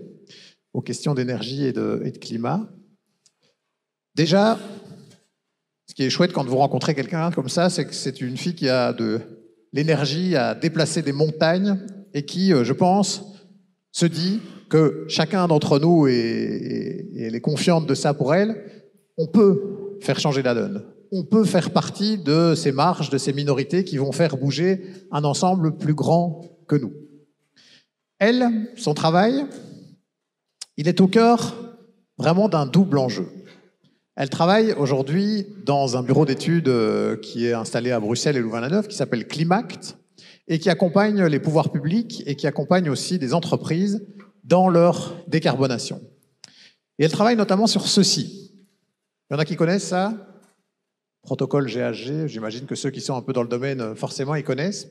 aux questions d'énergie et de climat. Déjà, ce qui est chouette quand vous rencontrez quelqu'un comme ça, c'est que c'est une fille qui a de l'énergie à déplacer des montagnes et qui, je pense, se dit que chacun d'entre nous, et elle est confiante de ça pour elle, on peut faire changer la donne. On peut faire partie de ces marges, de ces minorités qui vont faire bouger un ensemble plus grand que nous. Elle, son travail, il est au cœur vraiment d'un double enjeu. Elle travaille aujourd'hui dans un bureau d'études qui est installé à Bruxelles et Louvain-la-Neuve, qui s'appelle Climact, et qui accompagne les pouvoirs publics et qui accompagne aussi des entreprises dans leur décarbonation. Et elle travaille notamment sur ceci. Il y en a qui connaissent ça? Protocole GHG, j'imagine que ceux qui sont un peu dans le domaine, forcément, ils connaissent.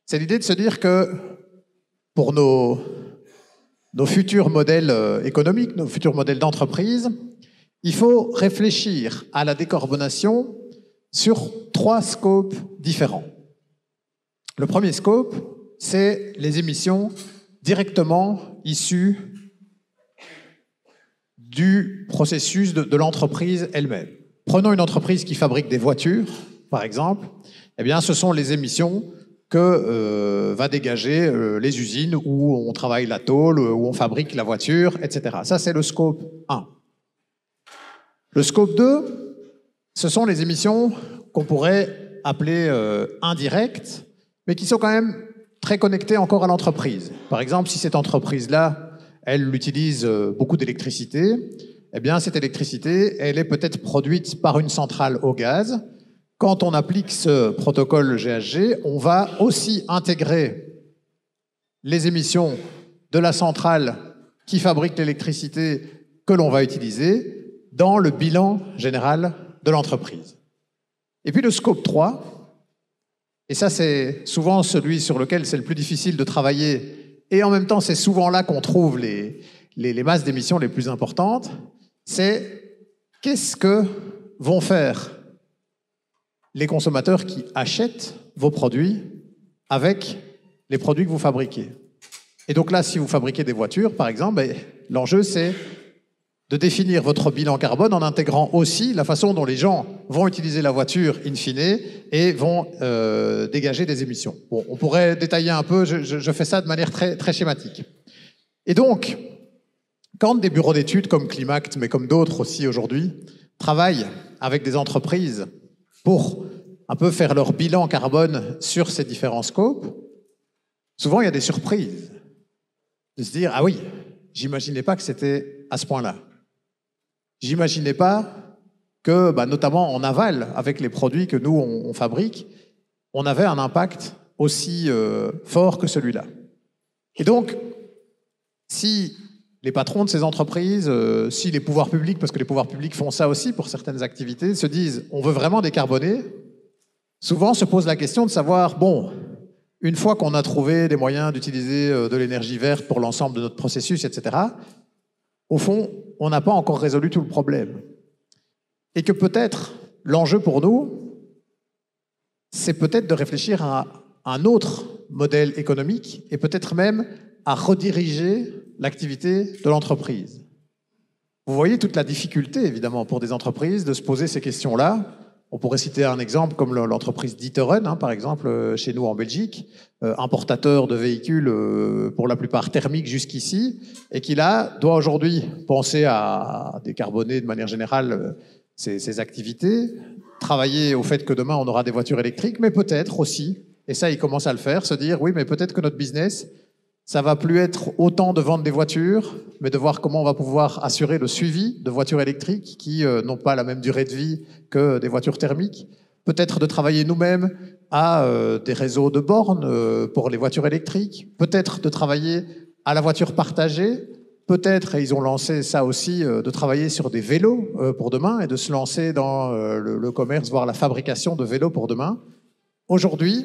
C'est l'idée de se dire que pour nos futurs modèles économiques, nos futurs modèles d'entreprise, il faut réfléchir à la décarbonation sur 3 scopes différents. Le premier scope, c'est les émissions directement issues du processus de l'entreprise elle-même. Prenons une entreprise qui fabrique des voitures, par exemple. Eh bien, ce sont les émissions que va dégager les usines où on travaille la tôle, où on fabrique la voiture, etc. Ça, c'est le scope 1. Le scope 2, ce sont les émissions qu'on pourrait appeler indirectes, mais qui sont quand même très connectées encore à l'entreprise. Par exemple, si cette entreprise-là, elle utilise beaucoup d'électricité, eh bien, cette électricité, elle est peut-être produite par une centrale au gaz. Quand on applique ce protocole GHG, on va aussi intégrer les émissions de la centrale qui fabrique l'électricité que l'on va utiliser dans le bilan général de l'entreprise. Et puis le scope 3, et ça c'est souvent celui sur lequel c'est le plus difficile de travailler, et en même temps c'est souvent là qu'on trouve les masses d'émissions les plus importantes, c'est qu'est-ce que vont faire les consommateurs qui achètent vos produits avec les produits que vous fabriquez. Et donc là, si vous fabriquez des voitures, par exemple, l'enjeu, c'est de définir votre bilan carbone en intégrant aussi la façon dont les gens vont utiliser la voiture in fine et vont dégager des émissions. Bon, on pourrait détailler un peu, je fais ça de manière très, très schématique. Et donc, quand des bureaux d'études comme Climact, mais comme d'autres aussi aujourd'hui, travaillent avec des entreprises pour un peu faire leur bilan carbone sur ces différents scopes, souvent il y a des surprises. De se dire, ah oui, j'imaginais pas que c'était à ce point-là. J'imaginais pas que, notamment en aval, avec les produits que nous, on fabrique, on avait un impact aussi fort que celui-là. Et donc, si les patrons de ces entreprises, si les pouvoirs publics, parce que les pouvoirs publics font ça aussi pour certaines activités, se disent, on veut vraiment décarboner, souvent se pose la question de savoir, bon, une fois qu'on a trouvé des moyens d'utiliser de l'énergie verte pour l'ensemble de notre processus, etc., au fond, on n'a pas encore résolu tout le problème. Et que peut-être, l'enjeu pour nous, c'est peut-être de réfléchir à un autre modèle économique et peut-être même à rediriger l'activité de l'entreprise. Vous voyez toute la difficulté, évidemment, pour des entreprises de se poser ces questions-là. On pourrait citer un exemple comme l'entreprise D'Ieteren, par exemple, chez nous en Belgique, importateur de véhicules pour la plupart thermiques jusqu'ici, et qui là doit aujourd'hui penser à décarboner de manière générale ses activités, travailler au fait que demain on aura des voitures électriques, mais peut-être aussi, et ça il commence à le faire, se dire oui mais peut-être que notre business, ça va plus être autant de vendre des voitures, mais de voir comment on va pouvoir assurer le suivi de voitures électriques qui n'ont pas la même durée de vie que des voitures thermiques. Peut-être de travailler nous-mêmes à des réseaux de bornes pour les voitures électriques. Peut-être de travailler à la voiture partagée. Peut-être, et ils ont lancé ça aussi, de travailler sur des vélos pour demain et de se lancer dans le commerce, voire la fabrication de vélos pour demain. Aujourd'hui,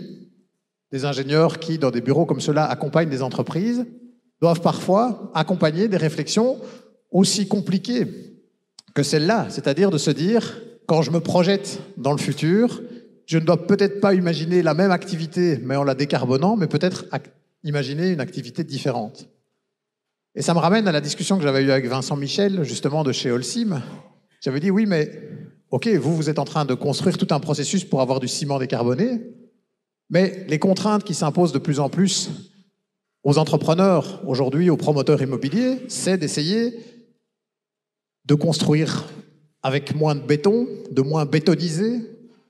des ingénieurs qui, dans des bureaux comme cela, accompagnent des entreprises, doivent parfois accompagner des réflexions aussi compliquées que celle-là, c'est-à-dire de se dire, quand je me projette dans le futur, je ne dois peut-être pas imaginer la même activité, mais en la décarbonant, mais peut-être imaginer une activité différente. Et ça me ramène à la discussion que j'avais eue avec Vincent Michel, justement de chez Holcim. J'avais dit, oui, mais ok, vous êtes en train de construire tout un processus pour avoir du ciment décarboné, mais les contraintes qui s'imposent de plus en plus aux entrepreneurs, aujourd'hui aux promoteurs immobiliers, c'est d'essayer de construire avec moins de béton, de moins bétoniser,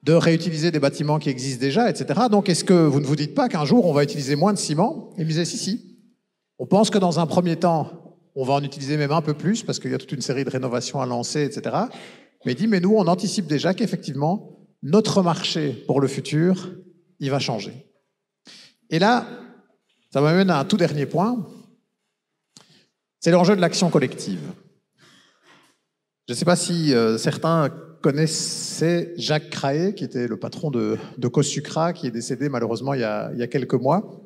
de réutiliser des bâtiments qui existent déjà, etc. Donc est-ce que vous ne vous dites pas qu'un jour on va utiliser moins de ciment? Et il me disait si. On pense que dans un premier temps, on va en utiliser même un peu plus, parce qu'il y a toute une série de rénovations à lancer, etc. Mais il dit, mais nous, on anticipe déjà qu'effectivement, notre marché pour le futur, il va changer. Et là, ça m'amène à un tout dernier point, c'est l'enjeu de l'action collective. Je ne sais pas si certains connaissaient Jacques Craé, qui était le patron de Cosucra, qui est décédé malheureusement il y a quelques mois,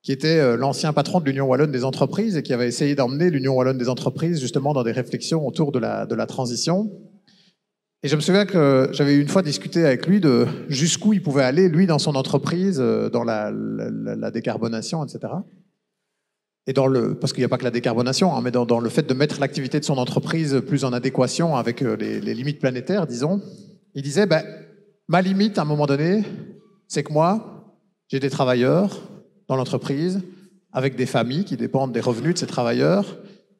qui était l'ancien patron de l'Union Wallonne des entreprises et qui avait essayé d'emmener l'Union Wallonne des entreprises justement dans des réflexions autour de la transition. Et je me souviens que j'avais une fois discuté avec lui de jusqu'où il pouvait aller, lui, dans son entreprise, dans la décarbonation, etc. Et parce qu'il n'y a pas que la décarbonation, hein, mais dans le fait de mettre l'activité de son entreprise plus en adéquation avec les limites planétaires, disons. Il disait, ma limite, à un moment donné, c'est que moi, j'ai des travailleurs dans l'entreprise, avec des familles qui dépendent des revenus de ces travailleurs.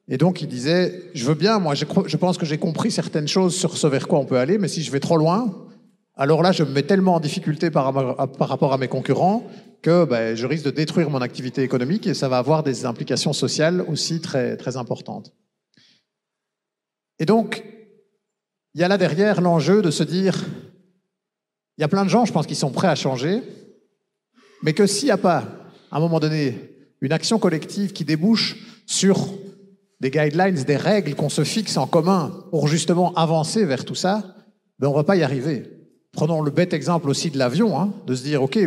Et donc, il disait, je veux bien, moi, je pense que j'ai compris certaines choses sur ce vers quoi on peut aller, mais si je vais trop loin, alors là, je me mets tellement en difficulté par rapport à mes concurrents que je risque de détruire mon activité économique et ça va avoir des implications sociales aussi très, très importantes. Et donc, il y a là derrière l'enjeu de se dire, il y a plein de gens, je pense, qui sont prêts à changer, mais que s'il n'y a pas, à un moment donné, une action collective qui débouche sur des guidelines, des règles qu'on se fixe en commun pour justement avancer vers tout ça, ben on ne va pas y arriver. Prenons le bête exemple aussi de l'avion, hein, de se dire, OK,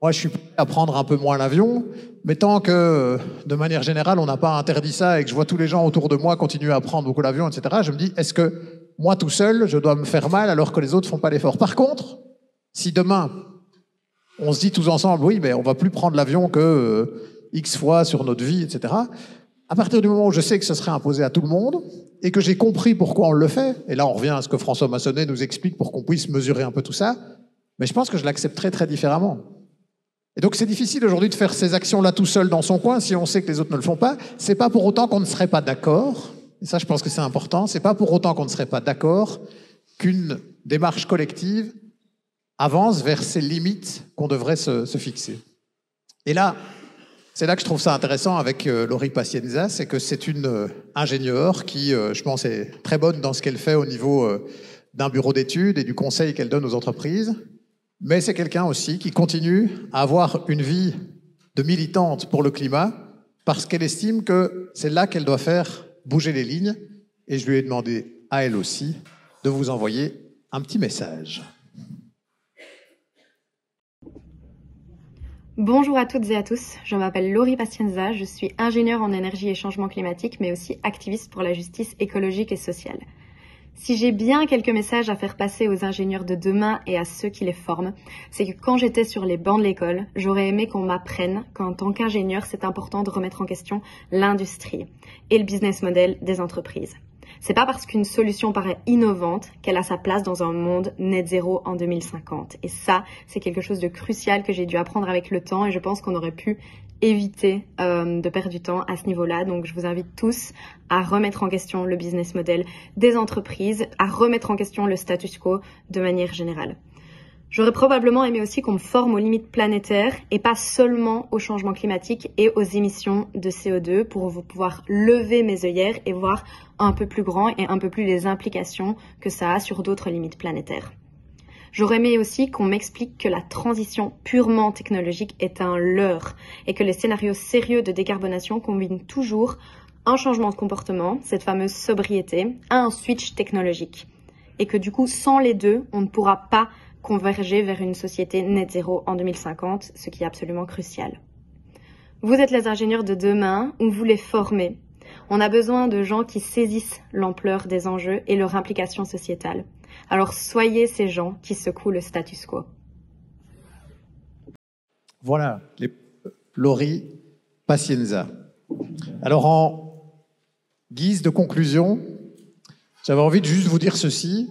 moi je suis prêt à prendre un peu moins l'avion, mais tant que, de manière générale, on n'a pas interdit ça et que je vois tous les gens autour de moi continuer à prendre beaucoup l'avion, etc., je me dis, est-ce que moi tout seul, je dois me faire mal alors que les autres ne font pas l'effort? Par contre, si demain, on se dit tous ensemble, oui, mais on ne va plus prendre l'avion que X fois sur notre vie, etc., à partir du moment où je sais que ce serait imposé à tout le monde et que j'ai compris pourquoi on le fait, et là on revient à ce que François Massonnet nous explique pour qu'on puisse mesurer un peu tout ça, mais je pense que je l'accepterai très différemment. Et donc c'est difficile aujourd'hui de faire ces actions-là tout seul dans son coin si on sait que les autres ne le font pas. C'est pas pour autant qu'on ne serait pas d'accord, et ça je pense que c'est important, c'est pas pour autant qu'on ne serait pas d'accord qu'une démarche collective avance vers ces limites qu'on devrait se fixer. Et là, c'est là que je trouve ça intéressant avec Laurie Pacienza, c'est que c'est une ingénieure qui, je pense, est très bonne dans ce qu'elle fait au niveau d'un bureau d'études et du conseil qu'elle donne aux entreprises. Mais c'est quelqu'un aussi qui continue à avoir une vie de militante pour le climat parce qu'elle estime que c'est là qu'elle doit faire bouger les lignes. Et je lui ai demandé à elle aussi de vous envoyer un petit message. Bonjour à toutes et à tous, je m'appelle Laurie Pacienza, je suis ingénieure en énergie et changement climatique, mais aussi activiste pour la justice écologique et sociale. Si j'ai bien quelques messages à faire passer aux ingénieurs de demain et à ceux qui les forment, c'est que quand j'étais sur les bancs de l'école, j'aurais aimé qu'on m'apprenne qu'en tant qu'ingénieur, c'est important de remettre en question l'industrie et le business model des entreprises. C'est pas parce qu'une solution paraît innovante qu'elle a sa place dans un monde net zéro en 2050. Et ça, c'est quelque chose de crucial que j'ai dû apprendre avec le temps et je pense qu'on aurait pu éviter de perdre du temps à ce niveau-là. Donc je vous invite tous à remettre en question le business model des entreprises, à remettre en question le status quo de manière générale. J'aurais probablement aimé aussi qu'on me forme aux limites planétaires et pas seulement au changement climatique et aux émissions de CO2 pour pouvoir lever mes œillères et voir un peu plus grand et un peu plus les implications que ça a sur d'autres limites planétaires. J'aurais aimé aussi qu'on m'explique que la transition purement technologique est un leurre et que les scénarios sérieux de décarbonation combinent toujours un changement de comportement, cette fameuse sobriété, à un switch technologique. Et que du coup, sans les deux, on ne pourra pas converger vers une société net zéro en 2050, ce qui est absolument crucial. Vous êtes les ingénieurs de demain, ou vous les formez. On a besoin de gens qui saisissent l'ampleur des enjeux et leur implication sociétale. Alors soyez ces gens qui secouent le status quo. Voilà, Laurie Pacienza. Alors en guise de conclusion, j'avais envie de juste vous dire ceci,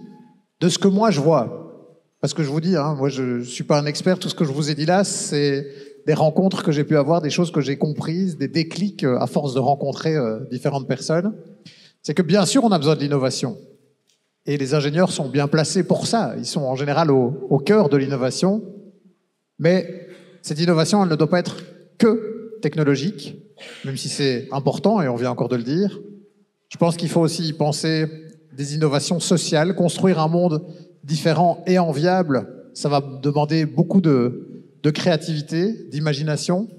de ce que moi je vois. Parce que je vous dis, hein, moi je ne suis pas un expert, tout ce que je vous ai dit là, c'est des rencontres que j'ai pu avoir, des choses que j'ai comprises, des déclics à force de rencontrer différentes personnes. C'est que bien sûr on a besoin de l'innovation. Et les ingénieurs sont bien placés pour ça. Ils sont en général au cœur de l'innovation. Mais cette innovation, elle ne doit pas être que technologique, même si c'est important, et on vient encore de le dire. Je pense qu'il faut aussi y penser des innovations sociales, construire un monde différent et enviable. Ça va demander beaucoup de créativité, d'imagination.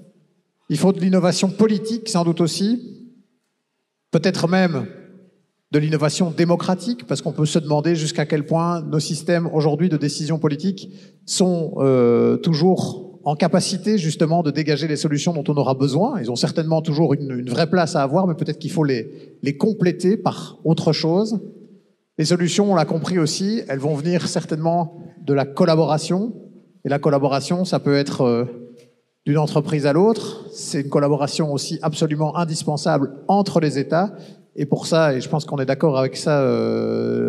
Il faut de l'innovation politique, sans doute aussi. Peut-être même de l'innovation démocratique, parce qu'on peut se demander jusqu'à quel point nos systèmes aujourd'hui de décision politique sont toujours en capacité justement de dégager les solutions dont on aura besoin. Ils ont certainement toujours une vraie place à avoir, mais peut-être qu'il faut les compléter par autre chose. Les solutions, on l'a compris aussi, elles vont venir certainement de la collaboration. Et la collaboration, ça peut être d'une entreprise à l'autre. C'est une collaboration aussi absolument indispensable entre les États. Et pour ça, et je pense qu'on est d'accord avec ça,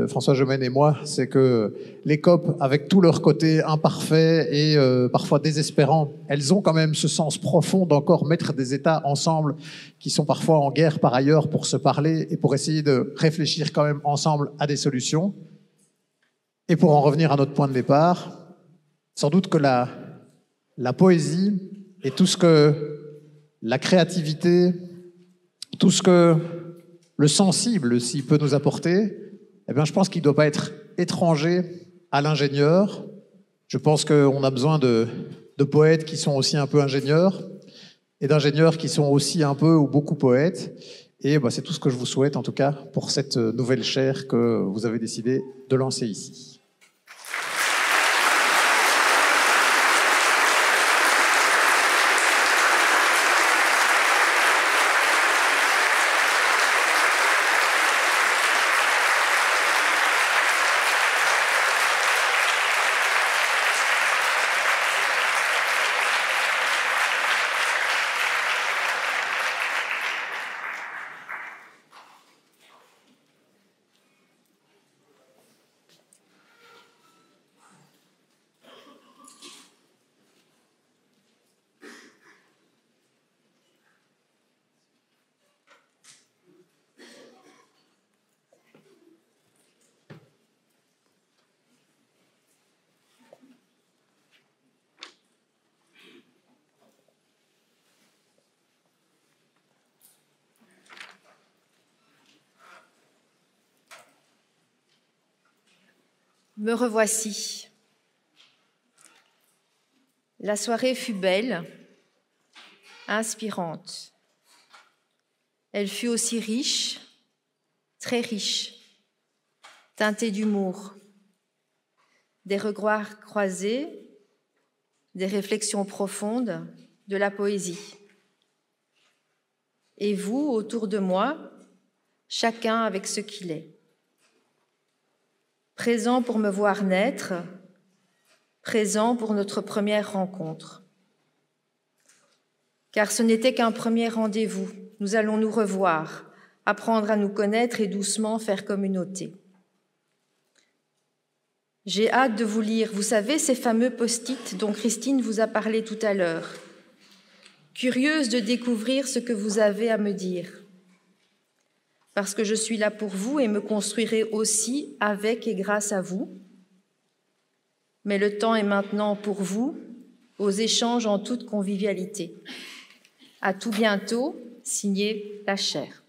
François Gemène et moi, c'est que les COP, avec tout leur côté imparfait et parfois désespérant, elles ont quand même ce sens profond d'encore mettre des États ensemble qui sont parfois en guerre par ailleurs pour se parler et pour essayer de réfléchir quand même ensemble à des solutions. Et pour en revenir à notre point de départ, sans doute que la poésie et tout ce que la créativité, tout ce que le sensible, s'il peut nous apporter, eh bien, je pense qu'il ne doit pas être étranger à l'ingénieur. Je pense qu'on a besoin de poètes qui sont aussi un peu ingénieurs. et d'ingénieurs qui sont aussi un peu ou beaucoup poètes. Et bah, c'est tout ce que je vous souhaite, en tout cas, pour cette nouvelle chaire que vous avez décidé de lancer ici. Me revoici. La soirée fut belle, inspirante. Elle fut aussi riche, très riche, teintée d'humour, des regards croisés, des réflexions profondes, de la poésie. Et vous, autour de moi, chacun avec ce qu'il est. Présent pour me voir naître, présent pour notre première rencontre. Car ce n'était qu'un premier rendez-vous. Nous allons nous revoir, apprendre à nous connaître et doucement faire communauté. J'ai hâte de vous lire, vous savez, ces fameux post-it dont Christine vous a parlé tout à l'heure. Curieuse de découvrir ce que vous avez à me dire. Parce que je suis là pour vous et me construirai aussi avec et grâce à vous. Mais le temps est maintenant pour vous, aux échanges en toute convivialité. À tout bientôt, signé La Chaire.